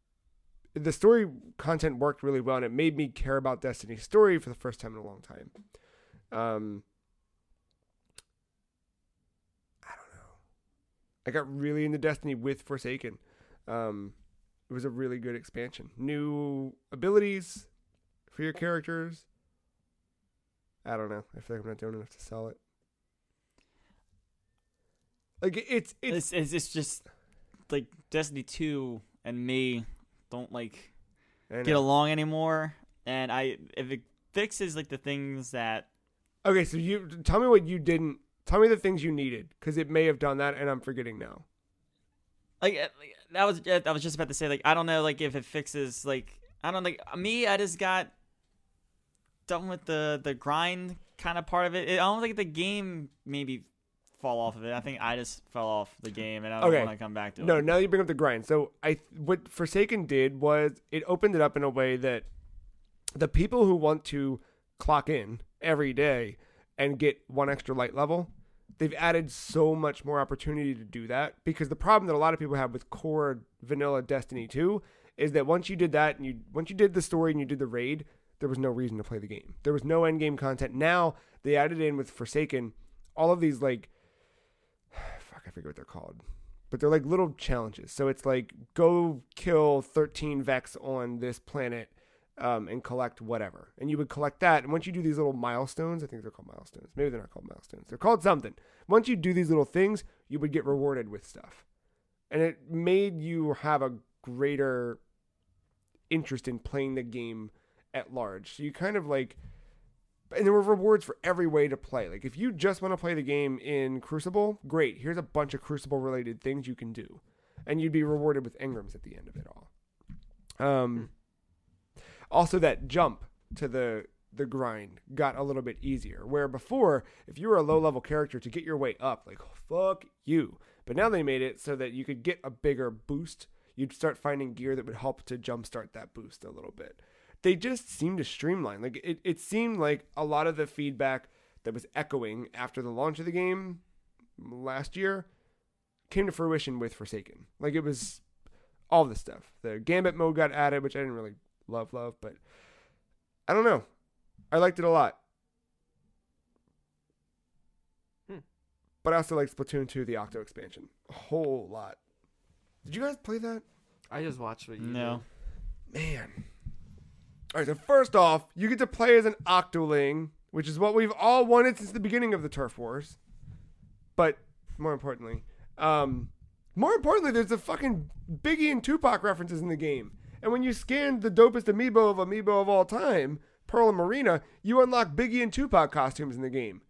The story content worked really well, and it made me care about Destiny's story for the first time in a long time. I don't know. I got really into Destiny with Forsaken. It was a really good expansion. New abilities for your characters. I don't know. I feel like I'm not doing enough to sell it. Like, it's It's just like Destiny 2 and me don't like I know. get along anymore, and if it fixes like the things that Okay, so you tell me what you didn't. Tell me the things you needed, because it may have done that, and I'm forgetting now. like I was just about to say, like, I don't know, like, if it fixes, like, I don't know, like, me, I just got done with the grind kind of part of it. I don't think the game maybe fall off of it. I think I just fell off the game, and I don't Okay. want to come back to it. No, now you bring up the grind. So what Forsaken did was it opened it up in a way that the people who want to clock in every day and get one extra light level, they've added so much more opportunity to do that, because the problem that a lot of people have with core vanilla Destiny 2 is that once you did that, and once you did the story and you did the raid, there was no reason to play the game. There was no end game content. Now they added in with Forsaken all of these, like, I forget what they're called, but they're like little challenges. So it's like, go kill 13 Vex on this planet, and collect whatever. And you would collect that. And once you do these little milestones, I think they're called milestones. Maybe they're not called milestones. They're called something. Once you do these little things, you would get rewarded with stuff. And it made you have a greater interest in playing the game at large. So you kind of like, and there were rewards for every way to play. Like if you just want to play the game in Crucible, great. Here's a bunch of Crucible related things you can do. And you'd be rewarded with engrams at the end of it all. Also, that jump to the grind got a little bit easier. Where before, if you were a low-level character, to get your way up, like, fuck you. But now they made it so that you could get a bigger boost. You'd start finding gear that would help to jumpstart that boost a little bit. They just seemed to streamline. Like, it seemed like a lot of the feedback that was echoing after the launch of the game last year came to fruition with Forsaken. Like, it was all this stuff. The Gambit mode got added, which I didn't really love, but I don't know. I liked it a lot. But I also like Splatoon 2, the Octo expansion. A whole lot. Did you guys play that? I just watched what you No. did. Man. All right, so first off, you get to play as an Octoling, which is what we've all wanted since the beginning of the Turf Wars. But more importantly, there's a fucking Biggie and Tupac references in the game. And when you scan the dopest amiibo of all time, Pearl and Marina, you unlock Biggie and Tupac costumes in the game.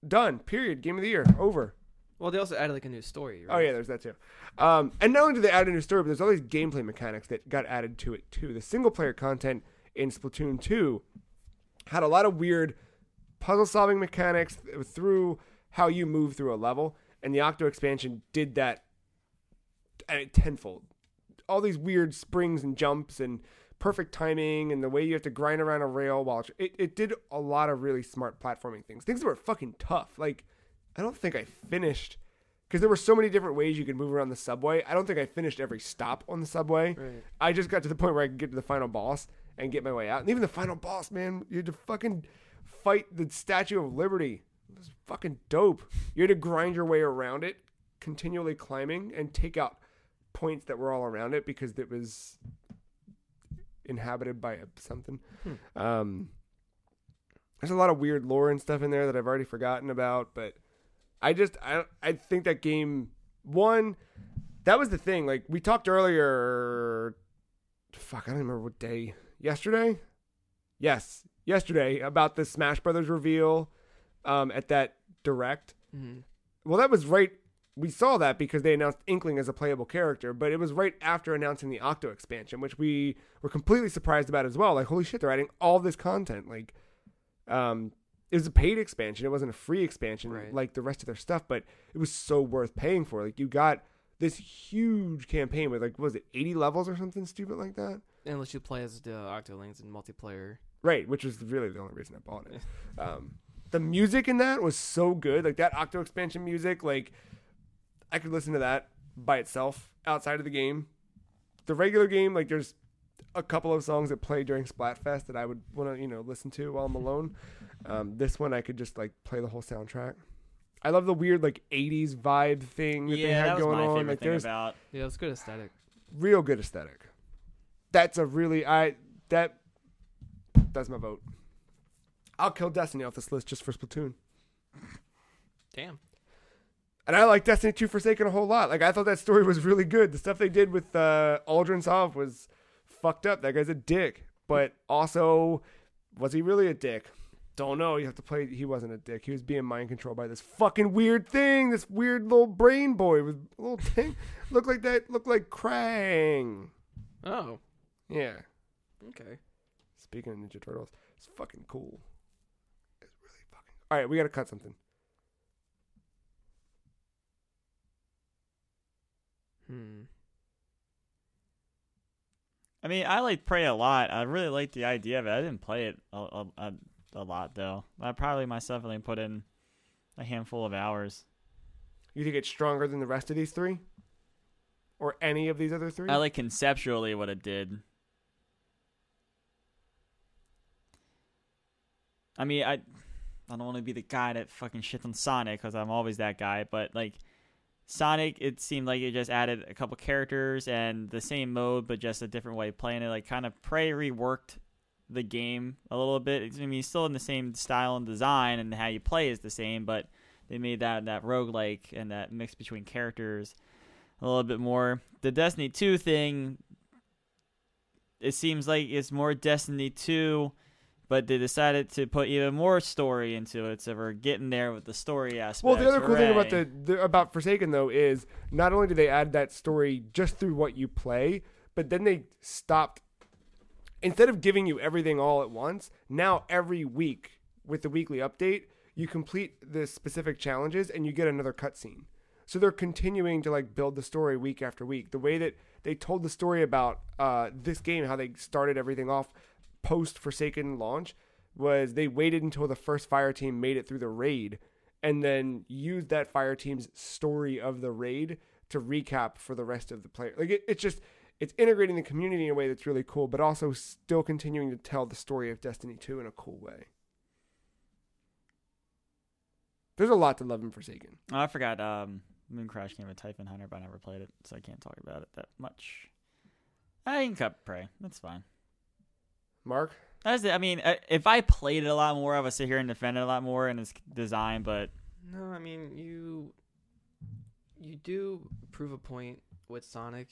Done. Period. Game of the year. Over. Well, they also added like a new story, right? Oh, yeah, there's that too. And not only did they add a new story, but there's all these gameplay mechanics that got added to it too. The single-player content in Splatoon 2 had a lot of weird puzzle-solving mechanics through how you move through a level, and the Octo expansion did that tenfold. All these weird springs and jumps and perfect timing and the way you have to grind around a rail while it did a lot of really smart platforming things that were fucking tough. Like, I don't think I finished, because there were so many different ways you could move around the subway. I don't think I finished every stop on the subway. Right. I just got to the point where I could get to the final boss and get my way out. And even the final boss, man, you had to fucking fight the Statue of Liberty. It was fucking dope. You had to grind your way around it, continually climbing, and take out points that were all around it because it was inhabited by something. There's a lot of weird lore and stuff in there that I've already forgotten about, but I think that game, one, that was the thing. Like, we talked earlier, I don't remember what day. Yesterday? Yes, yesterday, about the Smash Brothers reveal at that Direct. Mm-hmm. Well, that was right. We saw that because they announced Inkling as a playable character, but it was right after announcing the Octo expansion, which we were completely surprised about as well. Like, holy shit, they're adding all this content. Like, it was a paid expansion. It wasn't a free expansion like the rest of their stuff, but it was so worth paying for. Like, you got this huge campaign with, like, what was it, 80 levels or something stupid like that? Unless you play as the Octolings in multiplayer. Right, which was really the only reason I bought it. The music in that was so good. Like, that Octo expansion music, like, I could listen to that by itself outside of the game. The regular game, like, there's a couple of songs that play during Splatfest that I would want to, listen to while I'm alone. This one I could just, like, play the whole soundtrack. I love the weird, like, 80s vibe thing that they had that was going my on. favorite Like, thing there's about. Yeah, it's good aesthetic. real good aesthetic. That's a really that's my vote. I'll kill Destiny off this list just for Splatoon. Damn. And I like Destiny 2 Forsaken a whole lot. Like, I thought that story was really good. The stuff they did with Aldrin Sov was fucked up. That guy's a dick. But also, was he really a dick? Don't know. You have to play. He wasn't a dick. He was being mind controlled by this fucking weird thing. This weird little brain boy with a little thing. Looked like Krang. Oh, Yeah. okay. Speaking of Ninja Turtles, it's fucking cool. It's really fucking. All right, we gotta cut something. I mean, I like Prey a lot. I really like the idea of it. I didn't play it a lot, though. I probably myself only put in a handful of hours. You think it's stronger than the rest of these three? Or any of these other three? I like conceptually what it did. I mean, I don't want to be the guy that fucking shits on Sonic because I'm always that guy, but like Sonic, it seemed like it just added a couple characters and the same mode, but just a different way of playing it. Like kind of Prey reworked the game a little bit. I mean, it's still in the same style and design, and how you play is the same, but they made that roguelike and that mix between characters a little bit more. The Destiny 2 thing, it seems like it's more Destiny 2, but they decided to put even more story into it, so we're getting there with the story aspect. Well, the other cool thing about Hooray. about Forsaken though is not only do they add that story just through what you play, but then they stopped. Instead of giving you everything all at once, now every week with the weekly update, you complete the specific challenges and you get another cutscene. So they're continuing to like build the story week after week. The way that they told the story about this game, how they started everything off post Forsaken launch, was they waited until the first fire team made it through the raid and then used that fire team's story of the raid to recap for the rest of the player. Like it's integrating the community in a way that's really cool, but also still continuing to tell the story of Destiny 2 in a cool way. There's a lot to love in Forsaken. Oh, I forgot Moon Crash came with Typhon Hunter, but I never played it, so I can't talk about it that much. I can cut Prey. That's fine. Mark? That's it. I mean, if I played it a lot more, I would sit here and defend it a lot more in its design, but... No, I mean, you do prove a point with Sonic.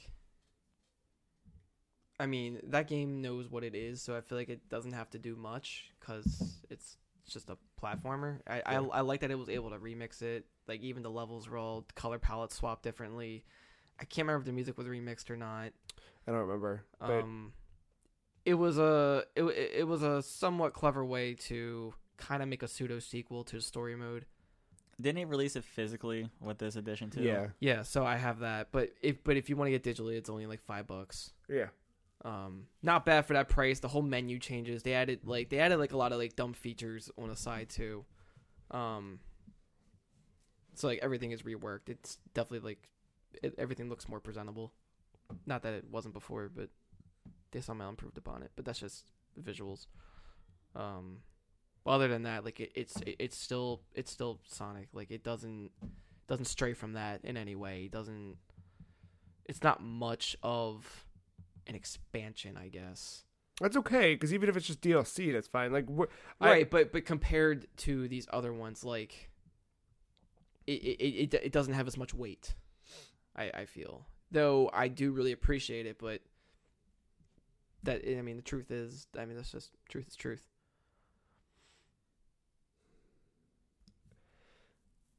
I mean, that game knows what it is, so I feel like it doesn't have to do much because it's just a platformer. I like that it was able to remix it. Like, even the levels were all color palettes swapped differently. I can't remember if the music was remixed or not. I don't remember. But It was a somewhat clever way to kind of make a pseudo sequel to the story mode. Didn't they release it physically with this edition too? yeah. Yeah, so I have that. But if you want to get digitally, it's only like $5. Yeah. Not bad for that price. The whole menu changes. They added like a lot of like dumb features on the side too. So like everything is reworked. It's definitely like everything looks more presentable. Not that it wasn't before, but they somehow improved upon it. But that's just visuals. Other than that, like it's still Sonic. Like it doesn't stray from that in any way. It's not much of an expansion, I guess. That's okay, because even if it's just DLC, that's fine. Like, right, but compared to these other ones, like it doesn't have as much weight. I feel, though I do really appreciate it, but the truth is, that's just truth is truth.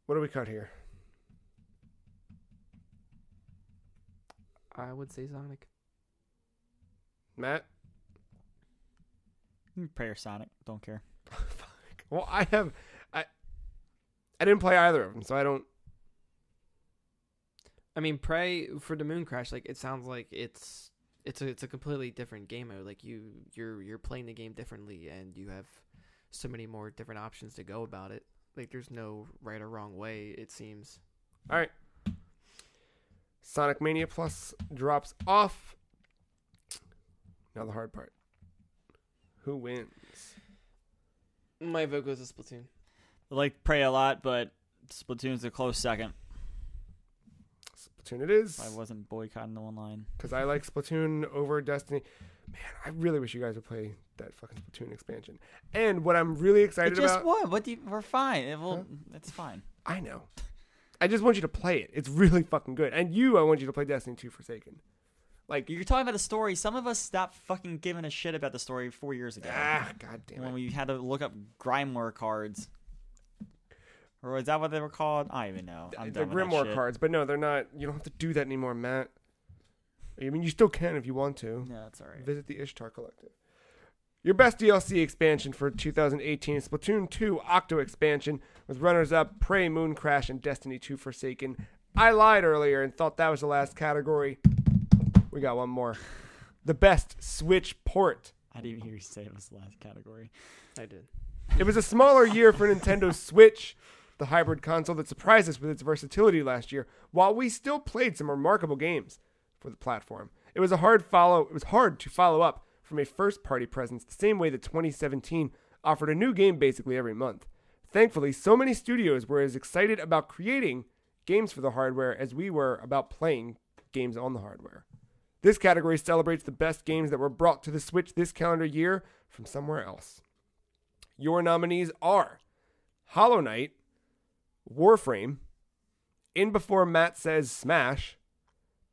What do we cut here? I would say Sonic. Matt? Prey or Sonic, don't care. Well, I didn't play either of them, so I don't. I mean, Prey for the Moon Crash, like it sounds like it's a completely different game mode. Like you're playing the game differently, and you have so many more different options to go about it. Like there's no right or wrong way, it seems. All right. Sonic Mania Plus drops off. Now the hard part. Who wins? My vote goes to Splatoon. I like Prey a lot, but Splatoon's a close second. Splatoon it is. I wasn't boycotting the online. Because I like Splatoon over Destiny. Man, I really wish you guys would play that fucking Splatoon expansion. And what I'm really excited It just about... won. We're fine. It's fine. I know. I just want you to play it. It's really fucking good. And I want you to play Destiny 2 Forsaken. Like, you're talking about the story. Some of us stopped fucking giving a shit about the story 4 years ago. God damn it. When we had to look up Grimoire cards. Or is that what they were called? I don't even know. They're Grimoire cards, but no, they're not. You don't have to do that anymore, Matt. I mean, you still can if you want to. Yeah, that's all right. Visit the Ishtar Collective. Your best DLC expansion for 2018 is Splatoon 2 Octo expansion, with runners-up Prey, Moon Crash, and Destiny 2 Forsaken. I lied earlier and thought that was the last category. We got one more. The best Switch port. I didn't even hear you say it was the last category. I did. It was a smaller year for Nintendo Switch, the hybrid console that surprised us with its versatility last year, while we still played some remarkable games for the platform. It was hard to follow up from a first-party presence the same way that 2017 offered a new game basically every month. Thankfully, so many studios were as excited about creating games for the hardware as we were about playing games on the hardware. This category celebrates the best games that were brought to the Switch this calendar year from somewhere else. Your nominees are Hollow Knight, Warframe, In Before Matt Says Smash,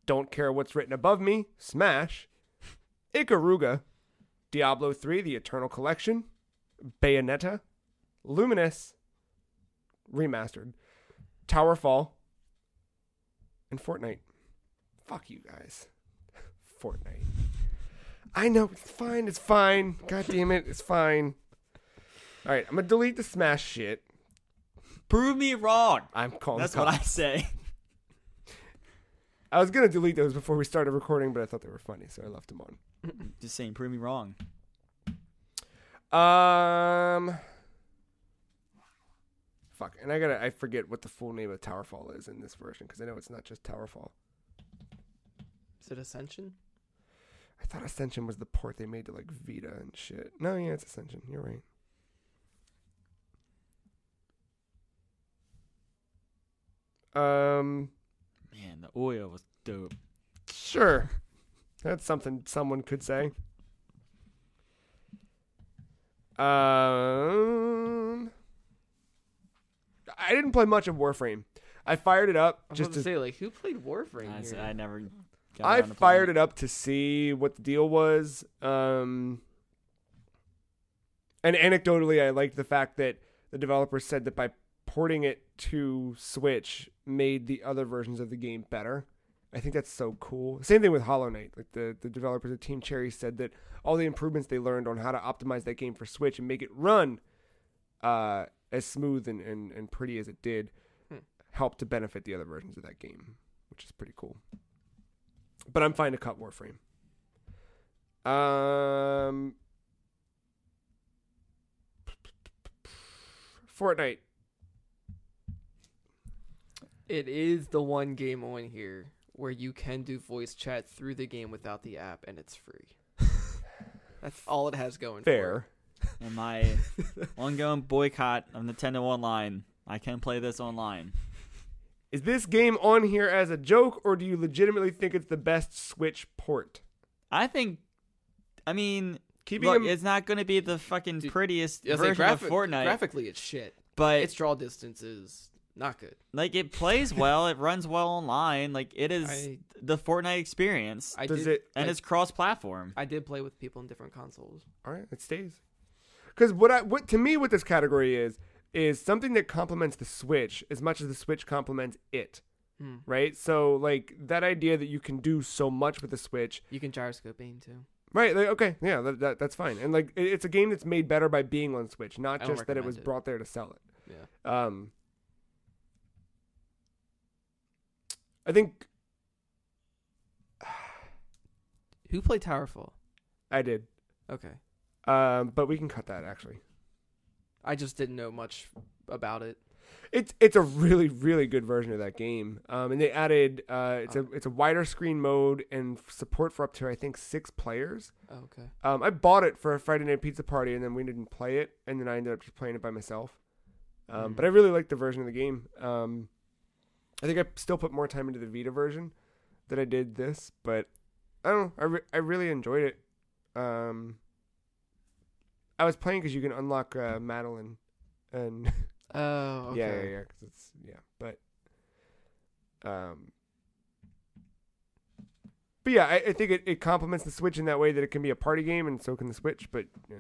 Don't Care What's Written Above Me, Smash, Ikaruga, Diablo 3, The Eternal Collection, Bayonetta, Luminous, Remastered, Towerfall, and Fortnite. Fuck you guys. Fortnite. I know, it's fine. God damn it, it's fine. Alright, I'm gonna delete the Smash shit. Prove me wrong. I'm calling That's the what I cops. say. I was gonna delete those before we started recording, but I thought they were funny, so I left them on. Just saying, prove me wrong. Fuck, and I forget what the full name of Towerfall is in this version, because I know it's not just Towerfall. Is it Ascension? I thought Ascension was the port they made to like Vita and shit. No, yeah, it's Ascension. You're right. Man, the oil was dope. Sure. That's something someone could say. I didn't play much of Warframe. I fired it up I was just about to to say, like, who played Warframe here? I never. got I around to fired playing it up to see what the deal was. And anecdotally, I liked the fact that the developers said that by porting it to Switch made the other versions of the game better. I think that's so cool. Same thing with Hollow Knight. Like the developers at Team Cherry said that all the improvements they learned on how to optimize that game for Switch and make it run as smooth and pretty as it did helped to benefit the other versions of that game, which is pretty cool. But I'm fine to cut Warframe. Fortnite. It is the one game on here where you can do voice chat through the game without the app, and it's free. That's all it has going Fair. In my ongoing boycott of Nintendo Online, I can play this online. Is this game on here as a joke, or do you legitimately think it's the best Switch port? I mean, Keeping look, them- it's not going to be the fucking prettiest for it. version of Fortnite, Graphically, it's shit. but Its draw distance is not good. like it plays well, it runs well online. Like it is I- the Fortnite experience, Does it? and it's cross-platform. I did play with people in different consoles. All right, it stays. Because what to me what this category is something that complements the Switch as much as the Switch complements it. Right? So like that idea that you can do so much with the Switch. You can gyroscope aim too. Right, like, okay, yeah, that's fine. And like it's a game that's made better by being on Switch, not I don't just that it was recommend it. brought there to sell it. Yeah. I think Who played Towerfall? I did. Okay. But we can cut that actually. I just didn't know much about it. It's a really, really good version of that game. And they added it's a wider screen mode and support for up to I think 6 players. Oh, okay. I bought it for a Friday Night Pizza party and then we didn't play it, and then I ended up just playing it by myself. But I really liked the version of the game. I think I still put more time into the Vita version than I did this, but I don't know. I really enjoyed it. I was playing because you can unlock Madeline, and Oh, okay. yeah, because it's but yeah, I think it complements the Switch in that way that it can be a party game, and so can the Switch. But yeah.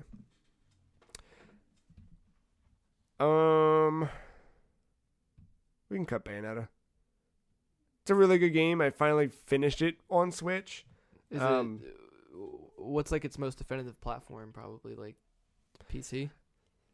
We can cut Bayonetta. It's a really good game. I finally finished it on Switch. Is Um, it what's like its most definitive platform? Probably like PC.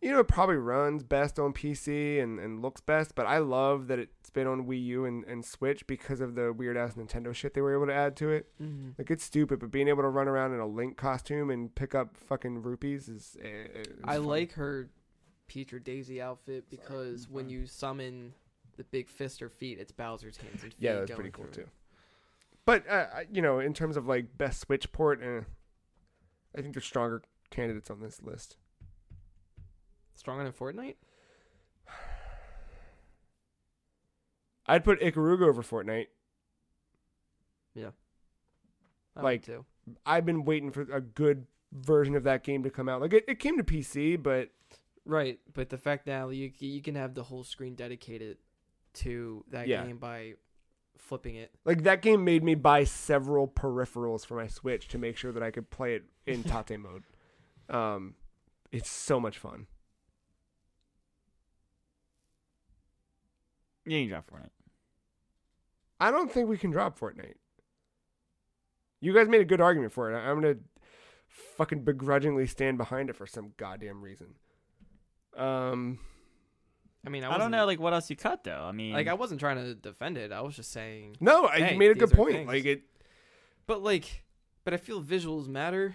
You know, it probably runs best on PC and looks best, but I love that it's been on Wii U and Switch because of the weird-ass Nintendo shit they were able to add to it. Mm-hmm. Like, it's stupid, but being able to run around in a Link costume and pick up fucking rupees is I fun. like her Peach or Daisy outfit because when you summon the big fist or feet, it's Bowser's hands and feet. Yeah, that's going pretty cool, through. too. But, you know, in terms of, like, best Switch port, I think there's stronger candidates on this list. Stronger than Fortnite? I'd put Ikaruga over Fortnite. I Like- would too. I've been waiting for a good version of that game to come out. Like it came to PC, but Right, but the fact now you can have the whole screen dedicated to that Yeah. game by flipping it. like that game made me buy several peripherals for my Switch to make sure that I could play it in Tate mode. It's so much fun. Yeah, you can drop Fortnite. I don't think we can drop Fortnite. You guys made a good argument for it. I'm gonna fucking begrudgingly stand behind it for some goddamn reason. I mean, I don't know, like, what else you cut, though. I mean, I wasn't trying to defend it. I was just saying. No, Hey, you made a these good are point. things. Like it. But I feel visuals matter.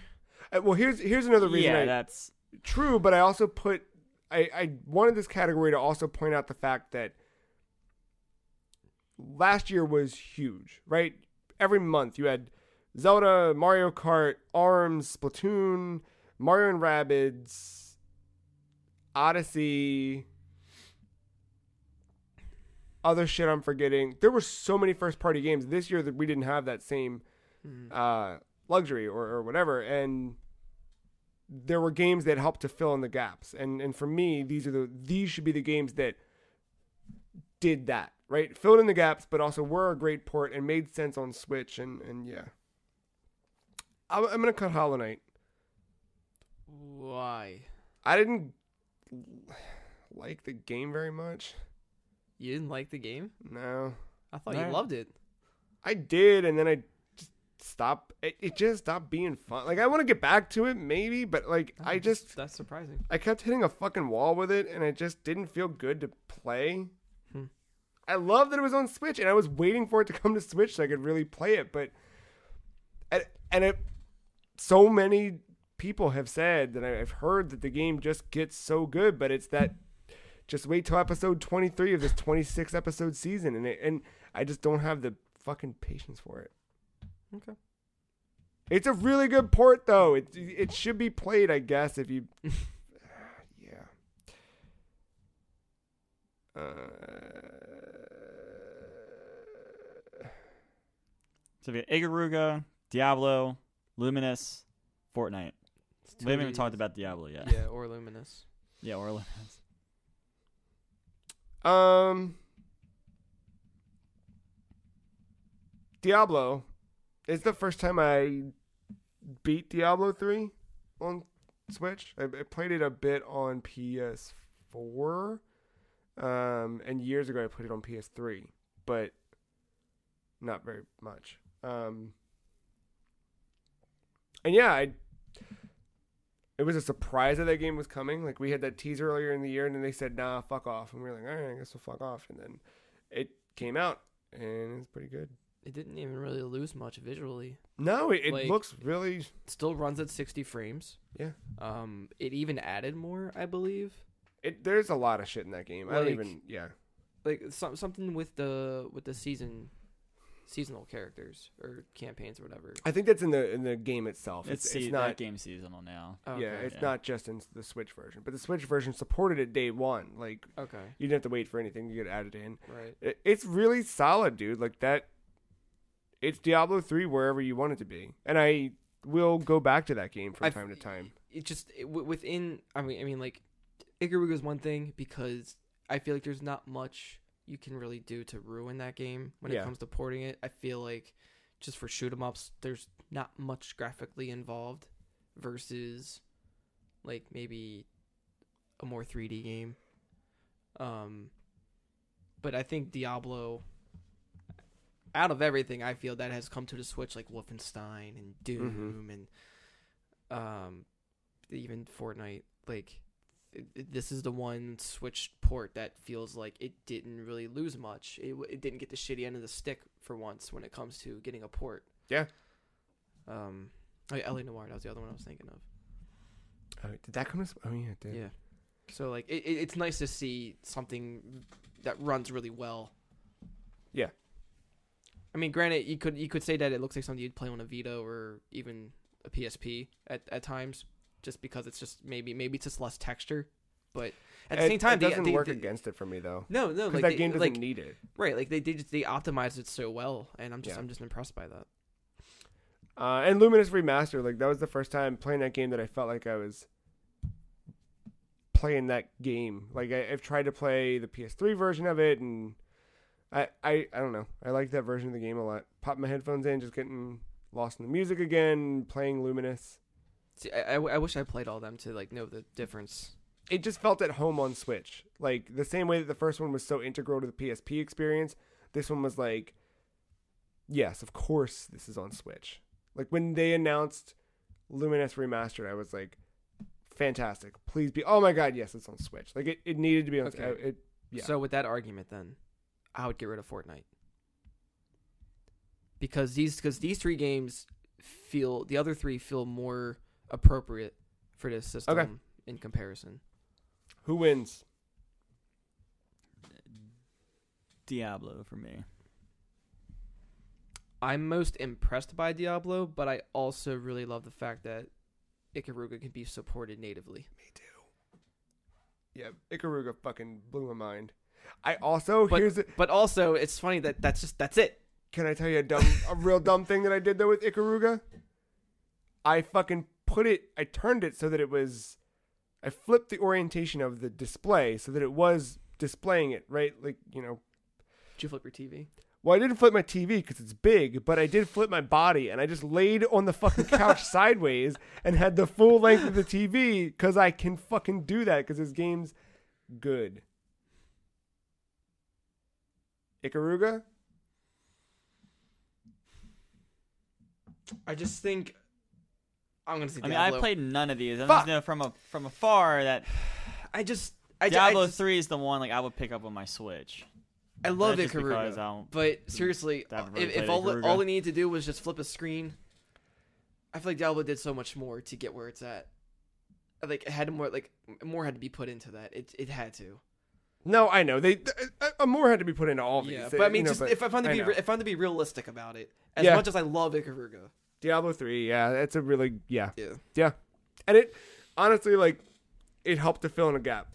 Well, here's another reason. yeah, that's True, but I also put I wanted this category to also point out the fact that last year was huge, right? Every month you had Zelda, Mario Kart, ARMS, Splatoon, Mario and Rabbids, Odyssey, other shit I'm forgetting. There were so many first party games this year that we didn't have that same luxury or whatever, and there were games that helped to fill in the gaps. And for me, these should be the games that did that, right? Filled in the gaps, but also were a great port and made sense on Switch. And yeah, I'm gonna cut Hollow Knight. Why? I didn't like the game very much. You didn't like the game? No, I thought No. you loved it. I did, and then I just stopped. It just stopped being fun. Like I want to get back to it, maybe, but like That's surprising. I kept hitting a fucking wall with it, and it just didn't feel good to play. I love that it was on Switch, and I was waiting for it to come to Switch so I could really play it. But so many people have said that I've heard that the game just gets so good, but it's that just wait till episode 23 of this 26 episode season, and I just don't have the fucking patience for it. Okay. It's a really good port, though. It should be played, I guess, if you. Yeah. so we got Ikaruga, Diablo, Luminous, Fortnite. It's We haven't even totally- talked about Diablo yet. Yeah, or Luminous. Yeah, or Luminous. Diablo. It's the first time I beat Diablo 3 on Switch. I played it a bit on PS4. And years ago I played it on PS3, but not very much. And yeah, it was a surprise that game was coming. Like we had that teaser earlier in the year, and then they said, "Nah, fuck off," and we were like, "All right, I guess we'll fuck off." And then it came out, and it's pretty good. It didn't even really lose much visually. No, it Like- looks really. It still runs at 60 frames. Yeah. It even added more, I believe. There's a lot of shit in that game. I don't Like- even. Yeah. Like something with the seasonal characters or campaigns or whatever. I think that's in the game itself. It's It's that not. game seasonal now. Okay. Yeah, it's Yeah. not just in the Switch version, but the Switch version supported it day one. Like Okay. you didn't have to wait for anything; you could add it in. Right. It's really solid, dude. Like that. It's Diablo 3 wherever you want it to be, and I will go back to that game from time to time. It just within. I mean, like Ikaruga is one thing because I feel like there's not much you can really do to ruin that game when Yeah. it comes to porting it. I feel like just for shoot 'em ups, there's not much graphically involved versus like maybe a more 3D game. But I think Diablo, out of everything, I feel that has come to the Switch, like Wolfenstein and Doom and even Fortnite. Like this is the one Switch port that feels like it didn't really lose much. It didn't get the shitty end of the stick for once when it comes to getting a port. Yeah. L.A. Noire, that was the other one I was thinking of. Did that come to? Oh yeah, it did. Yeah. So like it's nice to see something that runs really well. Yeah. I mean, granted, you could say that it looks like something you'd play on a Vita or even a PSP at times, just because it's just maybe it's just less texture But at the same time, it doesn't work against it for me though. No, Because like that game doesn't need it. Right, like they optimized it so well, and I'm just impressed by that. And Luminous Remastered, like that was the first time playing that game that I felt like I was playing that game. Like I've tried to play the PS3 version of it, and I don't know. I like that version of the game a lot. Pop my headphones in, just getting lost in the music again, playing Luminous. See, I wish I played all of them to like know the difference. It just felt at home on Switch. Like the same way that the first one was so integral to the PSP experience, this one was like, yes, of course this is on Switch. Like when they announced Luminous Remastered, I was like, fantastic. Please be. Oh my God, yes, it's on Switch. Like it needed to be on. Okay. Yeah. So with that argument, then I would get rid of Fortnite because these three games the other three feel more appropriate for this system in comparison. Who wins? Diablo for me. I'm most impressed by Diablo, but I also really love the fact that Ikaruga can be supported natively. Me too. Yeah, Ikaruga fucking blew my mind. I also but also it's funny that's it. Can I tell you a real dumb thing that I did though with Ikaruga? I fucking I turned it so that I flipped the orientation of the display so that it was displaying it, right? Like, you know. Did you flip your TV? Well, I didn't flip my TV because it's big, but I did flip my body, and I just laid on the fucking couch sideways and had the full length of the TV because I can fucking do that because this game's good. Ikaruga? I just think I'm gonna say Diablo. I played none of these. I just know from afar that Diablo 3 is the one like I would pick up on my Switch. I love Ikaruga, but seriously, if all they needed to do was just flip a screen, I feel like Diablo did so much more to get where it's at. Like it had more had to be put into that. It had to. No, I know more had to be put into all of these. Yeah, but I mean, if I'm to be realistic about it, as much as I love Ikaruga, Diablo 3, yeah, it's a really yeah, and it honestly it helped to fill in a gap.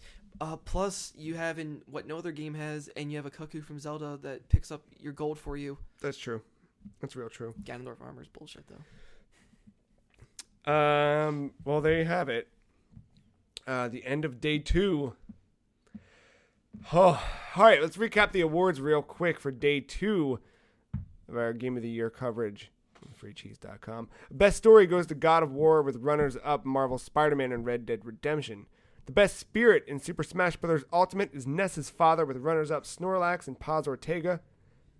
Plus, you have what no other game has, and you have a Cuckoo from Zelda that picks up your gold for you. That's true. That's real true. Ganondorf armor is bullshit, though. Well, there you have it. The end of day 2. Oh, all right. Let's recap the awards real quick for day 2 of our Game of the Year coverage on freecheese.com. Best story goes to God of War with runners-up Marvel's Spider-Man and Red Dead Redemption. The best spirit in Super Smash Bros. Ultimate is Ness's father with runners-up Snorlax and Paz Ortega.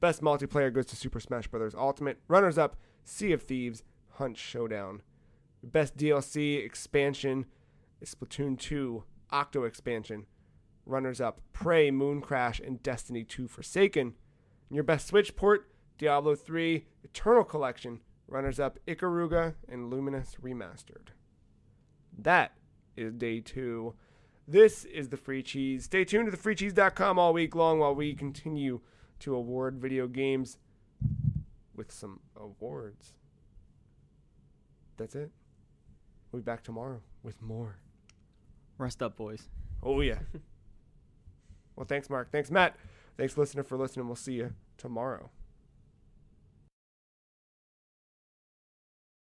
Best multiplayer goes to Super Smash Bros. Ultimate. Runners-up Sea of Thieves, Hunt Showdown. The best DLC expansion is Splatoon 2, Octo Expansion. Runners-up Prey, Moon Crash, and Destiny 2 Forsaken. And your best Switch port, Diablo 3, Eternal Collection. Runners-up Ikaruga and Luminous Remastered. That is day 2. This is the Free Cheese. Stay tuned to thefreecheese.com all week long while we continue to award video games with some awards. That's it. We'll be back tomorrow with more. Rest up, boys. Oh, yeah. Well, thanks, Mark. Thanks, Matt. Thanks, listener, for listening. We'll see you tomorrow.